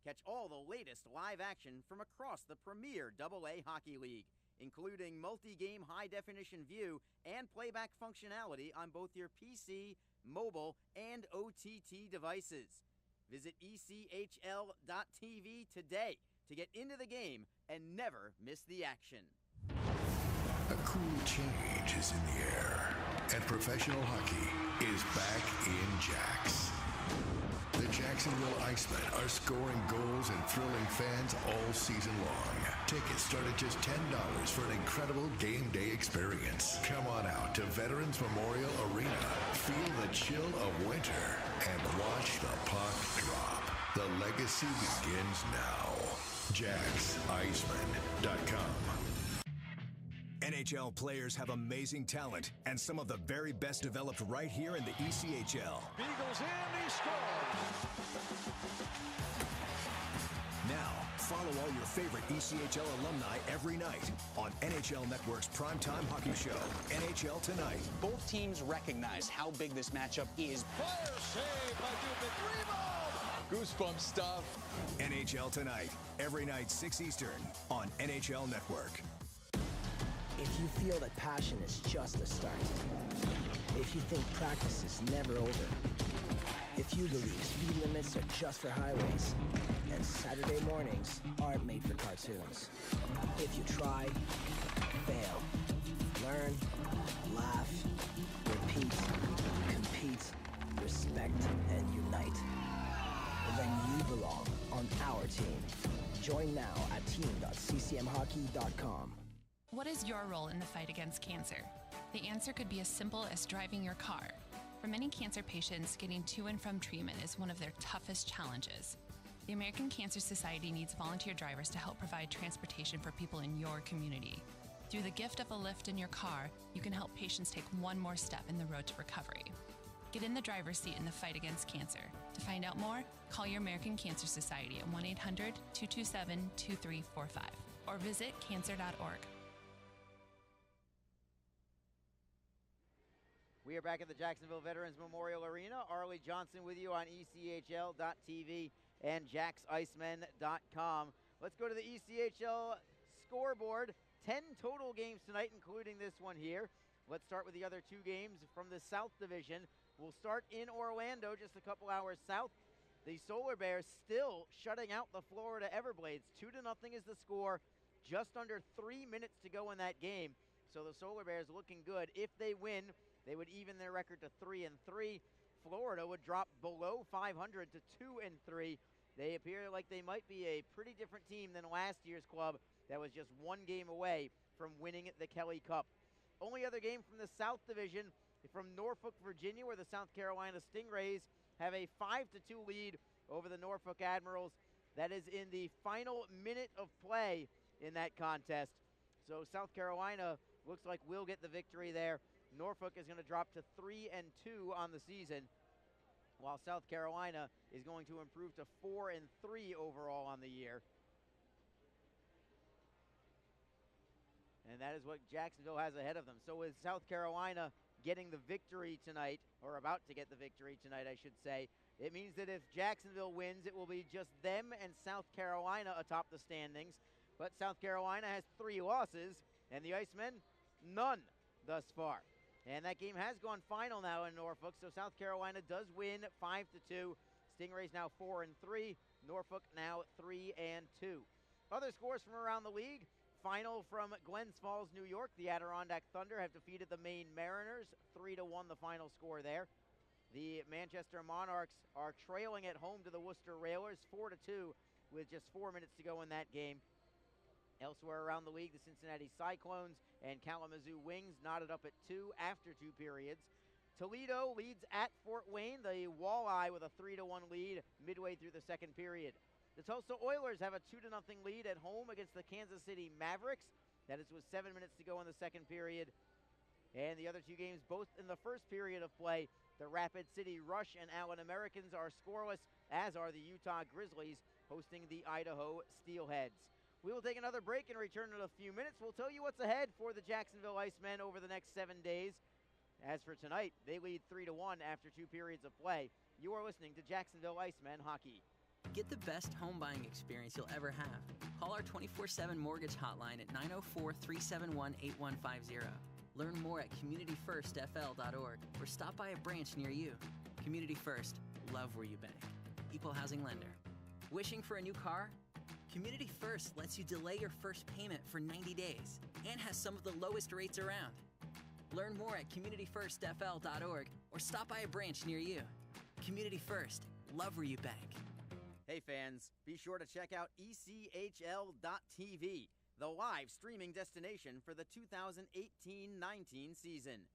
Catch all the latest live action from across the premier AA Hockey League, including multi-game high-definition view and playback functionality on both your PC, mobile, and OTT devices. Visit ECHL.tv today to get into the game and never miss the action. A cool change is in the air, and professional hockey is back in Jax. The Jacksonville Icemen are scoring goals and thrilling fans all season long. Tickets start at just $10 for an incredible game day experience. Come on out to Veterans Memorial Arena, feel the chill of winter, and watch the puck drop. The legacy begins now. JacksIcemen.com. NHL players have amazing talent, and some of the very best developed right here in the ECHL. Beagles in, he scores! Now, follow all your favorite ECHL alumni every night on NHL Network's primetime hockey show, NHL Tonight. Both teams recognize how big this matchup is. Fire save by Dubin. Rebound! Goosebump stuff. NHL Tonight, every night 6 Eastern on NHL Network. If you feel that passion is just a start, if you think practice is never over, if you believe speed limits are just for highways, and Saturday mornings aren't made for cartoons, if you try, fail, learn, laugh, repeat, compete, respect, and unite, then you belong on our team. Join now at team.ccmhockey.com. What is your role in the fight against cancer? The answer could be as simple as driving your car. For many cancer patients, getting to and from treatment is one of their toughest challenges. The American Cancer Society needs volunteer drivers to help provide transportation for people in your community. Through the gift of a lift in your car, you can help patients take one more step in the road to recovery. Get in the driver's seat in the fight against cancer. To find out more, call your American Cancer Society at 1-800-227-2345 or visit cancer.org. We are back at the Jacksonville Veterans Memorial Arena. Arlie Johnson with you on ECHL.tv and JacksIcemen.com. Let's go to the ECHL scoreboard. 10 total games tonight, including this one here. Let's start with the other two games from the South Division. We'll start in Orlando, just a couple hours south. The Solar Bears still shutting out the Florida Everblades. 2-0 is the score. Just under 3 minutes to go in that game. So the Solar Bears looking good. If they win, they would even their record to 3-3. Florida would drop below 500 to 2-3. They appear like they might be a pretty different team than last year's club that was just one game away from winning the Kelly Cup. Only other game from the South Division from Norfolk, Virginia, where the South Carolina Stingrays have a 5-2 lead over the Norfolk Admirals. That is in the final minute of play in that contest. So South Carolina looks like we'll get the victory there. Norfolk is going to drop to 3-2 on the season. while South Carolina is going to improve to 4-3 overall on the year. And that is what Jacksonville has ahead of them. So with South Carolina getting the victory tonight, or about to get the victory tonight, I should say, it means that if Jacksonville wins, it will be just them and South Carolina atop the standings. But South Carolina has 3 losses, and the Icemen, none thus far. And that game has gone final now in Norfolk, so South Carolina does win 5-2. Stingrays now 4-3. Norfolk now 3-2. Other scores from around the league. Final from Glens Falls, New York. The Adirondack Thunder have defeated the Maine Mariners. 3-1 the final score there. The Manchester Monarchs are trailing at home to the Worcester Railers 4-2 with just 4 minutes to go in that game. Elsewhere around the league, the Cincinnati Cyclones and Kalamazoo Wings knotted up at 2 after 2 periods. Toledo leads at Fort Wayne, the Walleye with a 3-1 lead midway through the second period. The Tulsa Oilers have a 2-0 lead at home against the Kansas City Mavericks. That is with 7 minutes to go in the second period. And the other 2 games, both in the first period of play, the Rapid City Rush and Allen Americans are scoreless, as are the Utah Grizzlies hosting the Idaho Steelheads. We will take another break and return in a few minutes. We'll tell you what's ahead for the Jacksonville Icemen over the next 7 days. As for tonight, they lead 3-1 after 2 periods of play. You are listening to Jacksonville Icemen Hockey. Get the best home buying experience you'll ever have. Call our 24/7 mortgage hotline at 904-371-8150. Learn more at communityfirstfl.org or stop by a branch near you. Community First, love where you bank. Equal housing lender. Wishing for a new car? Community First lets you delay your first payment for 90 days and has some of the lowest rates around. Learn more at communityfirstfl.org or stop by a branch near you. Community First, love where you bank. Hey fans, be sure to check out ECHL.TV, the live streaming destination for the 2018-19 season.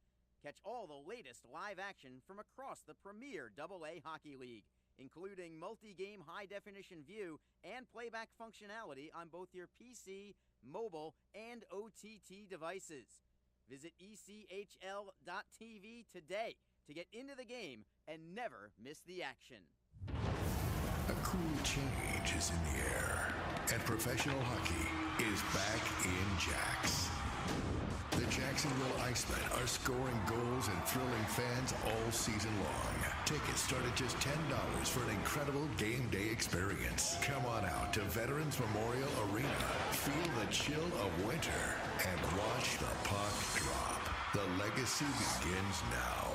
Catch all the latest live action from across the premier AA Hockey League, including multi-game high-definition view and playback functionality on both your PC, mobile, and OTT devices. Visit ECHL.TV today to get into the game and never miss the action. A cool change is in the air, and professional hockey is back in Jacks. The Jacksonville Icemen are scoring goals and thrilling fans all season long. Tickets start at just $10 for an incredible game day experience. Come on out to Veterans Memorial Arena, feel the chill of winter, and watch the puck drop. The legacy begins now.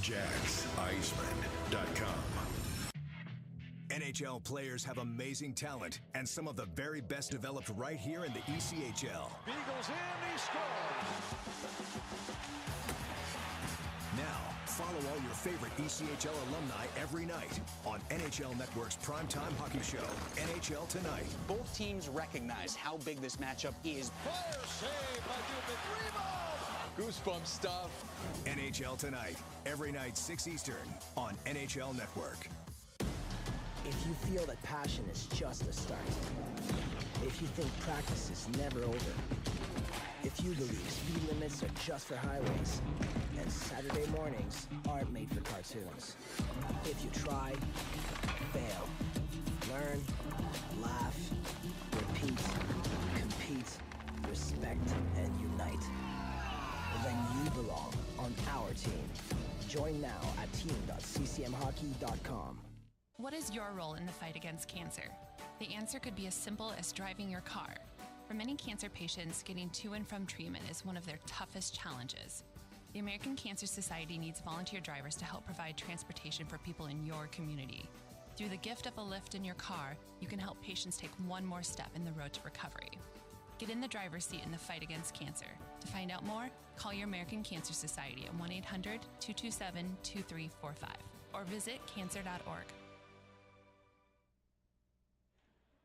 JacksIcemen.com. NHL players have amazing talent, and some of the very best developed right here in the ECHL. Beagles in, he scores! Now, follow all your favorite ECHL alumni every night on NHL Network's primetime hockey show, NHL Tonight. Both teams recognize how big this matchup is. Fire save by Dubin. Rebound! Goosebump stuff. NHL Tonight, every night 6 Eastern on NHL Network. If you feel that passion is just a start, if you think practice is never over, if you believe speed limits are just for highways, and Saturday mornings aren't made for cartoons, if you try, fail, learn, laugh, repeat, compete, respect, and unite, then you belong on our team. Join now at team.ccmhockey.com. What is your role in the fight against cancer? The answer could be as simple as driving your car. For many cancer patients, getting to and from treatment is one of their toughest challenges. The American Cancer Society needs volunteer drivers to help provide transportation for people in your community. Through the gift of a lift in your car, you can help patients take one more step in the road to recovery. Get in the driver's seat in the fight against cancer. To find out more, call your American Cancer Society at 1-800-227-2345 or visit cancer.org.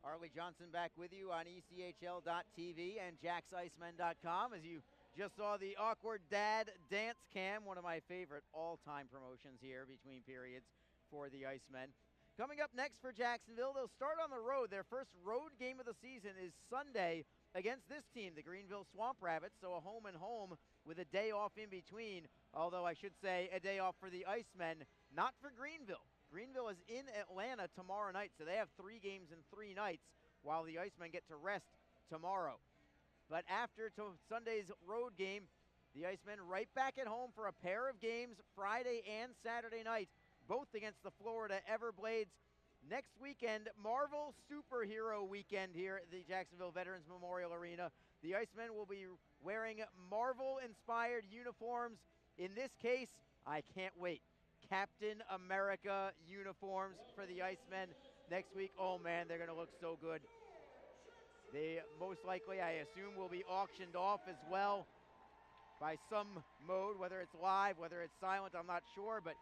Harley Johnson back with you on ECHL.TV and JacksIcemen.com as you just saw the awkward dad dance cam, one of my favorite all-time promotions here between periods for the Icemen. Coming up next for Jacksonville, they'll start on the road. Their first road game of the season is Sunday against this team, the Greenville Swamp Rabbits, so a home and home with a day off in between, although I should say a day off for the Icemen, not for Greenville. Greenville is in Atlanta tomorrow night, so they have 3 games in 3 nights while the Icemen get to rest tomorrow. But after Sunday's road game, the Icemen right back at home for a pair of games Friday and Saturday night, both against the Florida Everblades. Next weekend, Marvel Superhero Weekend here at the Jacksonville Veterans Memorial Arena. The Icemen will be wearing Marvel-inspired uniforms. In this case, I can't wait. Captain America uniforms for the Icemen next week. Oh man, they're going to look so good. They most likely, I assume, will be auctioned off as well by some mode, whether it's live, whether it's silent, I'm not sure, but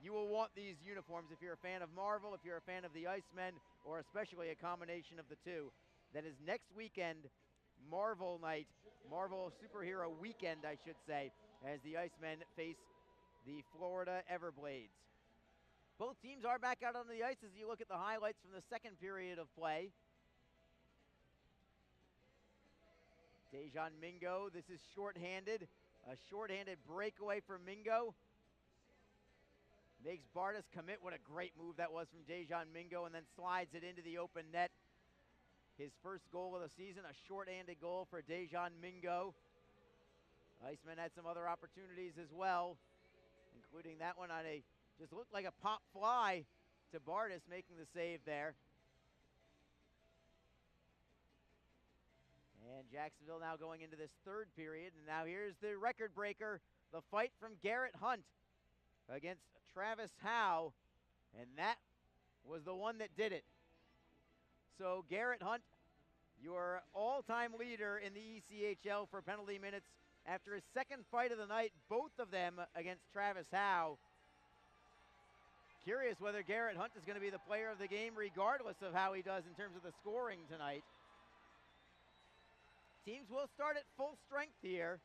you will want these uniforms if you're a fan of Marvel, if you're a fan of the Icemen, or especially a combination of the two. That is next weekend, Marvel night, Marvel Superhero Weekend, I should say, as the Icemen face the Florida Everblades. Both teams are back out on the ice as you look at the highlights from the second period of play. Dejan Mingo, this is shorthanded. A shorthanded breakaway for Mingo. Makes Bardis commit. What a great move that was from Dejan Mingo, and then slides it into the open net. His first goal of the season, a shorthanded goal for Dejan Mingo. Icemen had some other opportunities as well, including that one on a, just looked like a pop fly to Bardis, making the save there. And Jacksonville now going into this third period. And now here's the record breaker, the fight from Garrett Hunt against Travis Howe. And that was the one that did it. So Garrett Hunt, your all-time leader in the ECHL for penalty minutes after his second fight of the night, both of them against Travis Howe. Curious whether Garrett Hunt is going to be the player of the game regardless of how he does in terms of the scoring tonight. Teams will start at full strength here.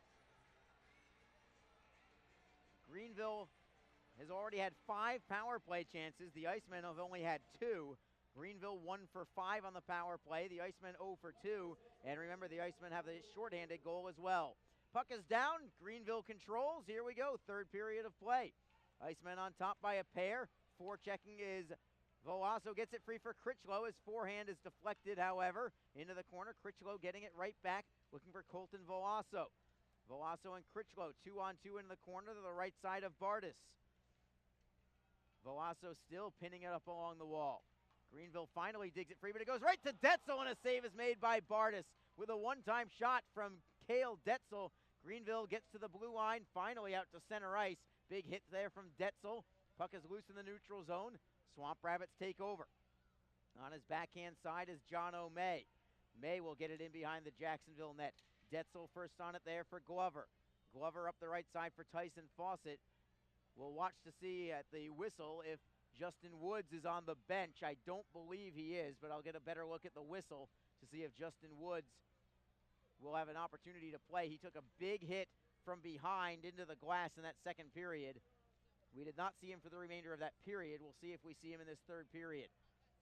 Greenville has already had 5 power play chances. The Icemen have only had 2. Greenville 1 for 5 on the power play. The Icemen 0 for 2. And remember, the Icemen have the shorthanded goal as well. Puck is down. Greenville controls. Here we go. Third period of play. Icemen on top by a pair. Forechecking is Volaso, gets it free for Critchlow. His forehand is deflected, however, into the corner. Critchlow getting it right back, looking for Colton Volaso. Volaso and Critchlow, 2-on-2 into the corner to the right side of Bardis. Volaso still pinning it up along the wall. Greenville finally digs it free, but it goes right to Detzel, and a save is made by Bardis with a one-time shot from Cale Detzel. Greenville gets to the blue line, finally out to center ice. Big hit there from Detzel. Puck is loose in the neutral zone. Swamp Rabbits take over. On his backhand side is John O'May. May will get it in behind the Jacksonville net. Detzel first on it there for Glover. Glover up the right side for Tyson Fawcett. We'll watch to see at the whistle if Justin Woods is on the bench. I don't believe he is, but I'll get a better look at the whistle to see if Justin Woods will have an opportunity to play. He took a big hit from behind into the glass in that second period. We did not see him for the remainder of that period. We'll see if we see him in this third period.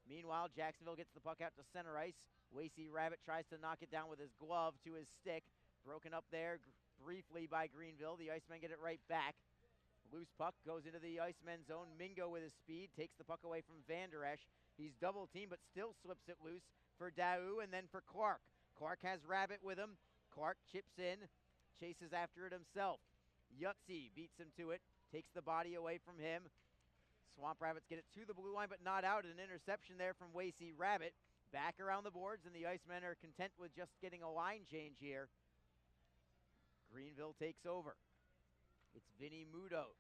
Meanwhile, Jacksonville gets the puck out to center ice. Lacey Rabbit tries to knock it down with his glove to his stick. Broken up there briefly by Greenville. The Icemen get it right back. Loose puck goes into the Icemen zone. Mingo with his speed takes the puck away from Van Der Esch. He's double teamed but still slips it loose for Daou and then for Clark. Clark has Rabbit with him. Clark chips in, chases after it himself. Yutzi beats him to it. Takes the body away from him. Swamp Rabbits get it to the blue line, but not out. An interception there from Lacey Rabbit. Back around the boards, and the Icemen are content with just getting a line change here. Greenville takes over. It's Vinny Mudo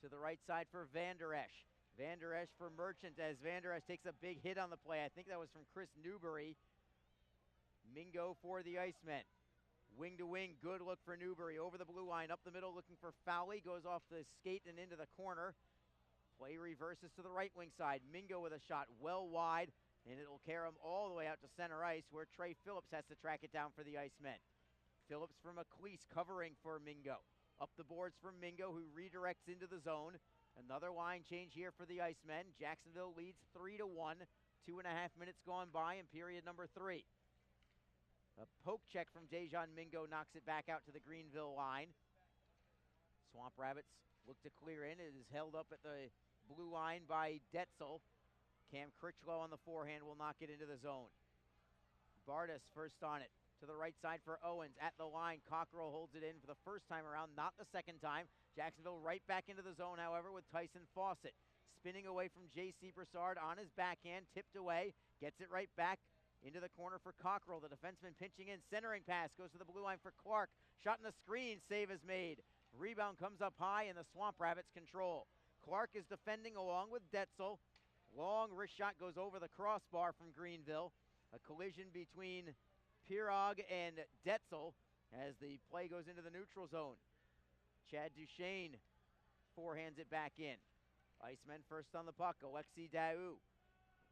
to the right side for Van Der Esch. Van Der Esch for Merchant as Van Der Esch takes a big hit on the play. I think that was from Chris Newbury. Mingo for the Icemen. Wing to wing, good look for Newbury. Over the blue line, up the middle, looking for Fowley. Goes off the skate and into the corner. Play reverses to the right wing side. Mingo with a shot well wide, and it'll carry him all the way out to center ice, where Trey Phillips has to track it down for the Icemen. Phillips from McLeese covering for Mingo. Up the boards for Mingo, who redirects into the zone. Another line change here for the Icemen. Jacksonville leads 3-1. 2.5 minutes gone by in period number 3. A poke check from Dejan Mingo knocks it back out to the Greenville line. Swamp Rabbits look to clear in. It is held up at the blue line by Detzel. Cam Critchlow on the forehand will not get into the zone. Bardis first on it. To the right side for Owens. At the line, Cockrell holds it in for the first time around, not the second time. Jacksonville right back into the zone, however, with Tyson Fawcett. Spinning away from J.C. Broussard on his backhand, tipped away, gets it right back into the corner for Cockrell. The defenseman pinching in, centering pass, goes to the blue line for Clark. Shot in the screen, save is made. Rebound comes up high, and the Swamp Rabbits control. Clark is defending along with Detzel. Long wrist shot goes over the crossbar from Greenville. A collision between Pirog and Detzel as the play goes into the neutral zone. Chad Duchesne forehands it back in. Icemen first on the puck. Alexi Daou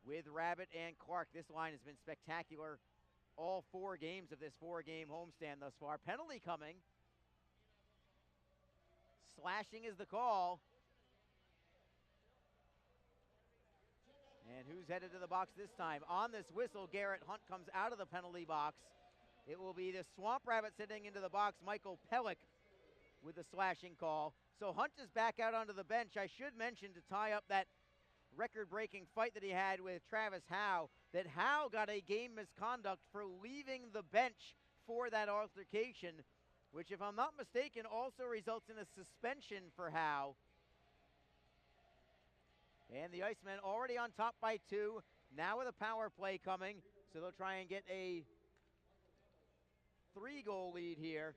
with Rabbit and Clark. This line has been spectacular all 4 games of this 4-game homestand thus far. Penalty coming. Slashing is the call. And who's headed to the box this time? On this whistle, Garrett Hunt comes out of the penalty box. It will be the Swamp Rabbit sitting into the box, Michael Pellick, with the slashing call. So Hunt is back out onto the bench. I should mention, to tie up that record-breaking fight that he had with Travis Howe, that Howe got a game misconduct for leaving the bench for that altercation, which, if I'm not mistaken, also results in a suspension for Howe. And the Icemen already on top by 2, now with a power play coming, so they'll try and get a 3-goal lead here.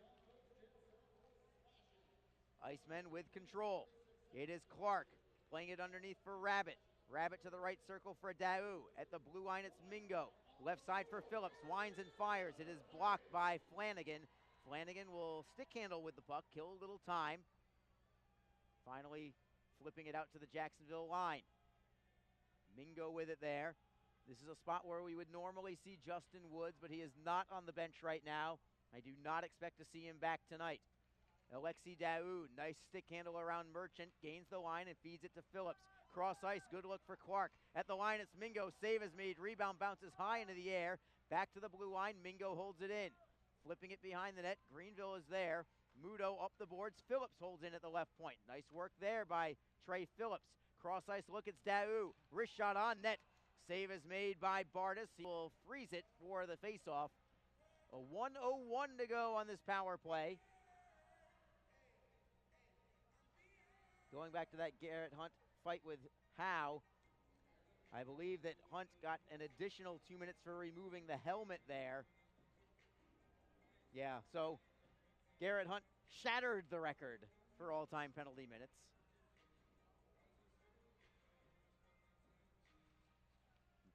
Icemen with control. It is Clark playing it underneath for Rabbit. Rabbit to the right circle for Daou. At the blue line, it's Mingo. Left side for Phillips. Winds and fires. It is blocked by Flanagan. Flanagan will stick handle with the puck, kill a little time. Finally flipping it out to the Jacksonville line. Mingo with it there. This is a spot where we would normally see Justin Woods, but he is not on the bench right now. I do not expect to see him back tonight. Alexi Daou, nice stick handle around Merchant, gains the line and feeds it to Phillips. Cross ice, good look for Clark. At the line, it's Mingo. Save is made. Rebound bounces high into the air. Back to the blue line. Mingo holds it in. Flipping it behind the net. Greenville is there. Muto up the boards. Phillips holds in at the left point. Nice work there by Trey Phillips. Cross ice look, it's Daou. Wrist shot on net. Save is made by Bardis. He will freeze it for the faceoff. A 1:01 to go on this power play. Going back to that Garrett Hunt fight with Howe, I believe that Hunt got an additional 2 minutes for removing the helmet there. Yeah, so Garrett Hunt shattered the record for all-time penalty minutes.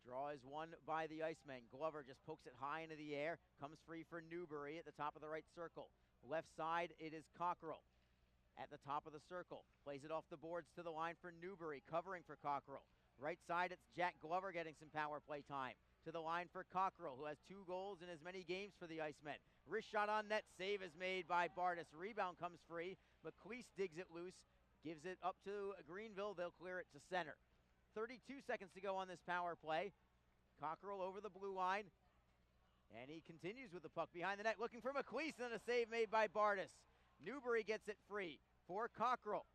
Draw is won by the Icemen. Glover just pokes it high into the air. Comes free for Newbury at the top of the right circle. Left side, it is Cockrell at the top of the circle. Plays it off the boards to the line for Newbury, covering for Cockrell. Right side, it's Jack Glover getting some power play time. To the line for Cockrell, who has 2 goals in as many games for the Icemen. Wrist shot on net. Save is made by Bardis. Rebound comes free. McLeese digs it loose. Gives it up to Greenville. They'll clear it to center. 32 seconds to go on this power play. Cockrell over the blue line. And he continues with the puck behind the net. Looking for McLeese, and a save made by Bardis. Newbury gets it free for Cockrell.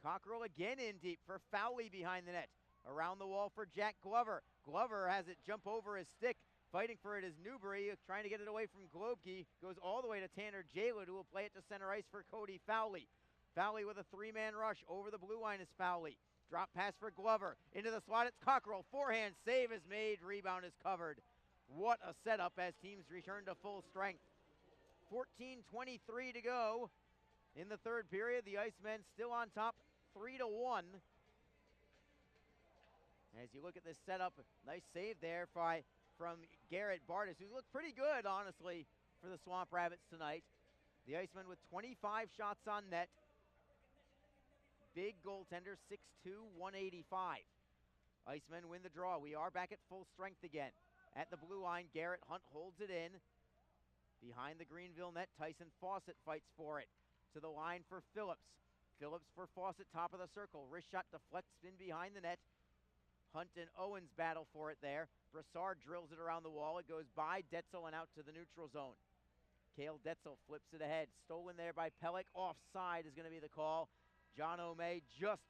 Cockrell again in deep for Fowley behind the net. Around the wall for Jack Glover. Glover has it jump over his stick. Fighting for it is Newbury, trying to get it away from Globke. Goes all the way to Tanner Jaywood, who will play it to center ice for Cody Fowley. Fowley with a 3-man rush. Over the blue line is Fowley. Drop pass for Glover. Into the slot, it's Cockrell. Forehand save is made. Rebound is covered. What a setup as teams return to full strength. 14:23 to go in the third period. The Icemen still on top, 3-1. As you look at this setup, nice save there from Garrett Bardis, who looked pretty good, honestly, for the Swamp Rabbits tonight. The Icemen with 25 shots on net. Big goaltender, 6'2", 185. Icemen win the draw. We are back at full strength again. At the blue line, Garrett Hunt holds it in. Behind the Greenville net, Tyson Fawcett fights for it. To the line for Phillips. Phillips for Fawcett, top of the circle. Wrist shot deflects spin behind the net. Hunt and Owens battle for it there. Broussard drills it around the wall. It goes by Detzel and out to the neutral zone. Cale Detzel flips it ahead. Stolen there by Pellick. Offside is going to be the call. John O'May just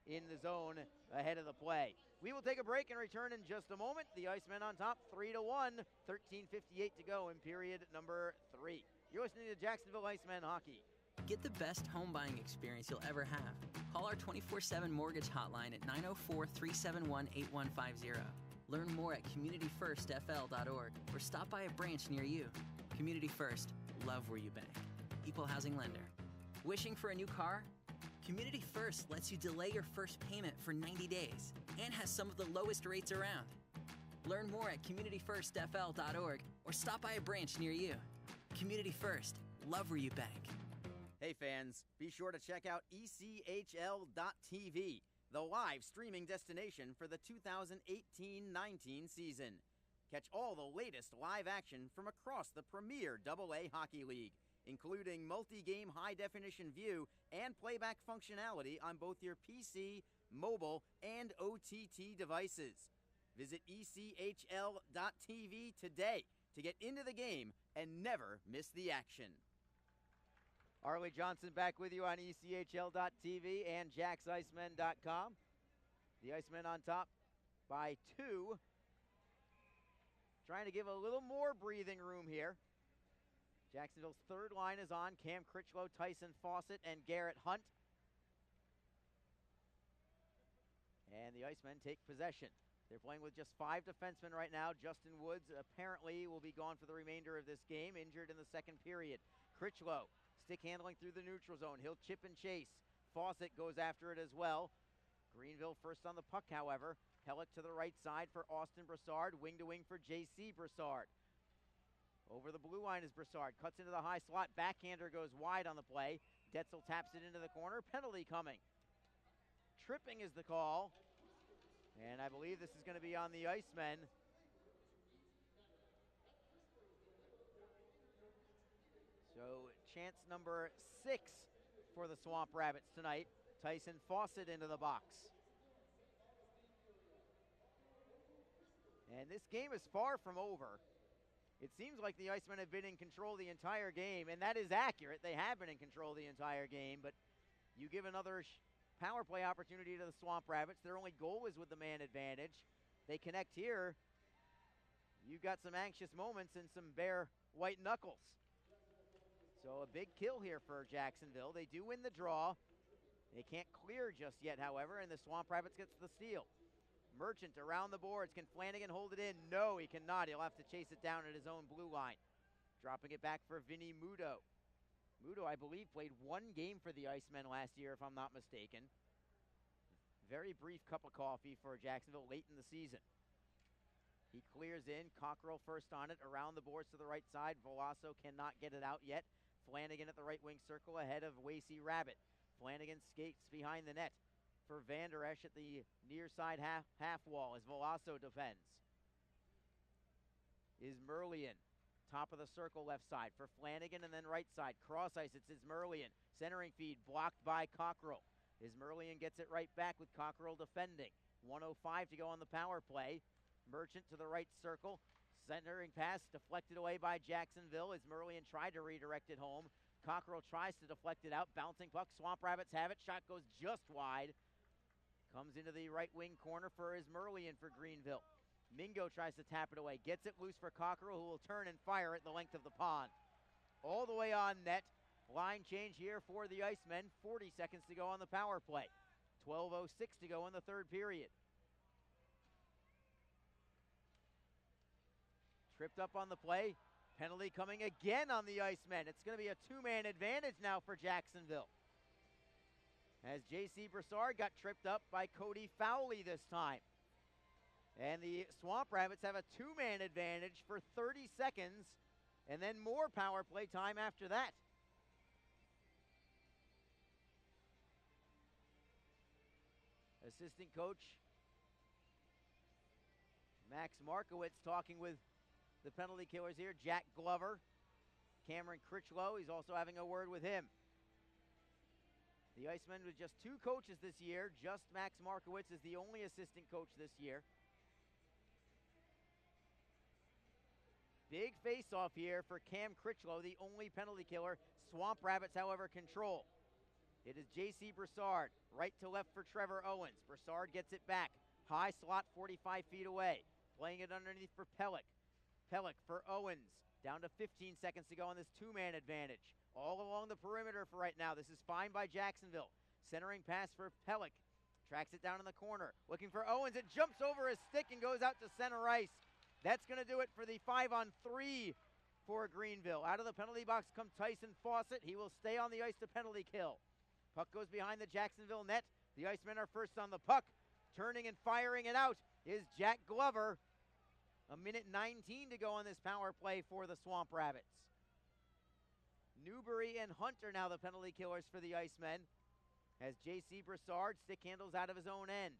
in the zone ahead of the play. We will take a break and return in just a moment. The Icemen on top 3-1, 13:58 to go in period number 3. You're listening to Jacksonville Icemen Hockey. Get the best home buying experience you'll ever have. Call our 24/7 mortgage hotline at 904-371-8150. Learn more at communityfirstfl.org or stop by a branch near you. Community First, love where you bank. Equal housing lender. Wishing for a new car? Community First lets you delay your first payment for 90 days and has some of the lowest rates around. Learn more at communityfirstfl.org or stop by a branch near you. Community First, love where you bank. Hey fans, be sure to check out ECHL.TV, the live streaming destination for the 2018-19 season. Catch all the latest live action from across the premier AA Hockey League, including multi-game high-definition view and playback functionality on both your PC, mobile, and OTT devices. Visit ECHL.TV today to get into the game and never miss the action. Arlie Johnson back with you on ECHL.TV and JacksIcemen.com. The Icemen on top by 2. Trying to give a little more breathing room here. Jacksonville's third line is on. Cam Critchlow, Tyson Fawcett, and Garrett Hunt. And the Icemen take possession. They're playing with just 5 defensemen right now. Justin Woods apparently will be gone for the remainder of this game, injured in the second period. Critchlow, stick handling through the neutral zone. He'll chip and chase. Fawcett goes after it as well. Greenville first on the puck, however. Pellick to the right side for Austin Broussard. Wing to wing for J.C. Broussard. Over the blue line is Broussard. Cuts into the high slot. Backhander goes wide on the play. Detzel taps it into the corner. Penalty coming. Tripping is the call. And I believe this is going to be on the Icemen. So chance number 6 for the Swamp Rabbits tonight. Tyson Fawcett into the box. And this game is far from over. It seems like the Icemen have been in control the entire game, and that is accurate. They have been in control the entire game, but you give another power play opportunity to the Swamp Rabbits. Their only goal is with the man advantage. They connect here. You've got some anxious moments and some bare white knuckles. So a big kill here for Jacksonville. They do win the draw. They can't clear just yet, however, and the Swamp Rabbits gets the steal. Merchant around the boards. Can Flanagan hold it in? No, he cannot. He'll have to chase it down at his own blue line. Dropping it back for Vinny Muto. Muto, I believe, played 1 game for the Icemen last year, if I'm not mistaken. Very brief cup of coffee for Jacksonville late in the season. He clears in. Cockrell first on it. Around the boards to the right side. Volasso cannot get it out yet. Flanagan at the right wing circle ahead of Wasey Rabbit. Flanagan skates behind the net for Van Der Esch at the near side half wall as Volasso defends. Is Merlian. Top of the circle left side for Flanagan, and then right side. Cross ice, it's Ismerlian. Centering feed blocked by Cockrell. Ismerlian gets it right back with Cockrell defending. 1:05 to go on the power play. Merchant to the right circle. Centering pass deflected away by Jacksonville. Ismerlian tried to redirect it home. Cockrell tries to deflect it out. Bouncing puck. Swamp Rabbits have it. Shot goes just wide. Comes into the right wing corner for Ismerlian for Greenville. Mingo tries to tap it away. Gets it loose for Cockrell, who will turn and fire it the length of the pond. All the way on net. Line change here for the Icemen. 40 seconds to go on the power play. 12:06 to go in the third period. Tripped up on the play. Penalty coming again on the Icemen. It's going to be a 2-man advantage now for Jacksonville, as J.C. Broussard got tripped up by Cody Fowley this time. And the Swamp Rabbits have a 2-man advantage for 30 seconds, and then more power play time after that. Assistant coach Max Markowitz talking with the penalty killers here. Jack Glover, Cameron Critchlow, he's also having a word with him. The Icemen with just 2 coaches this year. Just Max Markowitz is the only assistant coach this year. Big face-off here for Cam Critchlow, the only penalty killer. Swamp Rabbits, however, control. It is J.C. Broussard, right to left for Trevor Owens. Broussard gets it back. High slot, 45 feet away. Playing it underneath for Pellick. Pellick for Owens. Down to 15 seconds to go on this two-man advantage. All along the perimeter for right now. This is fine by Jacksonville. Centering pass for Pellick. Tracks it down in the corner. Looking for Owens. It jumps over his stick and goes out to center ice. That's going to do it for the 5-on-3 for Greenville. Out of the penalty box comes Tyson Fawcett. He will stay on the ice to penalty kill. Puck goes behind the Jacksonville net. The Icemen are first on the puck. Turning and firing it out is Jack Glover. 1:19 to go on this power play for the Swamp Rabbits. Newbury and Hunt are now the penalty killers for the Icemen. As J.C. Broussard stick handles out of his own end.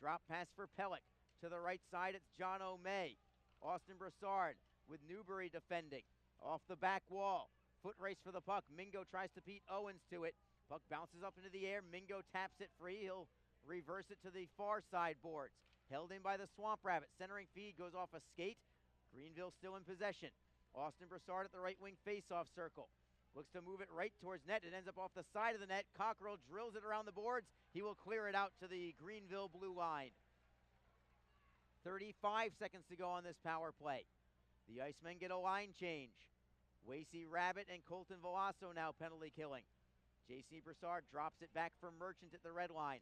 Drop pass for Pellick. To the right side, it's John O'May. Austin Broussard with Newbury defending. Off the back wall. Foot race for the puck. Mingo tries to beat Owens to it. Puck bounces up into the air. Mingo taps it free. He'll reverse it to the far side boards. Held in by the Swamp Rabbit. Centering feed goes off a skate. Greenville still in possession. Austin Broussard at the right wing face-off circle. Looks to move it right towards net. It ends up off the side of the net. Cockrell drills it around the boards. He will clear it out to the Greenville blue line. 35 seconds to go on this power play. The Icemen get a line change. Wasey Rabbit and Colton Veloso now penalty killing. J.C. Broussard drops it back for Merchant at the red line.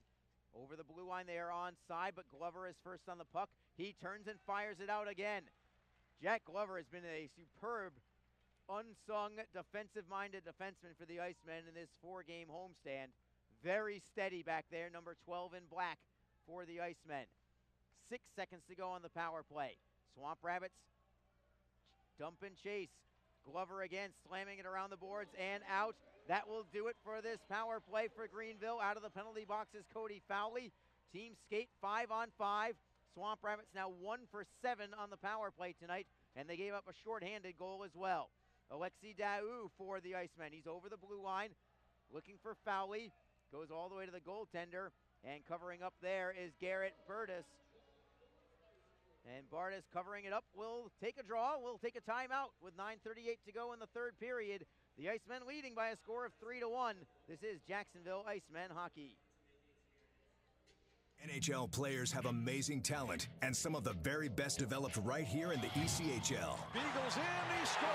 Over the blue line, they are onside, but Glover is first on the puck. He turns and fires it out again. Jack Glover has been a superb, unsung, defensive-minded defenseman for the Icemen in this four-game homestand. Very steady back there, number 12 in black for the Icemen. 6 seconds to go on the power play. Swamp Rabbits dump and chase. Glover again slamming it around the boards and out. That will do it for this power play for Greenville. Out of the penalty box is Cody Fowley. Team skate 5-on-5. Swamp Rabbits now 1 for 7 on the power play tonight, and they gave up a shorthanded goal as well. Alexi Daou for the Icemen. He's over the blue line, looking for Fowley. Goes all the way to the goaltender, and covering up there is Garrett Burtis. And Bardis covering it up will take a draw, will take a timeout with 9:38 to go in the third period. The Icemen leading by a score of 3-1. This is Jacksonville Icemen hockey. NHL players have amazing talent, and some of the very best developed right here in the ECHL. Beagles in, he scores!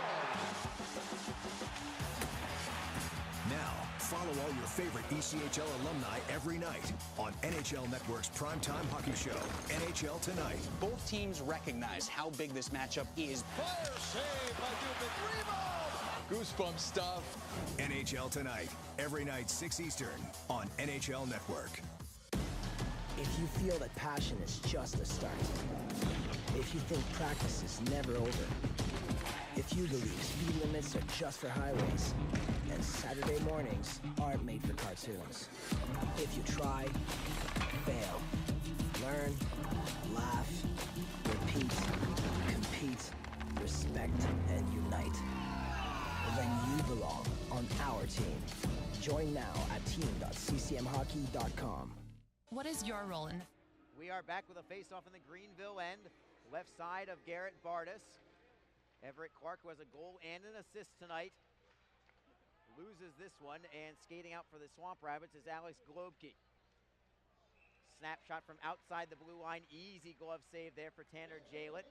Now, follow all your favorite ECHL alumni every night on NHL Network's primetime hockey show, NHL Tonight. Both teams recognize how big this matchup is. Fire save by Dubin. Rebound! Goosebump stuff. NHL Tonight, every night 6 Eastern on NHL Network. If you feel that passion is just a start, if you think practice is never over, if you believe speed limits are just for highways, and Saturday mornings aren't made for cartoons. If you try, fail, learn, laugh, repeat, compete, respect, and unite, then you belong on our team. Join now at team.ccmhockey.com. What is your role in? We are back with a face-off in the Greenville end, left side of Garrett Bardis. Everett Clark, who has a goal and an assist tonight, loses this one, and skating out for the Swamp Rabbits is Alex Globke. Snapshot from outside the blue line, easy glove save there for Tanner Jalett.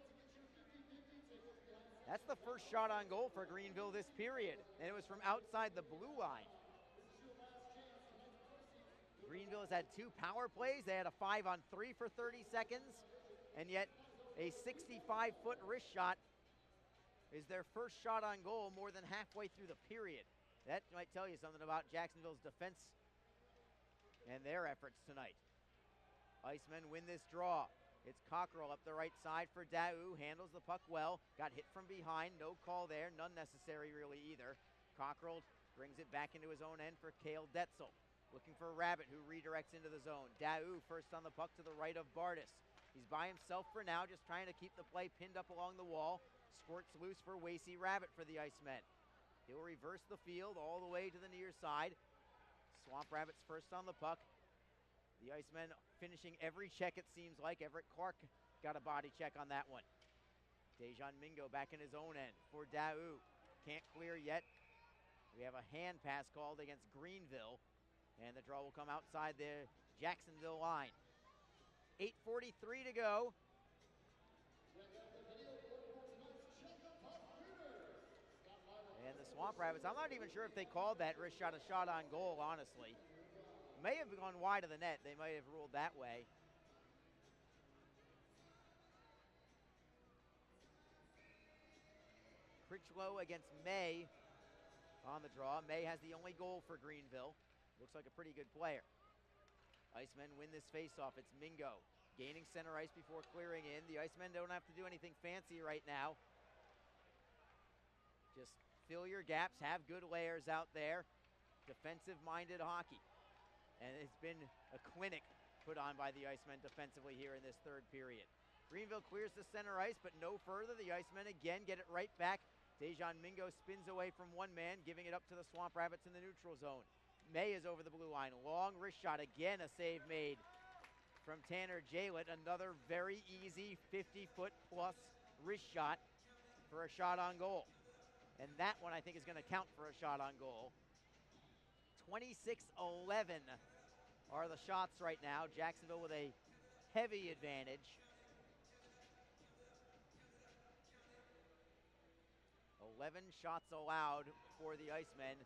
That's the first shot on goal for Greenville this period, and it was from outside the blue line. Greenville has had 2 power plays. They had a 5-on-3 for 30 seconds, and yet a 65-foot wrist shot is their first shot on goal more than halfway through the period. That might tell you something about Jacksonville's defense and their efforts tonight. Icemen win this draw. It's Cockrell up the right side for Daou. Handles the puck well. Got hit from behind. No call there. None necessary really either. Cockrell brings it back into his own end for Cale Detzel. Looking for Rabbit, who redirects into the zone. Daou first on the puck to the right of Bardis. He's by himself for now, just trying to keep the play pinned up along the wall. Squirts loose for Wasey Rabbit for the Icemen. He'll reverse the field all the way to the near side. Swamp Rabbits first on the puck. The Icemen finishing every check, it seems like. Everett Clark got a body check on that one. Dejan Mingo back in his own end for Daou. Can't clear yet. We have a hand pass called against Greenville. And the draw will come outside the Jacksonville line. 8:43 to go. And the Swamp Rabbits, I'm not even sure if they called that wrist shot a shot on goal, honestly. May have gone wide of the net. They might have ruled that way. Critchlow against May on the draw. May has the only goal for Greenville. Looks like a pretty good player. Icemen win this faceoff. It's Mingo gaining center ice before clearing in. The Icemen don't have to do anything fancy right now. Just fill your gaps, have good layers out there. Defensive-minded hockey. And it's been a clinic put on by the Icemen defensively here in this third period. Greenville clears the center ice, but no further. The Icemen again get it right back. Dejan Mingo spins away from one man, giving it up to the Swamp Rabbits in the neutral zone. May is over the blue line. Long wrist shot. Again, a save made from Tanner Jalett. Another very easy 50-foot plus wrist shot for a shot on goal. And that one, I think, is going to count for a shot on goal. 26-11 are the shots right now. Jacksonville with a heavy advantage. 11 shots allowed for the Icemen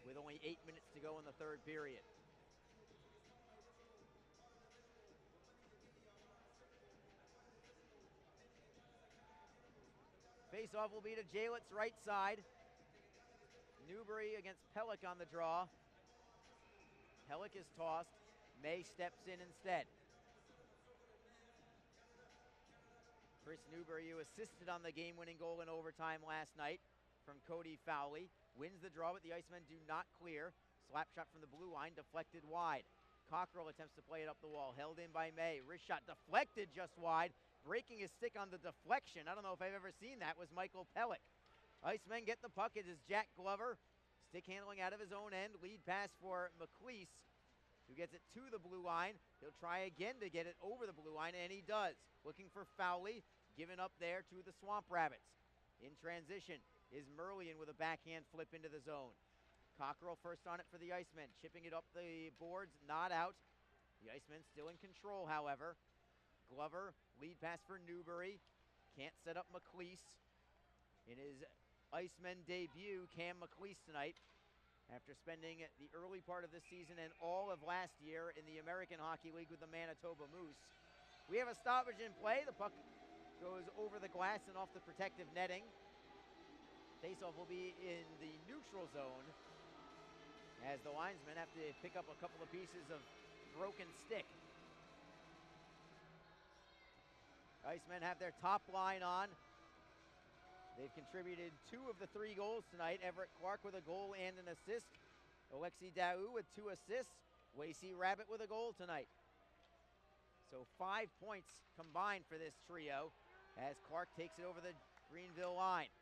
with only 8 minutes to go in the third period. Face-off will be to Jalett's right side. Newbury against Pellick on the draw. Pellick is tossed. May steps in instead. Chris Newbury, who assisted on the game-winning goal in overtime last night from Cody Fowley, wins the draw, but the Icemen do not clear. Slap shot from the blue line, deflected wide. Cockrell attempts to play it up the wall, held in by May. Wrist shot deflected just wide. Breaking his stick on the deflection, I don't know if I've ever seen that, was Michael Pellick. Icemen get the puck. It is Jack Glover. Stick handling out of his own end. Lead pass for McLeese, who gets it to the blue line. He'll try again to get it over the blue line, and he does. Looking for Fowley, given up there to the Swamp Rabbits. In transition is Merlian with a backhand flip into the zone. Cockrell first on it for the Icemen, chipping it up the boards, not out. The Icemen still in control, however. Glover, lead pass for Newbury. Can't set up McLeese. In his Icemen debut, Cam McLeese tonight, after spending the early part of this season and all of last year in the American Hockey League with the Manitoba Moose. We have a stoppage in play. The puck goes over the glass and off the protective netting. Faceoff will be in the neutral zone as the linesmen have to pick up a couple of pieces of broken stick. Icemen have their top line on. They've contributed 2 of the 3 goals tonight. Everett Clark with a goal and an assist. Alexi Daou with 2 assists. Lacey Rabbit with a goal tonight. So 5 points combined for this trio as Clark takes it over the Greenville line.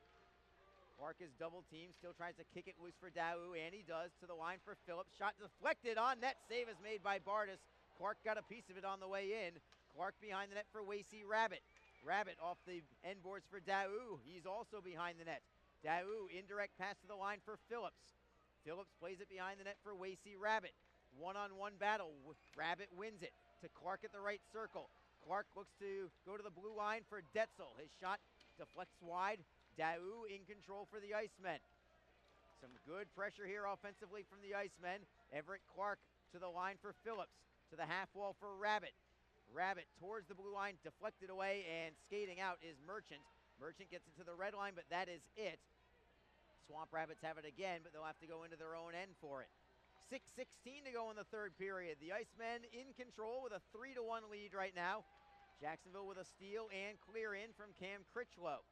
Clark is double teamed, still tries to kick it loose for Daou, and he does, to the line for Phillips. Shot deflected on net. Save is made by Bardis. Clark got a piece of it on the way in. Clark behind the net for Lacey Rabbit. Rabbit off the end boards for Daou. He's also behind the net. Daou, indirect pass to the line for Phillips. Phillips plays it behind the net for Lacey Rabbit. One-on-one battle. Rabbit wins it to Clark at the right circle. Clark looks to go to the blue line for Detzel. His shot deflects wide. Daou in control for the Icemen. Some good pressure here offensively from the Icemen. Everett Clark to the line for Phillips. To the half wall for Rabbit. Rabbit towards the blue line, deflected away, and skating out is Merchant. Merchant gets it to the red line, but that is it. Swamp Rabbits have it again, but they'll have to go into their own end for it. 6:16 to go in the third period. The Icemen in control with a 3-1 lead right now. Jacksonville with a steal and clear in from Cam Critchlow.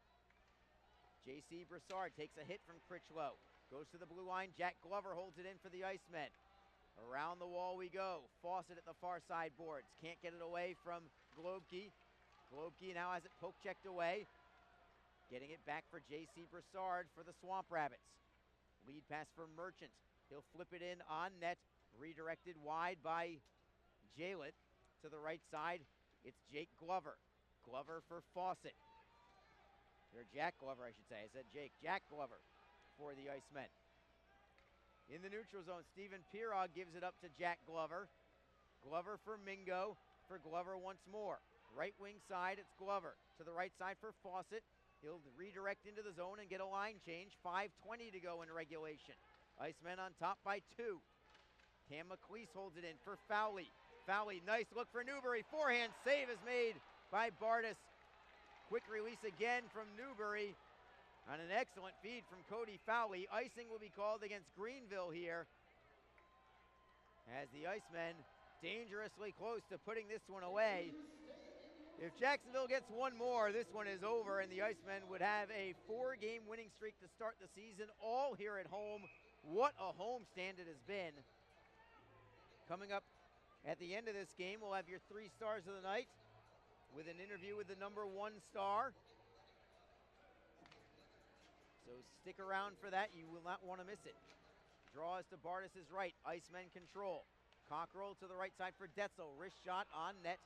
J.C. Broussard takes a hit from Critchlow. Goes to the blue line. Jack Glover holds it in for the Icemen. Around the wall we go. Fawcett at the far side boards. Can't get it away from Globke. Globke now has it poke checked away. Getting it back for J.C. Broussard for the Swamp Rabbits. Lead pass for Merchant. He'll flip it in on net. Redirected wide by Jalett. To the right side, it's Jake Glover. Glover for Fawcett. Or Jack Glover, I should say. I said Jake. Jack Glover for the Icemen. In the neutral zone, Stephen Pirog gives it up to Jack Glover. Glover for Mingo, for Glover once more. Right wing side, it's Glover. To the right side for Fawcett. He'll redirect into the zone and get a line change. 5:20 to go in regulation. Icemen on top by 2. Cam McLeese holds it in for Fowley. Fowley, nice look for Newbury. Forehand save is made by Bardis. Quick release again from Newbury. On an excellent feed from Cody Fowley. Icing will be called against Greenville here, as the Icemen dangerously close to putting this one away. If Jacksonville gets one more, this one is over, and the Icemen would have a 4-game winning streak to start the season, all here at home. What a homestand it has been. Coming up at the end of this game, we'll have your 3 stars of the night with an interview with the number 1 star. So stick around for that. You will not want to miss it. Draw is to Bardis' right. Icemen control. Cockrell to the right side for Detzel. Wrist shot on net.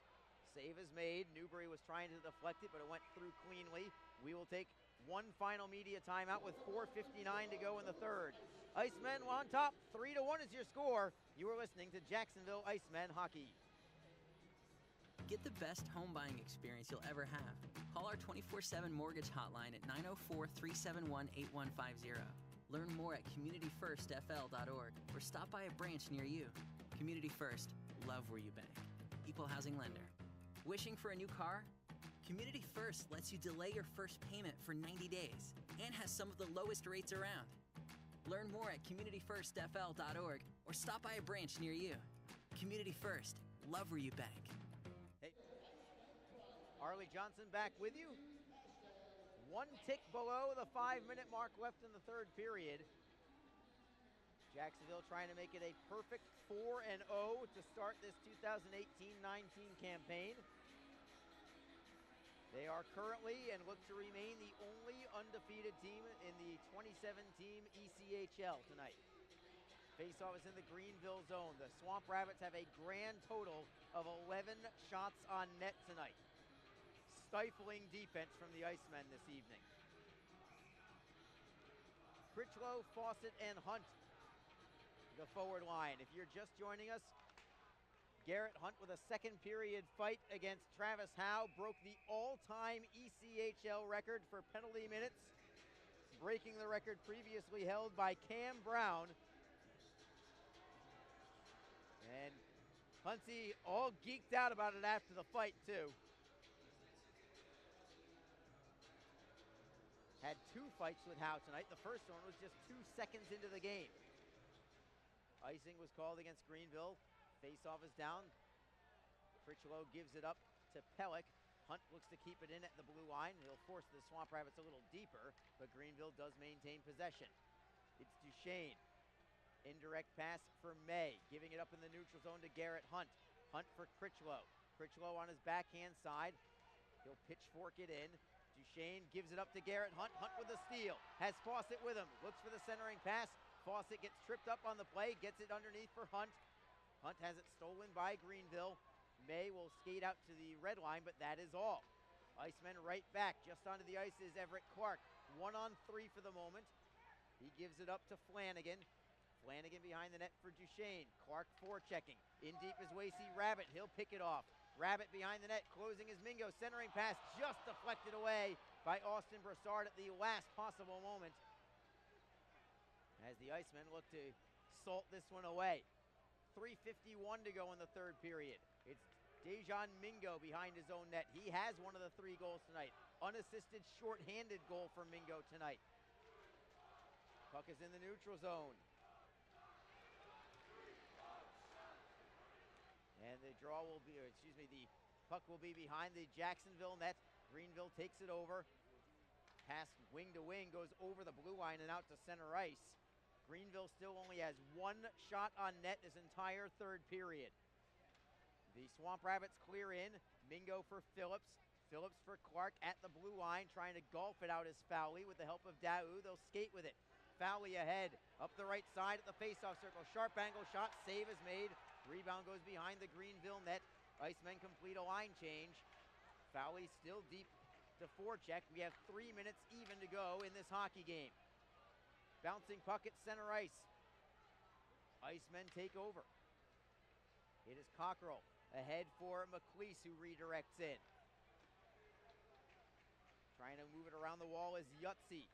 Save is made. Newbury was trying to deflect it, but it went through cleanly. We will take one final media timeout with 4:59 to go in the third. Icemen on top. 3-1 is your score. You are listening to Jacksonville Icemen Hockey. Get the best home buying experience you'll ever have. Call our 24/7 mortgage hotline at 904-371-8150. Learn more at communityfirstfl.org or stop by a branch near you. Community First, love where you bank. Equal housing lender. Wishing for a new car? Community First lets you delay your first payment for 90 days and has some of the lowest rates around. Learn more at communityfirstfl.org or stop by a branch near you. Community First, love where you bank. Harley Johnson back with you. 1 tick below the 5-minute mark left in the third period. Jacksonville trying to make it a perfect 4-0 to start this 2018-19 campaign. They are currently and look to remain the only undefeated team in the 2017 ECHL tonight. Faceoff is in the Greenville zone. The Swamp Rabbits have a grand total of 11 shots on net tonight. Stifling defense from the Icemen this evening. Critchlow, Fawcett, and Hunt, the forward line. If you're just joining us, Garrett Hunt with a second period fight against Travis Howe broke the all-time ECHL record for penalty minutes, breaking the record previously held by Cam Brown. And Huntsy all geeked out about it after the fight, too. Had 2 fights with Howe tonight. The first one was just 2 seconds into the game. Icing was called against Greenville. Faceoff is down. Critchlow gives it up to Pellick. Hunt looks to keep it in at the blue line. He'll force the Swamp Rabbits a little deeper, but Greenville does maintain possession. It's Duchesne. Indirect pass for May. Giving it up in the neutral zone to Garrett Hunt. Hunt for Critchlow. Critchlow on his backhand side. He'll pitchfork it in. Duchesne gives it up to Garrett Hunt. Hunt with a steal. Has Fawcett with him. Looks for the centering pass. Fawcett gets tripped up on the play. Gets it underneath for Hunt. Hunt has it stolen by Greenville. May will skate out to the red line, but that is all. Icemen right back. Just onto the ice is Everett Clark. 1-on-3 for the moment. He gives it up to Flanagan. Flanagan behind the net for Duchesne. Clark forechecking. In deep is Wasey Rabbit. He'll pick it off. Rabbit behind the net, closing his Mingo. Centering pass just deflected away by Austin Broussard at the last possible moment, as the Icemen look to salt this one away. 3:51 to go in the third period. It's Dejan Mingo behind his own net. He has one of the 3 goals tonight. Unassisted short-handed goal for Mingo tonight. Puck is in the neutral zone. And the draw will be, the puck will be behind the Jacksonville net. Greenville takes it over. Pass wing to wing, goes over the blue line and out to center ice. Greenville still only has 1 shot on net this entire third period. The Swamp Rabbits clear in. Mingo for Phillips. Phillips for Clark at the blue line, trying to golf it out as Fowley with the help of Daou. They'll skate with it. Fowley ahead, up the right side at the faceoff circle. Sharp angle shot, save is made. Rebound goes behind the Greenville net. Icemen complete a line change. Fowley still deep to forecheck. We have 3 minutes even to go in this hockey game. Bouncing puck at center ice. Icemen take over. It is Cockrell ahead for McLeese, who redirects in. Trying to move it around the wall is Yutzi.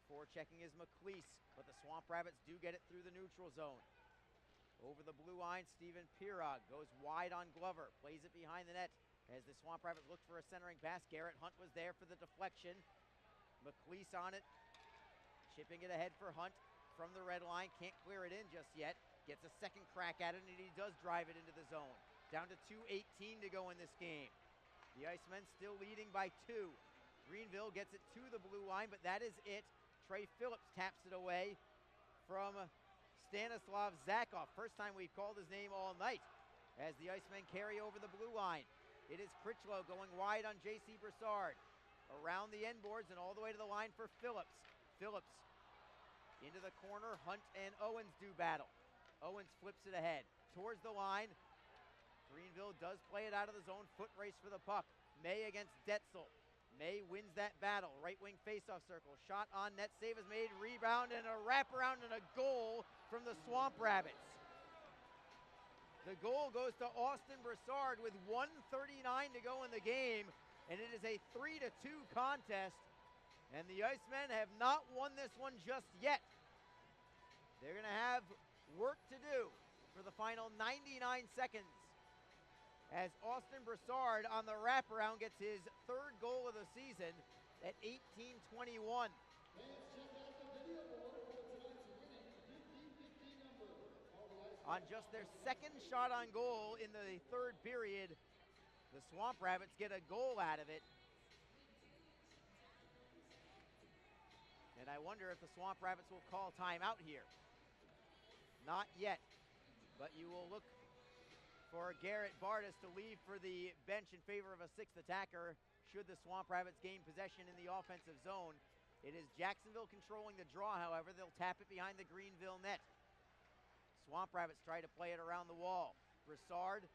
Forechecking is McLeese, but the Swamp Rabbits do get it through the neutral zone. Over the blue line, Steven Pirog goes wide on Glover, plays it behind the net as the Swamp Rabbits look for a centering pass. Garrett Hunt was there for the deflection. McLeese on it, chipping it ahead for Hunt from the red line. Can't clear it in just yet. Gets a second crack at it, and he does drive it into the zone. Down to 2:18 to go in this game. The Icemen still leading by 2. Greenville gets it to the blue line, but that is it. Trey Phillips taps it away from Stanislav Zakov. First time we've called his name all night as the Icemen carry over the blue line. It is Critchlow going wide on J.C. Broussard. Around the end boards and all the way to the line for Phillips. Phillips into the corner. Hunt and Owens do battle. Owens flips it ahead towards the line. Greenville does play it out of the zone. Foot race for the puck. May against Detzel. May wins that battle. Right wing faceoff circle. Shot on net. Save is made. Rebound and a wraparound and a goal from the Swamp Rabbits. The goal goes to Austin Broussard with 1:39 to go in the game. And it is a 3-2 contest. And the Icemen have not won this one just yet. They're going to have work to do for the final 99 seconds as Austin Broussard on the wraparound gets his third goal of the season at 18:21. On just their second shot on goal in the third period, the Swamp Rabbits get a goal out of it. And I wonder if the Swamp Rabbits will call timeout here. Not yet, but you will look for Garrett Bardis to leave for the bench in favor of a sixth attacker should the Swamp Rabbits gain possession in the offensive zone. It is Jacksonville controlling the draw, however. They'll tap it behind the Greenville net. Swamp Rabbits try to play it around the wall. Broussard,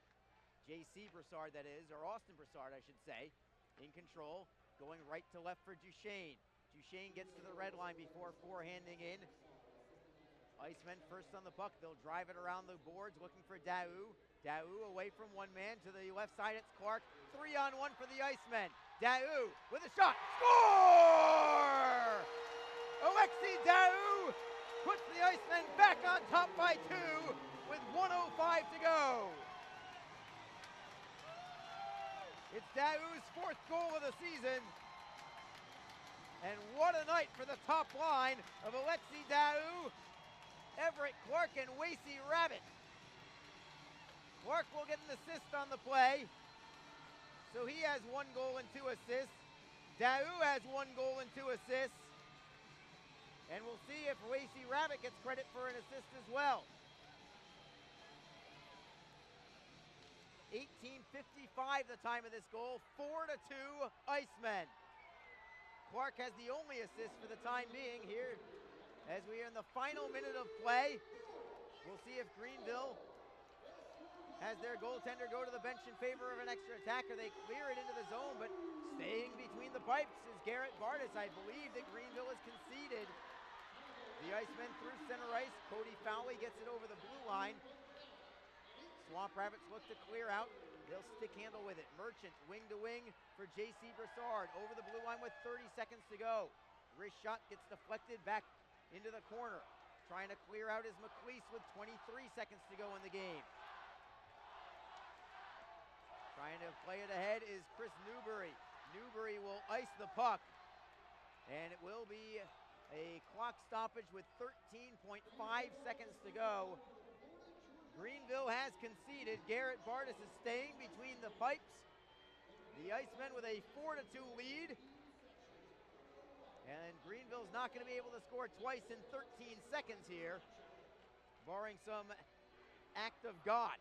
J.C. Broussard that is, or Austin Broussard I should say, in control, going right to left for Duchesne. Duchesne gets to the red line before forehanding in. Icemen first on the puck. They'll drive it around the boards looking for Daou. Daou away from one man to the left side. It's Clark. 3-on-1 for the Icemen. Daou with a shot. Score! Alexi Daou puts the Icemen back on top by 2 with 1:05 to go. It's Daou's 4th goal of the season. And what a night for the top line of Alexi Daou, Everett Clark, and Wasey Rabbit. Clark will get an assist on the play. So he has 1 goal and 2 assists. Daou has 1 goal and 2 assists. And we'll see if Wasey Rabbit gets credit for an assist as well. 18:55 the time of this goal. 4-2 Icemen. Clark has the only assist for the time being here as we are in the final minute of play. We'll see if Greenville has their goaltender go to the bench in favor of an extra attacker. They clear it into the zone, but staying between the pipes is Garrett Bardis. I believe that Greenville has conceded. The Icemen through center ice. Cody Fowley gets it over the blue line. Swamp Rabbits look to clear out. They'll stick handle with it. Merchant wing to wing for J.C. Broussard over the blue line with 30 seconds to go. Wrist shot gets deflected back into the corner. Trying to clear out is McLeese with 23 seconds to go in the game. Trying to play it ahead is Chris Newbury. Newbury will ice the puck. And it will be a clock stoppage with 13.5 seconds to go. Greenville has conceded. Garrett Bardis is staying between the pipes. The Icemen with a 4-2 lead. And Greenville's not going to be able to score twice in 13 seconds here, barring some act of God.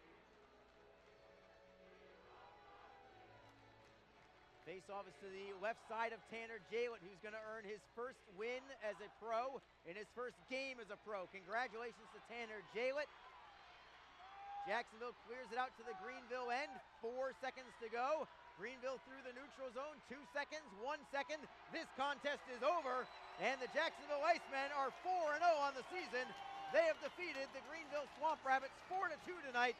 Face-off is to the left side of Tanner Jalett, who's going to earn his first win as a pro in his first game as a pro. Congratulations to Tanner Jalett. Jacksonville clears it out to the Greenville end. 4 seconds to go. Greenville through the neutral zone. 2 seconds, 1 second. This contest is over, and the Jacksonville Icemen are 4-0 on the season. They have defeated the Greenville Swamp Rabbits 4-2 tonight,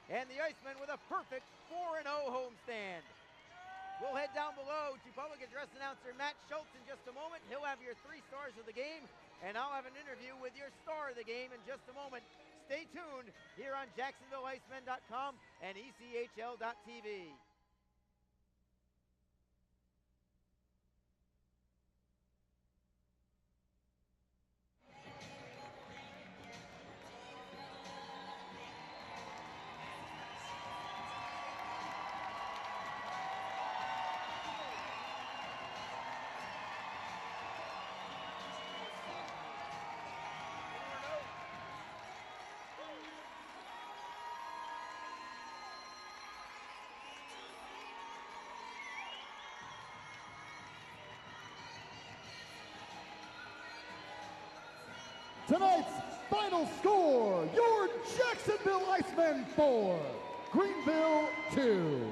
and the Icemen with a perfect 4-0 homestand. We'll head down below to public address announcer Matt Schultz in just a moment. He'll have your 3 stars of the game, and I'll have an interview with your star of the game in just a moment. Stay tuned here on JacksonvilleIcemen.com and ECHL.tv. Tonight's final score, your Jacksonville Icemen 4, Greenville 2.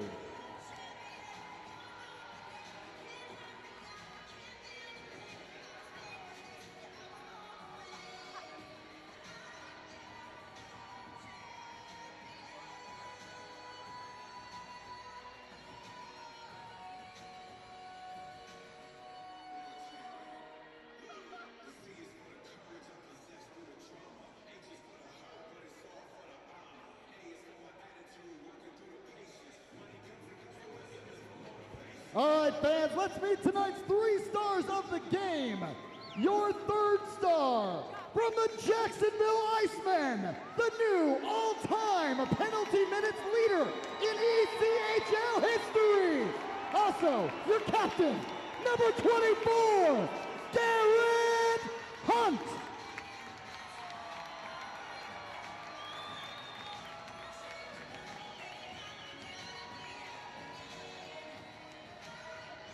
All right, fans, let's meet tonight's 3 stars of the game. Your 3rd star from the Jacksonville Icemen, the new all-time penalty minutes leader in ECHL history. Also, your captain, number 24, Garrett Hunt.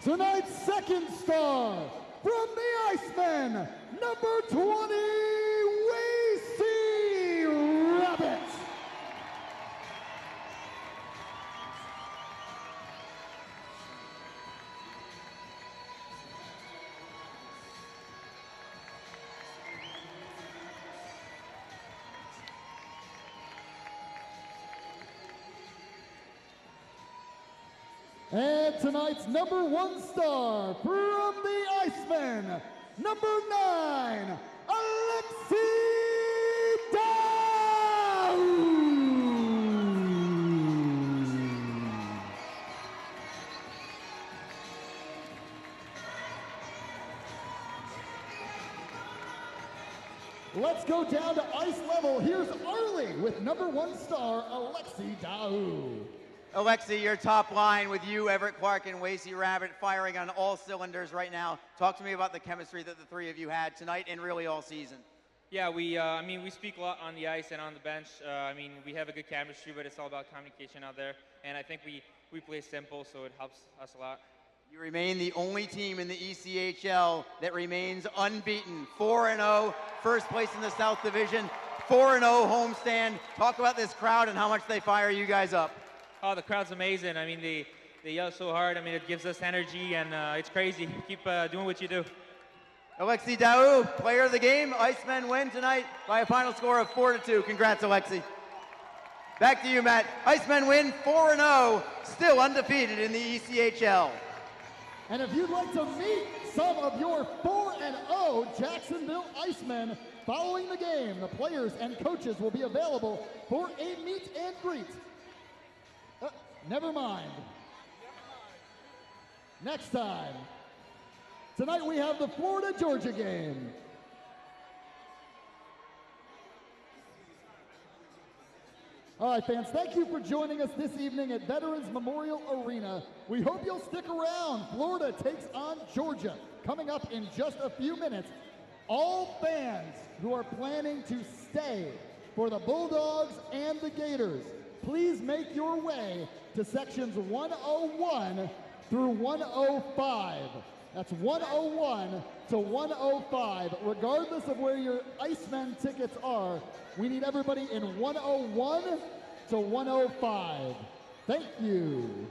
Tonight's 2nd star from the Icemen, number 20, Wacy Rabbit. And tonight's number 1 star from the Icemen, number 9, Alexi Dow. Let's go down to ice level. Here's Arlie with number 1 star, Alexi Dow. Alexi, your top line with you, Everett Clark, and Wacy Rabbit firing on all cylinders right now. Talk to me about the chemistry that the 3 of you had tonight and really all season. Yeah, we speak a lot on the ice and on the bench. We have a good chemistry, but it's all about communication out there. And I think we play simple, so it helps us a lot. You remain the only team in the ECHL that remains unbeaten. 4-0, first place in the South Division, 4-0 homestand. Talk about this crowd and how much they fire you guys up. Oh, the crowd's amazing. They yell so hard. It gives us energy, and it's crazy. Keep doing what you do. Alexi Dow, player of the game. Icemen win tonight by a final score of 4-2. Congrats, Alexi. Back to you, Matt. Icemen win 4-0, still undefeated in the ECHL. And if you'd like to meet some of your 4-0 Jacksonville Icemen following the game, the players and coaches will be available for a meet and greet. Never mind. Next time. Tonight we have the Florida-Georgia game. All right, fans, thank you for joining us this evening at Veterans Memorial Arena. We hope you'll stick around. Florida takes on Georgia coming up in just a few minutes. All fans who are planning to stay for the Bulldogs and the Gators, please make your way to sections 101 through 105. That's 101 to 105. Regardless of where your Icemen tickets are, we need everybody in 101 to 105. Thank you.